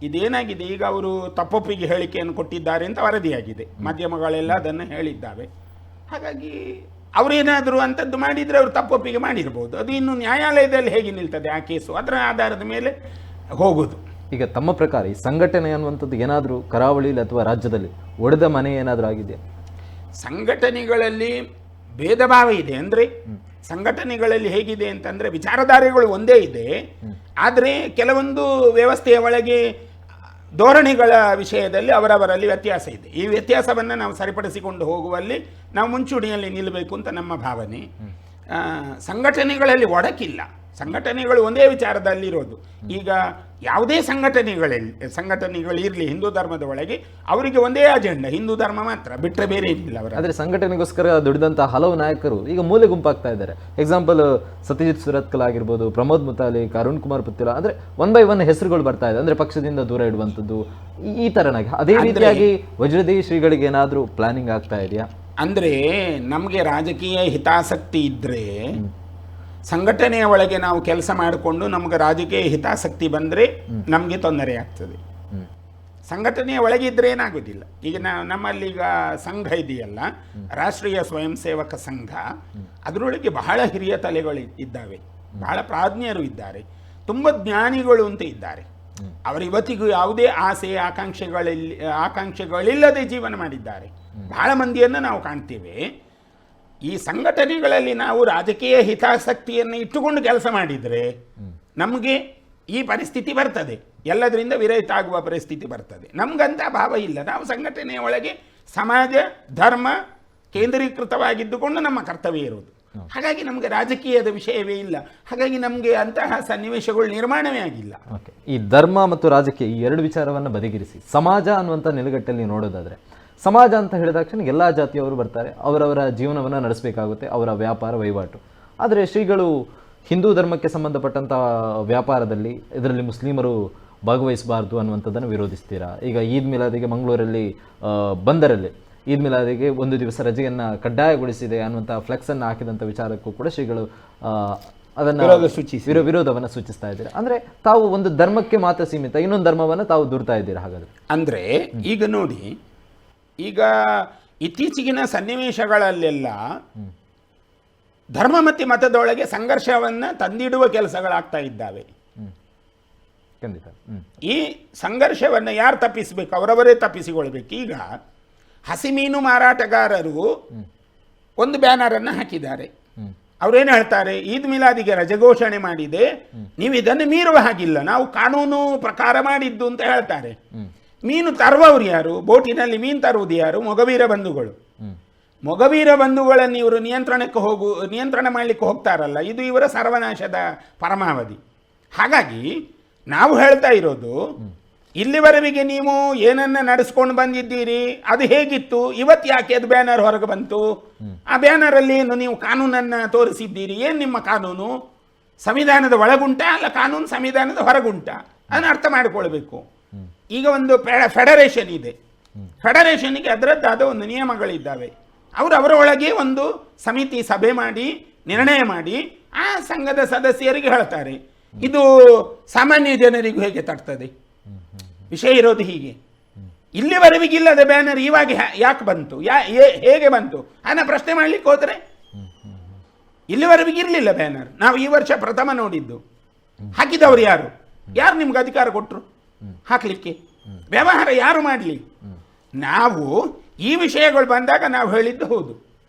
ಇದೇನಾಗಿದೆ, ಈಗ ಅವರು ತಪ್ಪೊಪ್ಪಿಗೆ ಹೇಳಿಕೆಯನ್ನು ಕೊಟ್ಟಿದ್ದಾರೆ ಅಂತ ವರದಿಯಾಗಿದೆ, ಮಾಧ್ಯಮಗಳೆಲ್ಲ ಅದನ್ನು ಹೇಳಿದ್ದಾವೆ. ಹಾಗಾಗಿ ಅವರೇನಾದರೂ ಅಂಥದ್ದು ಮಾಡಿದರೆ ಅವರು ತಪ್ಪೊಪ್ಪಿಗೆ ಮಾಡಿರ್ಬೋದು. ಅದು ಇನ್ನು ನ್ಯಾಯಾಲಯದಲ್ಲಿ ಹೇಗೆ ನಿಲ್ತದೆ ಆ ಕೇಸು, ಅದರ ಆಧಾರದ ಮೇಲೆ ಹೋಗೋದು. ಈಗ ತಮ್ಮ ಪ್ರಕಾರ ಈ ಸಂಘಟನೆ ಅನ್ನುವಂಥದ್ದು ಏನಾದರೂ ಕರಾವಳಿಯಲ್ಲಿ ಅಥವಾ ರಾಜ್ಯದಲ್ಲಿ ಒಡೆದ ಮನೆ ಏನಾದರೂ ಆಗಿದೆಯಾ? ಸಂಘಟನೆಗಳಲ್ಲಿ ಭೇದ ಭಾವ ಇದೆ. ಅಂದರೆ ಸಂಘಟನೆಗಳಲ್ಲಿ ಹೇಗಿದೆ ಅಂತಂದರೆ ವಿಚಾರಧಾರೆಗಳು ಒಂದೇ ಇದೆ, ಆದರೆ ಕೆಲವೊಂದು ವ್ಯವಸ್ಥೆಯ ಒಳಗೆ ಧೋರಣೆಗಳ ವಿಷಯದಲ್ಲಿ ಅವರವರಲ್ಲಿ ವ್ಯತ್ಯಾಸ ಇದೆ. ಈ ವ್ಯತ್ಯಾಸವನ್ನು ನಾವು ಸರಿಪಡಿಸಿಕೊಂಡು ಹೋಗುವಲ್ಲಿ ನಾವು ಮುಂಚೂಣಿಯಲ್ಲಿ ನಿಲ್ಲಬೇಕು ಅಂತ ನಮ್ಮ ಭಾವನೆ. ಸಂಘಟನೆಗಳಲ್ಲಿ ಒಡಕಿಲ್ಲ, ಸಂಘಟನೆಗಳು ಒಂದೇ ವಿಚಾರದಲ್ಲಿರೋದು. ಈಗ ಯಾವುದೇ ಸಂಘಟನೆಗಳಿರಲಿ ಹಿಂದೂ ಧರ್ಮದ ಒಳಗೆ ಅವರಿಗೆ ಒಂದೇ ಅಜೆಂಡಾ, ಹಿಂದೂ ಧರ್ಮ ಮಾತ್ರ, ಬಿಟ್ಟರೆ ಬೇರೆ ಏನಿಲ್ಲ ಅವರ. ಆದರೆ ಸಂಘಟನೆಗೋಸ್ಕರ ದುಡಿದಂಥ ಹಲವು ನಾಯಕರು ಈಗ ಮೂಲೆ ಗುಂಪಾಗ್ತಾ ಇದ್ದಾರೆ. ಎಕ್ಸಾಂಪಲ್ ಸತ್ಯಜಿತ್ ಸುರತ್ಕಲ್ ಆಗಿರ್ಬೋದು, ಪ್ರಮೋದ್ ಮುತಾಲಿಕ್, ಅರುಣ್ ಕುಮಾರ್ ಪುತ್ತಿಲ, ಅಂದರೆ 1 by 1 ಹೆಸರುಗಳು ಬರ್ತಾ ಇದೆ. ಅಂದರೆ ಪಕ್ಷದಿಂದ ದೂರ ಇಡುವಂಥದ್ದು ಈ ಥರನಾಗಿ. ಅದೇ ರೀತಿಯಾಗಿ ವಜ್ರದೇಹಿ ಶ್ರೀಗಳಿಗೆ ಏನಾದರೂ ಪ್ಲಾನಿಂಗ್ ಆಗ್ತಾ ಇದೆಯಾ? ಅಂದರೆ ನಮಗೆ ರಾಜಕೀಯ ಹಿತಾಸಕ್ತಿ ಇದ್ದರೆ ಸಂಘಟನೆಯ ಒಳಗೆ ನಾವು ಕೆಲಸ ಮಾಡಿಕೊಂಡು ನಮಗೆ ರಾಜಕೀಯ ಹಿತಾಸಕ್ತಿ ಬಂದರೆ ನಮಗೆ ತೊಂದರೆ ಆಗ್ತದೆ. ಸಂಘಟನೆಯ ಒಳಗೆ ಇದ್ದರೆ ಏನಾಗೋದಿಲ್ಲ. ಈಗ ನಮ್ಮಲ್ಲಿ ಈಗ ಸಂಘ ಇದೆಯಲ್ಲ, ರಾಷ್ಟ್ರೀಯ ಸ್ವಯಂ ಸೇವಕ ಸಂಘ, ಅದರೊಳಗೆ ಬಹಳ ಹಿರಿಯ ತಲೆಗಳು ಇದ್ದಾವೆ, ಬಹಳ ಪ್ರಾಜ್ಞರು ಇದ್ದಾರೆ, ತುಂಬ ಜ್ಞಾನಿಗಳು ಅಂತ ಇದ್ದಾರೆ. ಅವರು ಇವತ್ತಿಗೂ ಯಾವುದೇ ಆಸೆ ಆಕಾಂಕ್ಷೆಗಳಿಲ್ಲದೆ ಜೀವನ ಮಾಡಿದ್ದಾರೆ. ಬಹಳ ಮಂದಿಯನ್ನು ನಾವು ಕಾಣ್ತೇವೆ. ಈ ಸಂಘಟನೆಗಳಲ್ಲಿ ನಾವು ರಾಜಕೀಯ ಹಿತಾಸಕ್ತಿಯನ್ನು ಇಟ್ಟುಕೊಂಡು ಕೆಲಸ ಮಾಡಿದರೆ ನಮಗೆ ಈ ಪರಿಸ್ಥಿತಿ ಬರ್ತದೆ, ಎಲ್ಲದರಿಂದ ವಿರಹಿತ ಆಗುವ ಪರಿಸ್ಥಿತಿ ಬರ್ತದೆ. ನಮಗಂತ ಭಾವ ಇಲ್ಲ. ನಾವು ಸಂಘಟನೆಯ ಒಳಗೆ ಸಮಾಜ ಧರ್ಮ ಕೇಂದ್ರೀಕೃತವಾಗಿದ್ದುಕೊಂಡು ನಮ್ಮ ಕರ್ತವ್ಯ ಇರುವುದು. ಹಾಗಾಗಿ ನಮಗೆ ರಾಜಕೀಯದ ವಿಷಯವೇ ಇಲ್ಲ. ಹಾಗಾಗಿ ನಮಗೆ ಅಂತಹ ಸನ್ನಿವೇಶಗಳು ನಿರ್ಮಾಣವೇ ಆಗಿಲ್ಲ. ಈ ಧರ್ಮ ಮತ್ತು ರಾಜಕೀಯ ಈ ಎರಡು ವಿಚಾರವನ್ನು ಬದಿಗಿರಿಸಿ ಸಮಾಜ ಅನ್ನುವಂಥ ನೆಲೆಗಟ್ಟಲ್ಲಿ ನೋಡೋದಾದರೆ, ಸಮಾಜ ಅಂತ ಹೇಳಿದ ತಕ್ಷಣ ಎಲ್ಲ ಜಾತಿಯವರು ಬರ್ತಾರೆ, ಅವರವರ ಜೀವನವನ್ನು ನಡೆಸಬೇಕಾಗುತ್ತೆ, ಅವರ ವ್ಯಾಪಾರ ವಹಿವಾಟು. ಆದರೆ ಶ್ರೀಗಳು ಹಿಂದೂ ಧರ್ಮಕ್ಕೆ ಸಂಬಂಧಪಟ್ಟಂಥ ವ್ಯಾಪಾರದಲ್ಲಿ ಇದರಲ್ಲಿ ಮುಸ್ಲಿಮರು ಭಾಗವಹಿಸಬಾರ್ದು ಅನ್ನುವಂಥದ್ದನ್ನು ವಿರೋಧಿಸ್ತೀರಾ. ಈಗ ಈದ್ ಮಿಲಾದಿಗೆ ಮಂಗಳೂರಲ್ಲಿ ಬಂದರಲ್ಲಿ ಈದ್ ಮಿಲಾದಿಗೆ ಒಂದು ದಿವಸ ರಜೆಯನ್ನು ಕಡ್ಡಾಯಗೊಳಿಸಿದೆ ಅನ್ನುವಂಥ ಫ್ಲೆಕ್ಸನ್ನು ಹಾಕಿದಂಥ ವಿಚಾರಕ್ಕೂ ಕೂಡ ಶ್ರೀಗಳು ಅದನ್ನು ವಿರೋಧವನ್ನು ಸೂಚಿಸ್ತಾ ಇದ್ದೀರಾ. ಅಂದರೆ ತಾವು ಒಂದು ಧರ್ಮಕ್ಕೆ ಮಾತ್ರ ಸೀಮಿತ, ಇನ್ನೊಂದು ಧರ್ಮವನ್ನು ತಾವು ದೂರ್ತಾ ಇದ್ದೀರಾ ಹಾಗಾದರೆ? ಅಂದರೆ ಈಗ ನೋಡಿ, ಈಗ ಇತ್ತೀಚೆಗಿನ ಸನ್ನಿವೇಶಗಳಲ್ಲೆಲ್ಲ ಧರ್ಮ ಮತ್ತು ಮತದೊಳಗೆ ಸಂಘರ್ಷವನ್ನು ತಂದಿಡುವ ಕೆಲಸಗಳಾಗ್ತಾ ಇದ್ದಾವೆ. ಖಂಡಿತ. ಈ ಸಂಘರ್ಷವನ್ನು ಯಾರು ತಪ್ಪಿಸಬೇಕು? ಅವರವರೇ ತಪ್ಪಿಸಿಕೊಳ್ಬೇಕು. ಈಗ ಹಸಿಮೀನು ಮಾರಾಟಗಾರರು ಒಂದು ಬ್ಯಾನರನ್ನು ಹಾಕಿದ್ದಾರೆ. ಅವರೇನು ಹೇಳ್ತಾರೆ? ಈದ್ ಮಿಲಾದಿಗೆ ರಜೆ ಘೋಷಣೆ ಮಾಡಿದೆ, ನೀವು ಇದನ್ನು ಮೀರುವ ಹಾಗಿಲ್ಲ, ನಾವು ಕಾನೂನು ಪ್ರಕಾರ ಮಾಡಿದ್ದು ಅಂತ ಹೇಳ್ತಾರೆ. ಮೀನು ತರುವವರು ಯಾರು? ಬೋಟಿನಲ್ಲಿ ಮೀನು ತರುವುದು ಯಾರು? ಮೊಗವೀರ ಬಂಧುಗಳು. ಮೊಗವೀರ ಬಂಧುಗಳನ್ನು ಇವರು ನಿಯಂತ್ರಣ ಮಾಡಲಿಕ್ಕೆ ಹೋಗ್ತಾರಲ್ಲ, ಇದು ಇವರ ಸರ್ವನಾಶದ ಪರಮಾವಧಿ. ಹಾಗಾಗಿ ನಾವು ಹೇಳ್ತಾ ಇರೋದು, ಇಲ್ಲಿವರೆಗೆ ನೀವು ಏನನ್ನ ನಡೆಸ್ಕೊಂಡು ಬಂದಿದ್ದೀರಿ ಅದು ಹೇಗಿತ್ತು, ಇವತ್ತು ಯಾಕೆ ಅದು ಬ್ಯಾನರ್ ಹೊರಗೆ ಬಂತು? ಆ ಬ್ಯಾನರಲ್ಲಿ ಏನು ನೀವು ಕಾನೂನನ್ನು ತೋರಿಸಿದ್ದೀರಿ? ಏನು ನಿಮ್ಮ ಕಾನೂನು? ಸಂವಿಧಾನದ ಒಳಗುಂಟಾ ಅಲ್ಲ ಕಾನೂನು ಸಂವಿಧಾನದ ಹೊರಗುಂಟಾ? ಅದನ್ನು ಅರ್ಥ ಮಾಡಿಕೊಳ್ಬೇಕು. ಈಗ ಒಂದು ಫೆಡರೇಷನ್ ಇದೆ, ಫೆಡರೇಷನ್ಗೆ ಅದರದ್ದಾದ ಒಂದು ನಿಯಮಗಳಿದ್ದಾವೆ. ಅವರ ಒಳಗೆ ಒಂದು ಸಮಿತಿ ಸಭೆ ಮಾಡಿ ನಿರ್ಣಯ ಮಾಡಿ ಆ ಸಂಘದ ಸದಸ್ಯರಿಗೆ ಹೇಳ್ತಾರೆ. ಇದು ಸಾಮಾನ್ಯ ಜನರಿಗೂ ಹೇಗೆ ತಡ್ತದೆ? ವಿಷಯ ಇರೋದು ಹೀಗೆ. ಇಲ್ಲಿವರೆಗಿಲ್ಲದ ಬ್ಯಾನರ್ ಇವಾಗ ಯಾಕೆ ಬಂತು, ಹೇಗೆ ಬಂತು ಅನ್ನೋ ಪ್ರಶ್ನೆ ಮಾಡ್ಲಿಕ್ಕೆ ಹೋದ್ರೆ ಇಲ್ಲಿವರೆಗಿರಲಿಲ್ಲ ಬ್ಯಾನರ್. ನಾವು ಈ ವರ್ಷ ಪ್ರಥಮ ನೋಡಿದ್ದು. ಹಾಕಿದವರು ಯಾರು? ಯಾರು ನಿಮ್ಗೆ ಅಧಿಕಾರ ಕೊಟ್ಟರು ಹಾಕ್ಲಿಕ್ಕೆ? ವ್ಯವಹಾರ ಯಾರು ಮಾಡಲಿ? ನಾವು ಈ ವಿಷಯಗಳು ಬಂದಾಗ ನಾವು ಹೇಳಿದ್ದು ಹೌದು,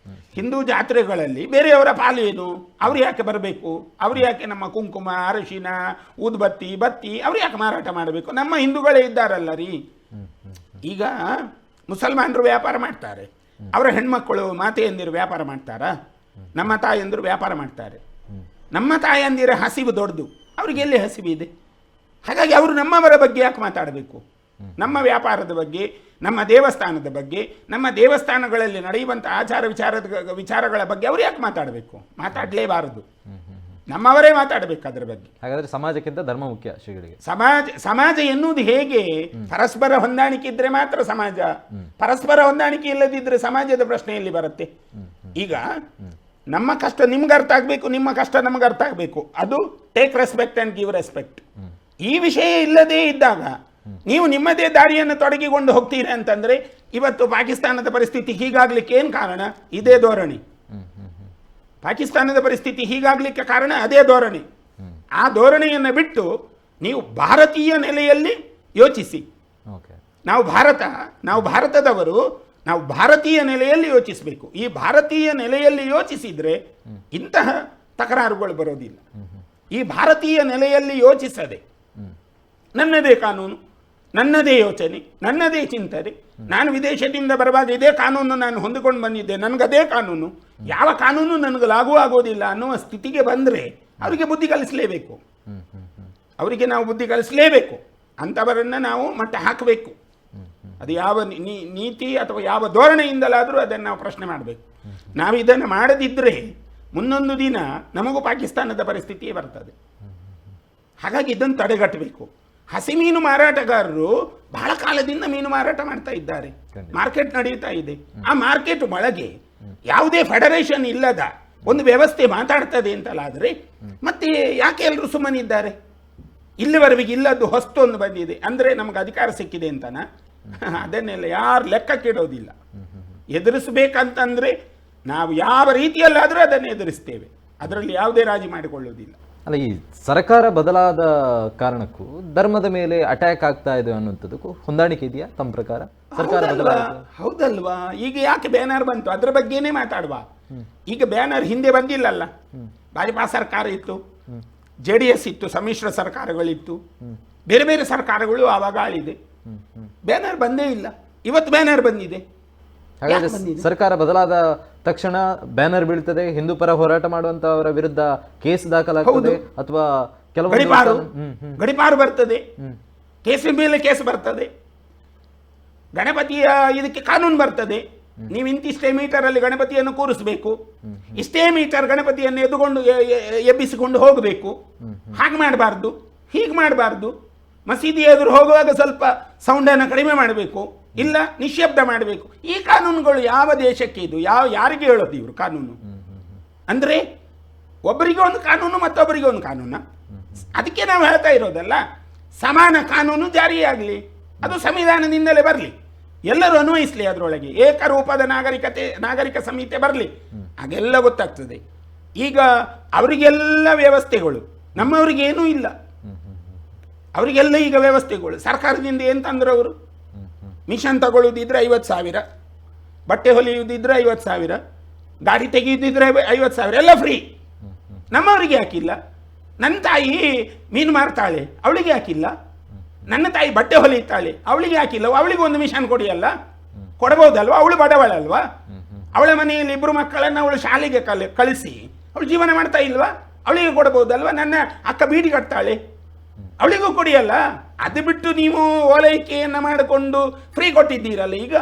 ಹಿಂದೂ ಜಾತ್ರೆಗಳಲ್ಲಿ ಬೇರೆಯವರ ಪಾಲು ಏನು? ಅವ್ರು ಯಾಕೆ ಬರಬೇಕು? ಅವ್ರು ಯಾಕೆ ನಮ್ಮ ಕುಂಕುಮ, ಅರಿಶಿನ, ಊದ್ಬತ್ತಿ, ಬತ್ತಿ ಅವ್ರು ಯಾಕೆ ಮಾರಾಟ ಮಾಡಬೇಕು? ನಮ್ಮ ಹಿಂದೂಗಳೇ ಇದ್ದಾರಲ್ಲ ರೀ. ಈಗ ಮುಸಲ್ಮಾನರು ವ್ಯಾಪಾರ ಮಾಡ್ತಾರೆ, ಅವರ ಹೆಣ್ಮಕ್ಕಳು ಮಾತೆಯಂದಿರು ವ್ಯಾಪಾರ ಮಾಡ್ತಾರಾ? ನಮ್ಮ ತಾಯಂದಿರು ವ್ಯಾಪಾರ ಮಾಡ್ತಾರೆ. ನಮ್ಮ ತಾಯಂದಿರ ಹಸಿವು ದೊಡ್ಡದು, ಅವ್ರಿಗೆ ಎಲ್ಲಿ ಹಸಿವಿದೆ? ಹಾಗಾಗಿ ಅವರು ನಮ್ಮವರ ಬಗ್ಗೆ ಯಾಕೆ ಮಾತಾಡಬೇಕು? ನಮ್ಮ ವ್ಯಾಪಾರದ ಬಗ್ಗೆ, ನಮ್ಮ ದೇವಸ್ಥಾನದ ಬಗ್ಗೆ, ನಮ್ಮ ದೇವಸ್ಥಾನಗಳಲ್ಲಿ ನಡೆಯುವಂಥ ಆಚಾರ ವಿಚಾರಗಳ ಬಗ್ಗೆ ಅವ್ರು ಯಾಕೆ ಮಾತಾಡಬೇಕು? ಮಾತಾಡಲೇಬಾರದು, ನಮ್ಮವರೇ ಮಾತಾಡಬೇಕು ಅದರ ಬಗ್ಗೆ. ಹಾಗಾದರೆ ಸಮಾಜಕ್ಕಿಂತ ಧರ್ಮ ಮುಖ್ಯ ಶ್ರೀಗಳಿಗೆ. ಸಮಾಜ ಎನ್ನುವುದು ಹೇಗೆ? ಪರಸ್ಪರ ಹೊಂದಾಣಿಕೆ ಇದ್ರೆ ಮಾತ್ರ ಸಮಾಜ. ಪರಸ್ಪರ ಹೊಂದಾಣಿಕೆ ಇಲ್ಲದಿದ್ದರೆ ಸಮಾಜದ ಪ್ರಶ್ನೆಯಲ್ಲಿ ಬರುತ್ತೆ. ಈಗ ನಮ್ಮ ಕಷ್ಟ ನಿಮ್ಗೆ ಅರ್ಥ ಆಗಬೇಕು, ನಿಮ್ಮ ಕಷ್ಟ ನಮ್ಗೆ ಅರ್ಥ ಆಗಬೇಕು. ಅದು take respect and give respect. ಈ ವಿಷಯ ಇಲ್ಲದೇ ಇದ್ದಾಗ ನೀವು ನಿಮ್ಮದೇ ದಾರಿಯನ್ನು ತೊಡಗಿಕೊಂಡು ಹೋಗ್ತೀರಿ ಅಂತಂದರೆ, ಇವತ್ತು ಪಾಕಿಸ್ತಾನದ ಪರಿಸ್ಥಿತಿ ಹೀಗಾಗಲಿಕ್ಕೆ ಏನು ಕಾರಣ? ಇದೇ ಧೋರಣೆ. ಪಾಕಿಸ್ತಾನದ ಪರಿಸ್ಥಿತಿ ಹೀಗಾಗಲಿಕ್ಕೆ ಕಾರಣ ಅದೇ ಧೋರಣೆ. ಆ ಧೋರಣೆಯನ್ನು ಬಿಟ್ಟು ನೀವು ಭಾರತೀಯ ನೆಲೆಯಲ್ಲಿ ಯೋಚಿಸಿ. ನಾವು ಭಾರತದವರು, ನಾವು ಭಾರತೀಯ ನೆಲೆಯಲ್ಲಿ ಯೋಚಿಸಬೇಕು. ಈ ಭಾರತೀಯ ನೆಲೆಯಲ್ಲಿ ಯೋಚಿಸಿದರೆ ಇಂತಹ ತಕರಾರುಗಳು ಬರೋದಿಲ್ಲ. ಈ ಭಾರತೀಯ ನೆಲೆಯಲ್ಲಿ ಯೋಚಿಸದೆ ನನ್ನದೇ ಕಾನೂನು, ನನ್ನದೇ ಯೋಚನೆ, ನನ್ನದೇ ಚಿಂತನೆ, ನಾನು ವಿದೇಶದಿಂದ ಬರುವಾಗ ಇದೇ ಕಾನೂನು ನಾನು ಹೊಂದಿಕೊಂಡು ಬಂದಿದ್ದೆ, ನನಗದೇ ಕಾನೂನು, ಯಾವ ಕಾನೂನು ನನಗೆ ಲಾಗೂ ಆಗೋದಿಲ್ಲ ಅನ್ನುವ ಸ್ಥಿತಿಗೆ ಬಂದರೆ ಅವರಿಗೆ ಬುದ್ಧಿ ಕಲಿಸಲೇಬೇಕು. ಅವರಿಗೆ ನಾವು ಬುದ್ಧಿ ಕಲಿಸಲೇಬೇಕು. ಅಂಥವರನ್ನು ನಾವು ಮಟ್ಟ ಹಾಕಬೇಕು. ಅದು ಯಾವ ನೀತಿ ಅಥವಾ ಯಾವ ಧೋರಣೆಯಿಂದಲಾದರೂ ಅದನ್ನು ನಾವು ಪ್ರಶ್ನೆ ಮಾಡಬೇಕು. ನಾವು ಇದನ್ನು ಮಾಡದಿದ್ದರೆ ಮುಂದೊಂದು ದಿನ ನಮಗೂ ಪಾಕಿಸ್ತಾನದ ಪರಿಸ್ಥಿತಿಯೇ ಬರ್ತದೆ. ಹಾಗಾಗಿ ಇದನ್ನು ತಡೆಗಟ್ಟಬೇಕು. ಹಸಿ ಮೀನು ಮಾರಾಟಗಾರರು ಬಹಳ ಕಾಲದಿಂದ ಮೀನು ಮಾರಾಟ ಮಾಡ್ತಾ ಇದ್ದಾರೆ. ಮಾರ್ಕೆಟ್ ನಡೀತಾ ಇದೆ. ಆ ಮಾರ್ಕೆಟ್ ಒಳಗೆ ಯಾವುದೇ ಫೆಡರೇಷನ್ ಇಲ್ಲದ ಒಂದು ವ್ಯವಸ್ಥೆ ಮಾತಾಡ್ತದೆ ಅಂತಲಾದರೆ ಮತ್ತೆ ಯಾಕೆ ಎಲ್ಲರೂ ಸುಮ್ಮನಿದ್ದಾರೆ? ಇಲ್ಲಿವರೆಗೆ ಇಲ್ಲದ್ದು ಹೊಸ್ತೊಂದು ಬಂದಿದೆ ಅಂದರೆ ನಮಗೆ ಅಧಿಕಾರ ಸಿಕ್ಕಿದೆ ಅಂತನಾ? ಅದನ್ನೆಲ್ಲ ಯಾರು ಲೆಕ್ಕಕ್ಕಿಡೋದಿಲ್ಲ. ಎದುರಿಸಬೇಕಂತಂದರೆ ನಾವು ಯಾವ ರೀತಿಯಲ್ಲಾದರೂ ಅದನ್ನು ಎದುರಿಸ್ತೇವೆ. ಅದರಲ್ಲಿ ಯಾವುದೇ ರಾಜಿ ಮಾಡಿಕೊಳ್ಳುವುದಿಲ್ಲ. ಅಲ್ಲ, ಈ ಸರ್ಕಾರ ಬದಲಾದ ಕಾರಣಕ್ಕೂ ಧರ್ಮದ ಮೇಲೆ ಅಟ್ಯಾಕ್ ಆಗ್ತಾ ಇದೆ ಅನ್ನುವಂಥದ್ದಕ್ಕೂ ಹೊಂದಾಣಿಕೆ ಇದೆಯಾ ತಮ್ಮ ಪ್ರಕಾರ? ಸರ್ಕಾರ ಹೌದಲ್ವಾ? ಈಗ ಯಾಕೆ ಬ್ಯಾನರ್ ಬಂತು ಅದರ ಬಗ್ಗೆನೇ ಮಾತಾಡುವ. ಈಗ ಬ್ಯಾನರ್ ಹಿಂದೆ ಬಂದಿಲ್ಲಲ್ಲ. ಭಾಜಪಾ ಸರ್ಕಾರ ಇತ್ತು, JDS ಇತ್ತು, ಸಮ್ಮಿಶ್ರ ಸರ್ಕಾರಗಳಿತ್ತು, ಬೇರೆ ಬೇರೆ ಸರ್ಕಾರಗಳು ಆವಾಗ ಆಳಿದೆ. ಬ್ಯಾನರ್ ಬಂದೇ ಇಲ್ಲ. ಇವತ್ತು ಬ್ಯಾನರ್ ಬಂದಿದೆ. ಹಾಗಾದ್ರೆ ಸರ್ಕಾರ ಬದಲಾದ ತಕ್ಷಣ ಬ್ಯಾನರ್ ಬೀಳ್ತದೆ, ಹಿಂದೂ ಪರ ಹೋರಾಟ ಮಾಡುವಂತವರ ವಿರುದ್ಧ ಕೇಸ್ ದಾಖಲಾಗುತ್ತದೆ ಅಥವಾ ಗಡಿಪಾರು ಬರ್ತದೆ, ಕೇಸಿನ ಮೇಲೆ ಕೇಸ್ ಬರ್ತದೆ, ಗಣಪತಿಯ ಇದಕ್ಕೆ ಕಾನೂನು ಬರ್ತದೆ. ನೀವು ಇಂತಿಷ್ಟೇ ಮೀಟರಲ್ಲಿ ಗಣಪತಿಯನ್ನು ಕೂರಿಸಬೇಕು, ಇಷ್ಟೇ ಮೀಟರ್ ಗಣಪತಿಯನ್ನು ಎಬ್ಬಿಸಿಕೊಂಡು ಹೋಗಬೇಕು, ಹಾಗೆ ಮಾಡಬಾರ್ದು, ಹೀಗೆ ಮಾಡಬಾರ್ದು. ಮಸೀದಿ ಎದುರು ಹೋಗುವಾಗ ಸ್ವಲ್ಪ ಸೌಂಡನ್ನು ಕಡಿಮೆ ಮಾಡಬೇಕು. ಇಲ್ಲ ನಿಶ್ಶಬ್ದ ಮಾಡಬೇಕು. ಈ ಕಾನೂನುಗಳು ಯಾವ ದೇಶಕ್ಕೆ ಇದು? ಯಾರಿಗೆ ಹೇಳೋದು ಇವರು ಕಾನೂನು? ಅಂದರೆ ಒಬ್ಬರಿಗೆ ಒಂದು ಕಾನೂನು ಮತ್ತೊಬ್ಬರಿಗೆ ಒಂದು ಕಾನೂನು. ಅದಕ್ಕೆ ನಾವು ಹೇಳ್ತಾ ಇರೋದಲ್ಲ, ಸಮಾನ ಕಾನೂನು ಜಾರಿಯಾಗಲಿ, ಅದು ಸಂವಿಧಾನದಿಂದಲೇ ಬರಲಿ, ಎಲ್ಲರೂ ಅನ್ವಯಿಸಲಿ, ಅದರೊಳಗೆ ಏಕರೂಪದ ನಾಗರಿಕ ಸಂಹಿತೆ ಬರಲಿ, ಹಾಗೆಲ್ಲ ಗೊತ್ತಾಗ್ತದೆ. ಈಗ ಅವರಿಗೆಲ್ಲ ವ್ಯವಸ್ಥೆಗಳು, ನಮ್ಮವರಿಗೇನೂ ಇಲ್ಲ. ಅವರಿಗೆಲ್ಲ ಈಗ ವ್ಯವಸ್ಥೆಗಳು ಸರ್ಕಾರದಿಂದ ಏನು ತಂದ್ರು ಅವರು? ಮಿಷನ್ ತಗೊಳ್ಳೋದಿದ್ರೆ 50,000, ಬಟ್ಟೆ ಹೊಲಿಯುವುದಿದ್ರೆ 50,000, ಗಾಡಿ ತೆಗೆಯುವುದಿದ್ರೆ 50,000, ಎಲ್ಲ ಫ್ರೀ. ನಮ್ಮವರಿಗೆ ಯಾಕಿಲ್ಲ? ನನ್ನ ತಾಯಿ ಮೀನು ಮಾರ್ತಾಳೆ, ಅವಳಿಗೆ ಯಾಕಿಲ್ಲ? ನನ್ನ ತಾಯಿ ಬಟ್ಟೆ ಹೊಲಿಯುತ್ತಾಳೆ, ಅವಳಿಗೆ ಯಾಕಿಲ್ಲ? ಅವಳಿಗೆ ಒಂದು ಮಿಷನ್ ಕೊಡಿಯಲ್ಲ, ಕೊಡಬಹುದಲ್ವ? ಅವಳು ಬಡವಳಲ್ವಾ? ಅವಳ ಮನೆಯಲ್ಲಿ 2 ಮಕ್ಕಳನ್ನು ಅವಳು ಶಾಲೆಗೆ ಕಳಿಸಿ ಅವಳು ಜೀವನ ಮಾಡ್ತಾ ಇಲ್ವಾ? ಅವಳಿಗೆ ಕೊಡಬಹುದಲ್ವ? ನನ್ನ ಅಕ್ಕ ಬೀಡಿ ಕಟ್ತಾಳೆ, ಅವಳಿಗೂ ಕೊಡಿಯಲ್ಲ. ಅದು ಬಿಟ್ಟು ನೀವು ಓಲೈಕೆಯನ್ನು ಮಾಡಿಕೊಂಡು ಫ್ರೀ ಕೊಟ್ಟಿದ್ದೀರಲ್ಲ ಈಗ,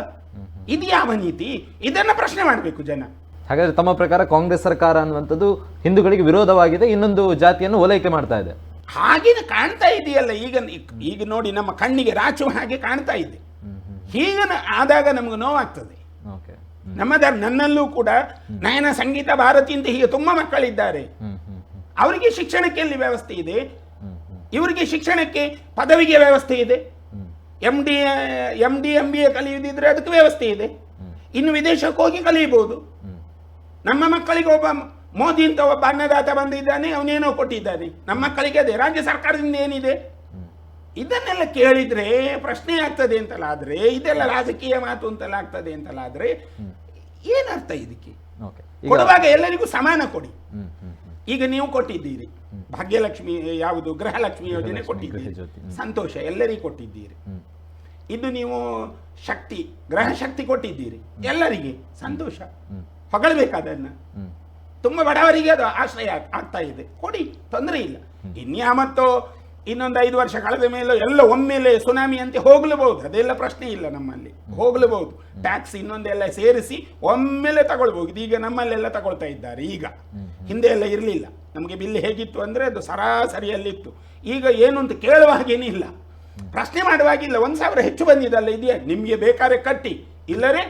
ಇದು ಯಾವ ನೀತಿ? ಇದನ್ನು ಪ್ರಶ್ನೆ ಮಾಡಬೇಕು ಜನ. ಹಾಗಾದ್ರೆ ತಮ್ಮ ಪ್ರಕಾರ ಕಾಂಗ್ರೆಸ್ ಸರ್ಕಾರ ಅನ್ನುವಂಥದ್ದು ಹಿಂದೂಗಳಿಗೆ ವಿರೋಧವಾಗಿದೆ, ಇನ್ನೊಂದು ಜಾತಿಯನ್ನು ಓಲೈಕೆ ಮಾಡ್ತಾ ಇದೆ, ಹಾಗೇನೆ ಕಾಣ್ತಾ ಇದೆಯಲ್ಲ ಈಗ ನೋಡಿ, ನಮ್ಮ ಕಣ್ಣಿಗೆ ರಾಚುವ ಹಾಗೆ ಕಾಣ್ತಾ ಇದೆ. ಹೀಗೆ ಆದಾಗ ನಮ್ಗೆ ನೋವಾಗ್ತದೆ. ನನ್ನಲ್ಲೂ ಕೂಡ ನಯನ, ಸಂಗೀತ, ಭಾರತಿ ಅಂತ ಹೀಗೆ ತುಂಬ ಮಕ್ಕಳಿದ್ದಾರೆ. ಅವರಿಗೆ ಶಿಕ್ಷಣಕ್ಕೆ ಎಲ್ಲಿ ವ್ಯವಸ್ಥೆ ಇದೆ? ಇವರಿಗೆ ಶಿಕ್ಷಣಕ್ಕೆ ಪದವಿಗೆ ವ್ಯವಸ್ಥೆ ಇದೆ. MD MBA ಕಲಿಯುವುದಿದ್ರೆ ಅದಕ್ಕೆ ವ್ಯವಸ್ಥೆ ಇದೆ. ಇನ್ನು ವಿದೇಶಕ್ಕೆ ಹೋಗಿ ಕಲಿಯಬಹುದು. ನಮ್ಮ ಮಕ್ಕಳಿಗೆ ಒಬ್ಬ ಮೋದಿ ಅಂತ ಒಬ್ಬ ಅನ್ನದಾತ ಬಂದಿದ್ದಾನೆ, ಅವನೇನೋ ಕೊಟ್ಟಿದ್ದಾನೆ. ನಮ್ಮ ಮಕ್ಕಳಿಗೆ ಅದೇ ರಾಜ್ಯ ಸರ್ಕಾರದಿಂದ ಏನಿದೆ? ಇದನ್ನೆಲ್ಲ ಕೇಳಿದ್ರೆ ಪ್ರಶ್ನೆ ಆಗ್ತದೆ ಅಂತಲಾದ್ರೆ, ಇದೆಲ್ಲ ರಾಜಕೀಯ ಮಾತು ಅಂತಲ್ಲ ಆಗ್ತದೆ ಅಂತಲಾದ್ರೆ ಏನರ್ಥ ಇದಕ್ಕೆ? ಕೊಡುವಾಗ ಎಲ್ಲರಿಗೂ ಸಮಾನ ಕೊಡಿ. ಈಗ ನೀವು ಕೊಟ್ಟಿದ್ದೀರಿ ಭಾಗ್ಯಲಕ್ಷ್ಮಿ, ಯಾವುದು ಗೃಹಲಕ್ಷ್ಮಿ ಯೋಜನೆ ಕೊಟ್ಟಿದ್ದೀರಿ, ಸಂತೋಷ, ಎಲ್ಲರಿಗೂ ಕೊಟ್ಟಿದ್ದೀರಿ. ಇದು ನೀವು ಶಕ್ತಿ, ಗೃಹ ಶಕ್ತಿ ಕೊಟ್ಟಿದ್ದೀರಿ, ಎಲ್ಲರಿಗೆ ಸಂತೋಷ, ಹೊಗಳಬೇಕಾದನ್ನ. ತುಂಬ ಬಡವರಿಗೆ ಅದು ಆಶ್ರಯ ಆಗ್ತಾ ಇದೆ, ಕೊಡಿ, ತೊಂದರೆ ಇಲ್ಲ. ಇನ್ಯಾಮತ್ತೋ ಇನ್ನೊಂದು 5 ವರ್ಷ ಕಳೆದ ಮೇಲೆ ಎಲ್ಲ ಒಮ್ಮೆಲೆ ಸುನಾಮಿ ಅಂತ ಹೋಗ್ಲಬಹುದು, ಅದೆಲ್ಲ ಪ್ರಶ್ನೆ ಇಲ್ಲ. ನಮ್ಮಲ್ಲಿ ಹೋಗ್ಲಬಹುದು, ಟ್ಯಾಕ್ಸ್ ಇನ್ನೊಂದೆಲ್ಲ ಸೇರಿಸಿ ಒಮ್ಮೆಲೆ ತಗೊಳ್ಬಹುದು. ಈಗ ನಮ್ಮಲ್ಲೆಲ್ಲ ತಗೊಳ್ತಾ ಇದ್ದಾರೆ. ಈಗ ಹಿಂದೆ ಎಲ್ಲ ಇರಲಿಲ್ಲ. ನಮಗೆ ಬಿಲ್ ಹೇಗಿತ್ತು ಅಂದರೆ ಅದು ಸರಾಸರಿಯಲ್ಲಿತ್ತು. ಈಗ ಏನು ಅಂತ ಕೇಳುವ ಹಾಗೇನೂ ಇಲ್ಲ, ಪ್ರಶ್ನೆ ಮಾಡುವಾಗಿಲ್ಲ. 1,000 ಹೆಚ್ಚು ಬಂದಿದ್ದಲ್ಲ, ಇದೆಯಾ ನಿಮಗೆ ಬೇಕಾದ್ರೆ ಕಟ್ಟಿ, ಇಲ್ಲರೇ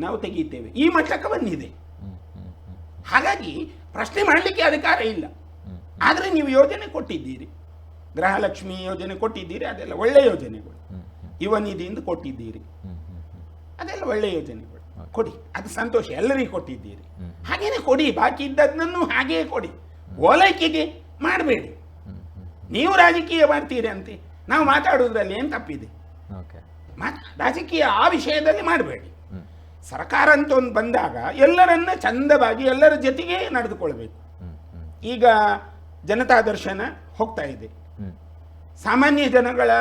ನಾವು ತೆಗೀತೇವೆ, ಈ ಮಟ್ಟಕ್ಕೆ ಬಂದಿದೆ. ಹಾಗಾಗಿ ಪ್ರಶ್ನೆ ಮಾಡಲಿಕ್ಕೆ ಅಧಿಕಾರ ಇಲ್ಲ. ಆದರೆ ನೀವು ಯೋಜನೆ ಕೊಟ್ಟಿದ್ದೀರಿ, ಗೃಹಲಕ್ಷ್ಮಿ ಯೋಜನೆ ಕೊಟ್ಟಿದ್ದೀರಿ, ಅದೆಲ್ಲ ಒಳ್ಳೆ ಯೋಜನೆಗಳು. ಯುವ ನಿಧಿಯಿಂದ ಕೊಟ್ಟಿದ್ದೀರಿ, ಅದೆಲ್ಲ ಒಳ್ಳೆ ಯೋಜನೆಗಳು, ಕೊಡಿ, ಅದು ಸಂತೋಷ, ಎಲ್ಲರಿಗೂ ಕೊಟ್ಟಿದ್ದೀರಿ. ಹಾಗೇನೆ ಕೊಡಿ, ಬಾಕಿ ಇದ್ದದನ್ನು ಹಾಗೆಯೇ ಕೊಡಿ. ಓಲೈಕೆಗೆ ಮಾಡಬೇಡಿ. ನೀವು ರಾಜಕೀಯ ಮಾಡ್ತೀರಿ ಅಂತೆ ನಾವು ಮಾತಾಡುವುದರಲ್ಲಿ ಏನು ತಪ್ಪಿದೆ? ರಾಜಕೀಯ ಆ ವಿಷಯದಲ್ಲಿ ಮಾಡಬೇಡಿ. ಸರ್ಕಾರ ಅಂತ ಒಂದು ಬಂದಾಗ ಎಲ್ಲರನ್ನ ಚಂದವಾಗಿ ಎಲ್ಲರ ಜೊತೆಗೆ ನಡೆದುಕೊಳ್ಬೇಕು. ಈಗ ಜನತಾ ದರ್ಶನ ಹೋಗ್ತಾ ಇದೆ, ಸಾಮಾನ್ಯ ಜನಗಳ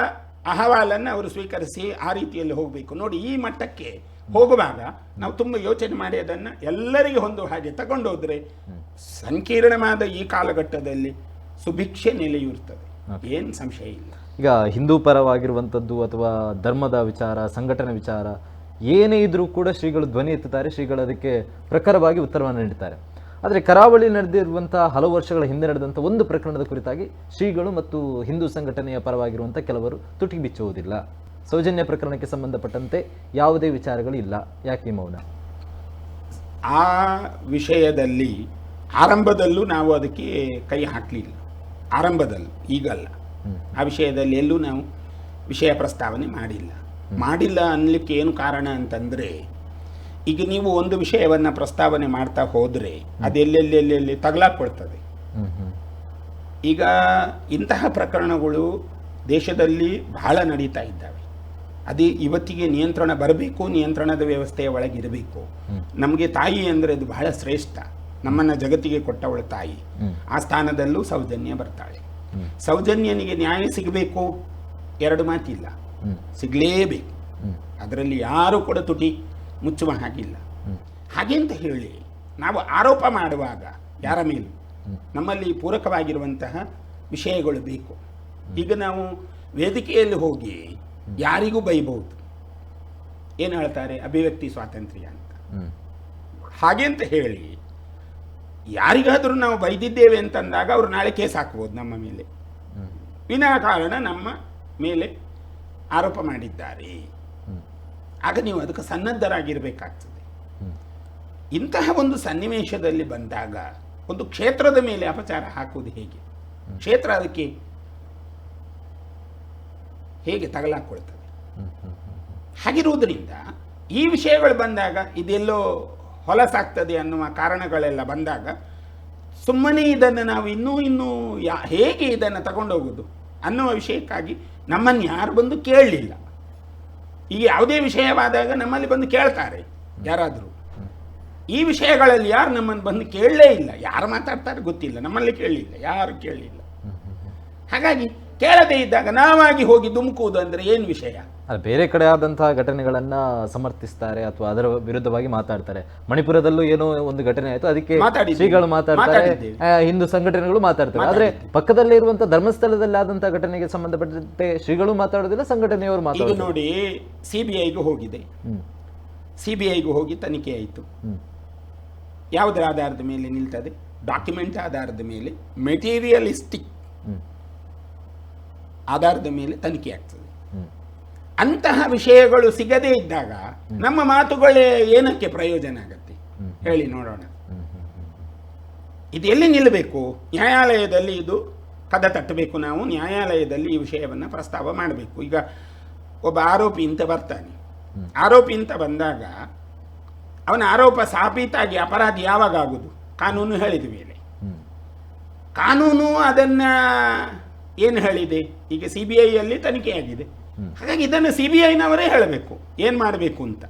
ಅಹವಾಲನ್ನು ಅವರು ಸ್ವೀಕರಿಸಿ ಆ ರೀತಿಯಲ್ಲಿ ಹೋಗಬೇಕು. ನೋಡಿ, ಈ ಮಟ್ಟಕ್ಕೆ ಹೋಗುವಾಗ ನಾವು ತುಂಬ ಯೋಚನೆ ಮಾಡಿ ಅದನ್ನು ಎಲ್ಲರಿಗೆ ಹೊಂದುವ ಹಾಗೆ ತಗೊಂಡೋದ್ರೆ ಸಂಕೀರ್ಣವಾದ ಈ ಕಾಲಘಟ್ಟದಲ್ಲಿ ಸುಭಿಕ್ಷೆ ನೆಲೆಯೂರ್ತದೆ, ಏನು ಸಂಶಯ ಇಲ್ಲ. ಈಗ ಹಿಂದೂ ಪರವಾಗಿರುವಂಥದ್ದು ಅಥವಾ ಧರ್ಮದ ವಿಚಾರ, ಸಂಘಟನೆ ವಿಚಾರ ಏನೇ ಇದ್ರೂ ಕೂಡ ಶ್ರೀಗಳು ಧ್ವನಿ ಎತ್ತುತ್ತಾರೆ, ಶ್ರೀಗಳು ಅದಕ್ಕೆ ಪ್ರಖರವಾಗಿ ಉತ್ತರವನ್ನು ನೀಡುತ್ತಾರೆ. ಆದರೆ ಕರಾವಳಿ ನಡೆದಿರುವಂಥ ಹಲವು ವರ್ಷಗಳ ಹಿಂದೆ ನಡೆದಂಥ ಒಂದು ಪ್ರಕರಣದ ಕುರಿತಾಗಿ ಶ್ರೀಗಳು ಮತ್ತು ಹಿಂದೂ ಸಂಘಟನೆಯ ಪರವಾಗಿರುವಂಥ ಕೆಲವರು ತುಟಿಗೆ ಬಿಚ್ಚುವುದಿಲ್ಲ. ಸೌಜನ್ಯ ಪ್ರಕರಣಕ್ಕೆ ಸಂಬಂಧಪಟ್ಟಂತೆ ಯಾವುದೇ ವಿಚಾರಗಳು ಇಲ್ಲ, ಯಾಕೆ ಮೌನ? ಆ ವಿಷಯದಲ್ಲಿ ಆರಂಭದಲ್ಲೂ ನಾವು ಅದಕ್ಕೆ ಕೈ ಹಾಕಲಿಲ್ಲ. ಆರಂಭದಲ್ಲೂ, ಈಗಲ್ಲ. ಆ ವಿಷಯದಲ್ಲಿ ಎಲ್ಲೂ ನಾವು ವಿಷಯ ಪ್ರಸ್ತಾವನೆ ಮಾಡಿಲ್ಲ ಅನ್ನಲಿಕ್ಕೆ ಏನು ಕಾರಣ ಅಂತಂದರೆ, ಈಗ ನೀವು ಒಂದು ವಿಷಯವನ್ನು ಪ್ರಸ್ತಾವನೆ ಮಾಡ್ತಾ ಹೋದರೆ ಅದೆಲ್ಲೆಲ್ಲೆಲ್ಲೆಲ್ಲಿ ತಗಲಾಕೊಳ್ತದೆ. ಈಗ ಇಂತಹ ಪ್ರಕರಣಗಳು ದೇಶದಲ್ಲಿ ಬಹಳ ನಡೀತಾ ಇದ್ದಾವೆ. ಅದು ಇವತ್ತಿಗೆ ನಿಯಂತ್ರಣ ಬರಬೇಕು, ನಿಯಂತ್ರಣದ ವ್ಯವಸ್ಥೆಯ ಒಳಗಿರಬೇಕು. ನಮಗೆ ತಾಯಿ ಅಂದರೆ ಅದು ಬಹಳ ಶ್ರೇಷ್ಠ, ನಮ್ಮನ್ನು ಜಗತ್ತಿಗೆ ಕೊಟ್ಟವಳ ತಾಯಿ. ಆ ಸ್ಥಾನದಲ್ಲೂ ಸೌಜನ್ಯ ಬರ್ತಾಳೆ. ಸೌಜನ್ಯನಿಗೆ ನ್ಯಾಯ ಸಿಗಬೇಕು, 2 ಮಾತಿಲ್ಲ, ಸಿಗಲೇಬೇಕು. ಅದರಲ್ಲಿ ಯಾರು ಕೂಡ ತುಟಿ ಮುಚ್ಚುವ ಹಾಗಿಲ್ಲ. ಹಾಗೆ ಅಂತ ಹೇಳಿ ನಾವು ಆರೋಪ ಮಾಡುವಾಗ ಯಾರ ಮೇಲೂ ನಮ್ಮಲ್ಲಿ ಪೂರಕವಾಗಿರುವಂತಹ ವಿಷಯಗಳು ಬೇಕು. ಈಗ ನಾವು ವೇದಿಕೆಯಲ್ಲಿ ಹೋಗಿ ಯಾರಿಗೂ ಬೈಬಹುದು, ಏನು ಹೇಳ್ತಾರೆ, ಅಭಿವ್ಯಕ್ತಿ ಸ್ವಾತಂತ್ರ್ಯ ಅಂತ. ಹಾಗೆ ಅಂತ ಹೇಳಿ ಯಾರಿಗಾದರೂ ನಾವು ಬೈದಿದ್ದೇವೆ ಅಂತಂದಾಗ ಅವರು ನಾಳೆ ಕೇಸ್ ಹಾಕ್ಬೋದು ನಮ್ಮ ಮೇಲೆ, ವಿನಾಕಾರಣ ನಮ್ಮ ಮೇಲೆ ಆರೋಪ ಮಾಡಿದ್ದಾರೆ. ಆಗ ನೀವು ಅದಕ್ಕೆ ಸನ್ನದ್ಧರಾಗಿರಬೇಕಾಗ್ತದೆ. ಇಂತಹ ಒಂದು ಸನ್ನಿವೇಶದಲ್ಲಿ ಬಂದಾಗ ಒಂದು ಕ್ಷೇತ್ರದ ಮೇಲೆ ಅಪಚಾರ ಹಾಕುವುದು ಹೇಗೆ? ಕ್ಷೇತ್ರ ಅದಕ್ಕೆ ಹೇಗೆ ತಗಲಾಕೊಳ್ತದೆ? ಹಾಗಿರುವುದರಿಂದ ಈ ವಿಷಯಗಳು ಬಂದಾಗ ಇದೆಲ್ಲೋ ಹೊಲಸಾಗ್ತದೆ ಅನ್ನುವ ಕಾರಣಗಳೆಲ್ಲ ಬಂದಾಗ ಸುಮ್ಮನೆ ಇದನ್ನು ನಾವು ಇನ್ನೂ ಹೇಗೆ ಇದನ್ನು ತಗೊಂಡೋಗೋದು ಅನ್ನುವ ವಿಷಯಕ್ಕಾಗಿ ನಮ್ಮನ್ನು ಯಾರು ಬಂದು ಕೇಳಲಿಲ್ಲ. ಈಗ ಯಾವುದೇ ವಿಷಯವಾದಾಗ ನಮ್ಮಲ್ಲಿ ಬಂದು ಕೇಳ್ತಾರೆ ಯಾರಾದರೂ. ಈ ವಿಷಯಗಳಲ್ಲಿ ಯಾರು ನಮ್ಮನ್ನು ಬಂದು ಕೇಳಲೇ ಇಲ್ಲ. ಯಾರು ಮಾತಾಡ್ತಾರೆ ಗೊತ್ತಿಲ್ಲ, ನಮ್ಮಲ್ಲಿ ಕೇಳಲಿಲ್ಲ, ಯಾರು ಕೇಳಲಿಲ್ಲ. ಹಾಗಾಗಿ ಕೇಳದೇ ಇದ್ದಾಗ ನಾವಾಗಿ ಹೋಗಿ ಧುಮುಕುವುದು ಅಂದರೆ ಏನು ವಿಷಯ? ಬೇರೆ ಕಡೆ ಆದಂತಹ ಘಟನೆಗಳನ್ನ ಸಮರ್ಥಿಸ್ತಾರೆ ಅಥವಾ ಅದರ ವಿರುದ್ಧವಾಗಿ ಮಾತಾಡ್ತಾರೆ. ಮಣಿಪುರದಲ್ಲೂ ಏನೋ ಒಂದು ಘಟನೆ ಆಯ್ತು, ಅದಕ್ಕೆ ಶ್ರೀಗಳು ಮಾತಾಡ್ತಾರೆ, ಹಿಂದೂ ಸಂಘಟನೆಗಳು ಮಾತಾಡ್ತಾರೆ. ಆದ್ರೆ ಪಕ್ಕದಲ್ಲೇ ಇರುವಂತಹ ಧರ್ಮಸ್ಥಳದಲ್ಲಿ ಆದಂತಹ ಘಟನೆಗೆ ಸಂಬಂಧಪಟ್ಟಂತೆ ಶ್ರೀಗಳು ಮಾತಾಡೋದಿಲ್ಲ, ಸಂಘಟನೆಯವರು ಮಾತಾಡೋದು. ನೋಡಿ, ಸಿಬಿಐಗೂ ಹೋಗಿದೆ, ಸಿಬಿಐಗೂ ಹೋಗಿ ತನಿಖೆ ಆಯಿತು. ಯಾವುದರ ಆಧಾರದ ಮೇಲೆ ನಿಲ್ತದೆ? ಡಾಕ್ಯುಮೆಂಟ್ ಆಧಾರದ ಮೇಲೆ, ಮೆಟೀರಿಯಲಿಸ್ಟಿಕ್ ಆಧಾರದ ಮೇಲೆ ತನಿಖೆ ಆಗ್ತದೆ. ಅಂತಹ ವಿಷಯಗಳು ಸಿಗದೇ ಇದ್ದಾಗ ನಮ್ಮ ಮಾತುಗಳೇ ಏನಕ್ಕೆ ಪ್ರಯೋಜನ ಆಗತ್ತೆ ಹೇಳಿ ನೋಡೋಣ. ಇದು ಎಲ್ಲಿ ನಿಲ್ಲಬೇಕು? ನ್ಯಾಯಾಲಯದಲ್ಲಿ ಇದು ಕದ ತಟ್ಟಬೇಕು. ನಾವು ನ್ಯಾಯಾಲಯದಲ್ಲಿ ಈ ವಿಷಯವನ್ನು ಪ್ರಸ್ತಾವ ಮಾಡಬೇಕು. ಈಗ ಒಬ್ಬ ಆರೋಪಿ ಅಂತ ಬರ್ತಾನೆ. ಆರೋಪಿ ಅಂತ ಬಂದಾಗ ಅವನ ಆರೋಪ ಸಾಬೀತಾಗಿ ಅಪರಾಧಿ ಯಾವಾಗ ಆಗುದು? ಕಾನೂನು ಹೇಳಿದ ಮೇಲೆ. ಕಾನೂನು ಅದನ್ನ ಏನು ಹೇಳಿದೆ? ಈಗ ಸಿಬಿಐಯಲ್ಲಿ ತನಿಖೆಯಾಗಿದೆ. ಹಾಗಾಗಿ ಇದನ್ನು ಸಿಬಿಐನವರೇ ಹೇಳಬೇಕು ಏನು ಮಾಡಬೇಕು ಅಂತ.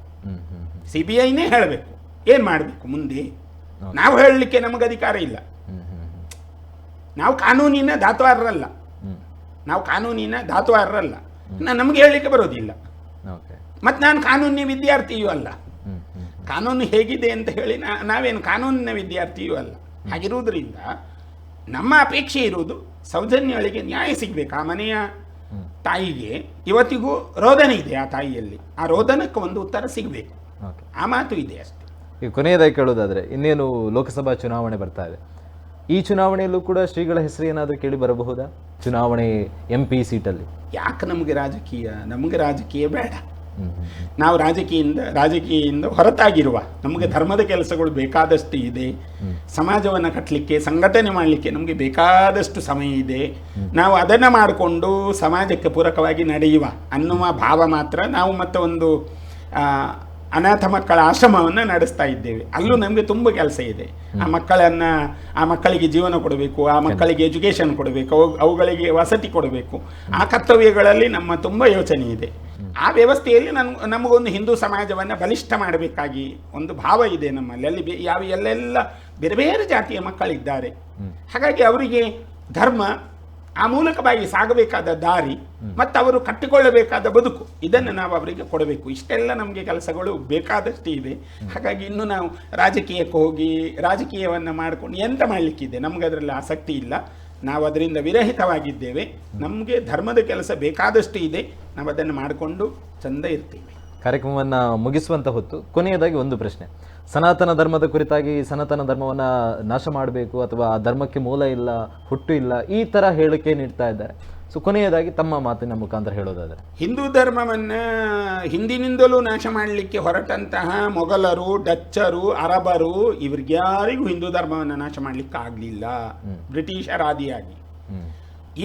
ಸಿಬಿಐನೇ ಹೇಳಬೇಕು ಏನು ಮಾಡಬೇಕು ಮುಂದೆ. ನಾವು ಹೇಳಲಿಕ್ಕೆ ನಮಗೆ ಅಧಿಕಾರ ಇಲ್ಲ. ನಾವು ಕಾನೂನಿನ ದಾತುವಾರರಲ್ಲ. ನಮಗೆ ಹೇಳಲಿಕ್ಕೆ ಬರೋದಿಲ್ಲ. ಮತ್ತು ನಾನು ಕಾನೂನಿನ ವಿದ್ಯಾರ್ಥಿಯೂ ಅಲ್ಲ. ಕಾನೂನು ಹೇಗಿದೆ ಅಂತ ಹೇಳಿ ನಾವೇನು ಕಾನೂನಿನ ವಿದ್ಯಾರ್ಥಿಯೂ ಅಲ್ಲ. ಹಾಗಿರುವುದರಿಂದ ನಮ್ಮ ಅಪೇಕ್ಷೆ ಇರುವುದು ಸೌಜನ್ಯಳಿಗೆ ನ್ಯಾಯ ಸಿಗಬೇಕು. ಆ ಮನೆಯ ತಾಯಿಗೆ ಇವತ್ತಿಗೂ ರೋದನೆ ಇದೆ. ಆ ತಾಯಿಯಲ್ಲಿ ಆ ರೋದನಕ್ಕೆ ಒಂದು ಉತ್ತರ ಸಿಗಬೇಕು. ಆ ಮಾತು ಇದೆ ಅಷ್ಟೇ. ಈಗ ಕೊನೆಯದಾಗಿ ಕೇಳೋದಾದ್ರೆ, ಇನ್ನೇನು ಲೋಕಸಭಾ ಚುನಾವಣೆ ಬರ್ತಾ ಇದೆ. ಈ ಚುನಾವಣೆಯಲ್ಲೂ ಕೂಡ ಶ್ರೀಗಳ ಹೆಸರು ಏನಾದರೂ ಕೇಳಿ ಬರಬಹುದಾ? ಚುನಾವಣೆ MP ಸೀಟಲ್ಲಿ ಯಾಕೆ ನಮಗೆ ರಾಜಕೀಯ ಬೇಡ. ನಾವು ರಾಜಕೀಯದಿಂದ ಹೊರತಾಗಿರುವ ನಮಗೆ ಧರ್ಮದ ಕೆಲಸಗಳು ಬೇಕಾದಷ್ಟು ಇದೆ. ಸಮಾಜವನ್ನು ಕಟ್ಟಲಿಕ್ಕೆ, ಸಂಘಟನೆ ಮಾಡಲಿಕ್ಕೆ ನಮಗೆ ಬೇಕಾದಷ್ಟು ಸಮಯ ಇದೆ. ನಾವು ಅದನ್ನು ಮಾಡಿಕೊಂಡು ಸಮಾಜಕ್ಕೆ ಪೂರಕವಾಗಿ ನಡೆಯುವ ಅನ್ನುವ ಭಾವ ಮಾತ್ರ ನಾವು ಮತ್ತೆ ಒಂದು ಅನಾಥ ಮಕ್ಕಳ ಆಶ್ರಮವನ್ನು ನಡೆಸ್ತಾ ಇದ್ದೇವೆ. ಅಲ್ಲೂ ನಮಗೆ ತುಂಬ ಕೆಲಸ ಇದೆ. ಆ ಮಕ್ಕಳಿಗೆ ಜೀವನ ಕೊಡಬೇಕು, ಆ ಮಕ್ಕಳಿಗೆ ಎಜುಕೇಷನ್ ಕೊಡಬೇಕು, ಅವುಗಳಿಗೆ ವಸತಿ ಕೊಡಬೇಕು. ಆ ಕರ್ತವ್ಯಗಳಲ್ಲಿ ನಮ್ಮ ತುಂಬ ಯೋಚನೆ ಇದೆ. ಆ ವ್ಯವಸ್ಥೆಯಲ್ಲಿ ನಮಗೊಂದು ಹಿಂದೂ ಸಮಾಜವನ್ನು ಬಲಿಷ್ಠ ಮಾಡಬೇಕಾಗಿ ಒಂದು ಭಾವ ಇದೆ ನಮ್ಮಲ್ಲಿ. ಅಲ್ಲಿ ಎಲ್ಲೆಲ್ಲ ಬೇರೆ ಬೇರೆ ಜಾತಿಯ ಮಕ್ಕಳಿದ್ದಾರೆ. ಹಾಗಾಗಿ ಅವರಿಗೆ ಧರ್ಮ, ಆ ಮೂಲಕವಾಗಿ ಸಾಗಬೇಕಾದ ದಾರಿ ಮತ್ತು ಅವರು ಕಟ್ಟಿಕೊಳ್ಳಬೇಕಾದ ಬದುಕು, ಇದನ್ನು ನಾವು ಅವರಿಗೆ ಕೊಡಬೇಕು. ಇಷ್ಟೆಲ್ಲ ನಮಗೆ ಕೆಲಸಗಳು ಬೇಕಾದಷ್ಟು ಇದೆ. ಹಾಗಾಗಿ ಇನ್ನು ನಾವು ರಾಜಕೀಯಕ್ಕೆ ಹೋಗಿ ರಾಜಕೀಯವನ್ನು ಮಾಡಿಕೊಂಡು ಎಂತ ಮಾಡಲಿಕ್ಕಿದೆ? ನಮಗೆ ಅದರಲ್ಲಿ ಆಸಕ್ತಿ ಇಲ್ಲ. ನಾವು ಅದರಿಂದ ವಿರಹಿತವಾಗಿದ್ದೇವೆ. ನಮಗೆ ಧರ್ಮದ ಕೆಲಸ ಬೇಕಾದಷ್ಟು ಇದೆ. ನಾವು ಅದನ್ನು ಮಾಡಿಕೊಂಡು ಚಂದ ಇರ್ತೀವಿ. ಕಾರ್ಯಕ್ರಮವನ್ನು ಮುಗಿಸುವಂತ ಹೊತ್ತು ಕೊನೆಯದಾಗಿ ಒಂದು ಪ್ರಶ್ನೆ. ಸನಾತನ ಧರ್ಮದ ಕುರಿತಾಗಿ ಸನಾತನ ಧರ್ಮವನ್ನು ನಾಶ ಮಾಡಬೇಕು ಅಥವಾ ಆ ಧರ್ಮಕ್ಕೆ ಮೂಲ ಇಲ್ಲ, ಹುಟ್ಟು ಇಲ್ಲ, ಈ ಥರ ಹೇಳಿಕೆ ನೀಡ್ತಾ ಇದ್ದಾರೆ. ಸೊ ಕೊನೆಯದಾಗಿ ತಮ್ಮ ಮಾತಿನ ಮುಖಾಂತರ ಹೇಳೋದಾದರೆ, ಹಿಂದೂ ಧರ್ಮವನ್ನು ಹಿಂದಿನಿಂದಲೂ ನಾಶ ಮಾಡಲಿಕ್ಕೆ ಹೊರಟಂತಹ ಮೊಘಲರು, ಡಚ್ಚರು, ಅರಬರು ಇವ್ರಿಗ್ಯಾರಿಗೂ ಹಿಂದೂ ಧರ್ಮವನ್ನು ನಾಶ ಮಾಡಲಿಕ್ಕೆ ಆಗಲಿಲ್ಲ, ಬ್ರಿಟಿಷರ ಆದಿಯಾಗಿ.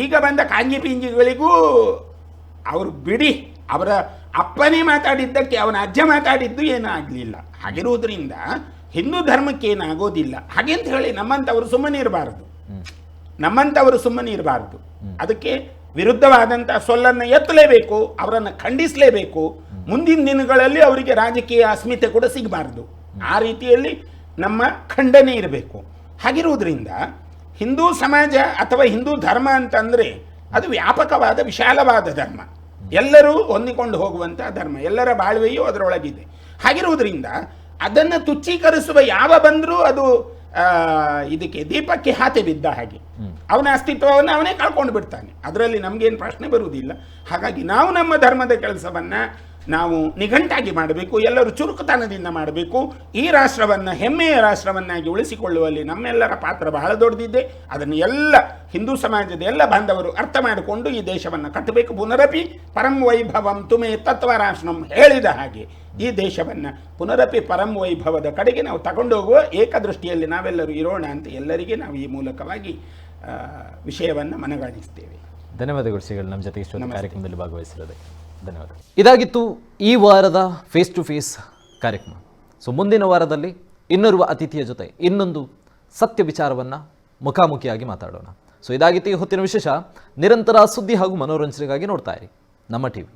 ಈಗ ಬಂದ ಕಾಂಜಿ ಪಿಂಜಿಗಳಿಗೂ ಅವರು ಬಿಡಿ, ಅವರ ಅಪ್ಪನೇ ಮಾತಾಡಿದ್ದಕ್ಕೆ ಅವನ ಅಜ್ಜ ಮಾತಾಡಿದ್ದು ಏನೂ ಆಗಲಿಲ್ಲ. ಹಾಗಿರುವುದರಿಂದ ಹಿಂದೂ ಧರ್ಮಕ್ಕೆ ಏನಾಗೋದಿಲ್ಲ. ಹಾಗೆಂತ ಹೇಳಿ ನಮ್ಮಂಥವರು ಸುಮ್ಮನೆ ಇರಬಾರ್ದು. ಅದಕ್ಕೆ ವಿರುದ್ಧವಾದಂಥ ಸೊಲ್ಲನ್ನು ಎತ್ತಲೇಬೇಕು, ಅವರನ್ನು ಖಂಡಿಸಲೇಬೇಕು. ಮುಂದಿನ ದಿನಗಳಲ್ಲಿ ಅವರಿಗೆ ರಾಜಕೀಯ ಅಸ್ಮಿತೆ ಕೂಡ ಸಿಗಬಾರ್ದು. ಆ ರೀತಿಯಲ್ಲಿ ನಮ್ಮ ಖಂಡನೆ ಇರಬೇಕು. ಹಾಗಿರುವುದರಿಂದ ಹಿಂದೂ ಸಮಾಜ ಅಥವಾ ಹಿಂದೂ ಧರ್ಮ ಅಂತಂದರೆ ಅದು ವ್ಯಾಪಕವಾದ ವಿಶಾಲವಾದ ಧರ್ಮ. ಎಲ್ಲರೂ ಹೊಂದಿಕೊಂಡು ಹೋಗುವಂಥ ಧರ್ಮ, ಎಲ್ಲರ ಬಾಳ್ವೆಯೂ ಅದರೊಳಗಿದೆ. ಹಾಗಿರುವುದರಿಂದ ಅದನ್ನು ತುಚ್ಛೀಕರಿಸುವ ಯಾವ ಬಂದರೂ ಅದು ಇದಕ್ಕೆ ದೀಪಕ್ಕೆ ಹಾತೆ ಬಿದ್ದ ಹಾಗೆ ಅವನ ಅಸ್ತಿತ್ವವನ್ನು ಅವನೇ ಕಳ್ಕೊಂಡು ಬಿಡ್ತಾನೆ. ಅದರಲ್ಲಿ ನಮಗೇನು ಪ್ರಶ್ನೆ ಬರುವುದಿಲ್ಲ. ಹಾಗಾಗಿ ನಾವು ನಮ್ಮ ಧರ್ಮದ ಕೆಲಸವನ್ನು ನಾವು ನಿಘಂಟಾಗಿ ಮಾಡಬೇಕು, ಎಲ್ಲರೂ ಚುರುಕುತನದಿಂದ ಮಾಡಬೇಕು. ಈ ರಾಷ್ಟ್ರವನ್ನು ಹೆಮ್ಮೆಯ ರಾಷ್ಟ್ರವನ್ನಾಗಿ ಉಳಿಸಿಕೊಳ್ಳುವಲ್ಲಿ ನಮ್ಮೆಲ್ಲರ ಪಾತ್ರ ಬಹಳ ದೊಡ್ಡದಿದೆ. ಅದನ್ನು ಎಲ್ಲ ಹಿಂದೂ ಸಮಾಜದ ಎಲ್ಲ ಬಾಂಧವರು ಅರ್ಥ ಮಾಡಿಕೊಂಡು ಈ ದೇಶವನ್ನು ಕಟ್ಟಬೇಕು. ಪುನರಪಿ ಪರಂ ವೈಭವಂ ತುಮೇ ತತ್ವ ರಾಷ್ಟ್ರಂ ಹೇಳಿದ ಹಾಗೆ ಈ ದೇಶವನ್ನು ಪುನರಪಿ ಪರಂ ವೈಭವದ ಕಡೆಗೆ ನಾವು ತಗೊಂಡೋಗುವ ಏಕದೃಷ್ಟಿಯಲ್ಲಿ ನಾವೆಲ್ಲರೂ ಇರೋಣ ಅಂತ ಎಲ್ಲರಿಗೆ ನಾವು ಈ ಮೂಲಕವಾಗಿ ವಿಷಯವನ್ನು ಮನಗಾಣಿಸ್ತೇವೆ. ಧನ್ಯವಾದಗಳು ಶ್ರೀಗಳು ನಮ್ಮ ಜೊತೆ ಇಷ್ಟೊಂದು ಕಾರ್ಯಕ್ರಮದಲ್ಲಿ ಭಾಗವಹಿಸಿರೋದಕ್ಕೆ ಧನ್ಯವಾದ. ಇದಾಗಿತ್ತು ಈ ವಾರದ ಫೇಸ್ ಟು ಫೇಸ್ ಕಾರ್ಯಕ್ರಮ. ಸೊ ಮುಂದಿನ ವಾರದಲ್ಲಿ ಇನ್ನೋರ್ವ ಅತಿಥಿಯ ಜೊತೆ ಇನ್ನೊಂದು ಸತ್ಯ ವಿಚಾರವನ್ನು ಮುಖಾಮುಖಿಯಾಗಿ ಮಾತಾಡೋಣ. ಸೊ ಇದಾಗಿತ್ತು ಈ ಹೊತ್ತಿನ ವಿಶೇಷ. ನಿರಂತರ ಸುದ್ದಿ ಹಾಗೂ ಮನೋರಂಜನೆಗಾಗಿ ನೋಡ್ತಾ ಇರಿ ನಮ್ಮ ಟಿವಿ.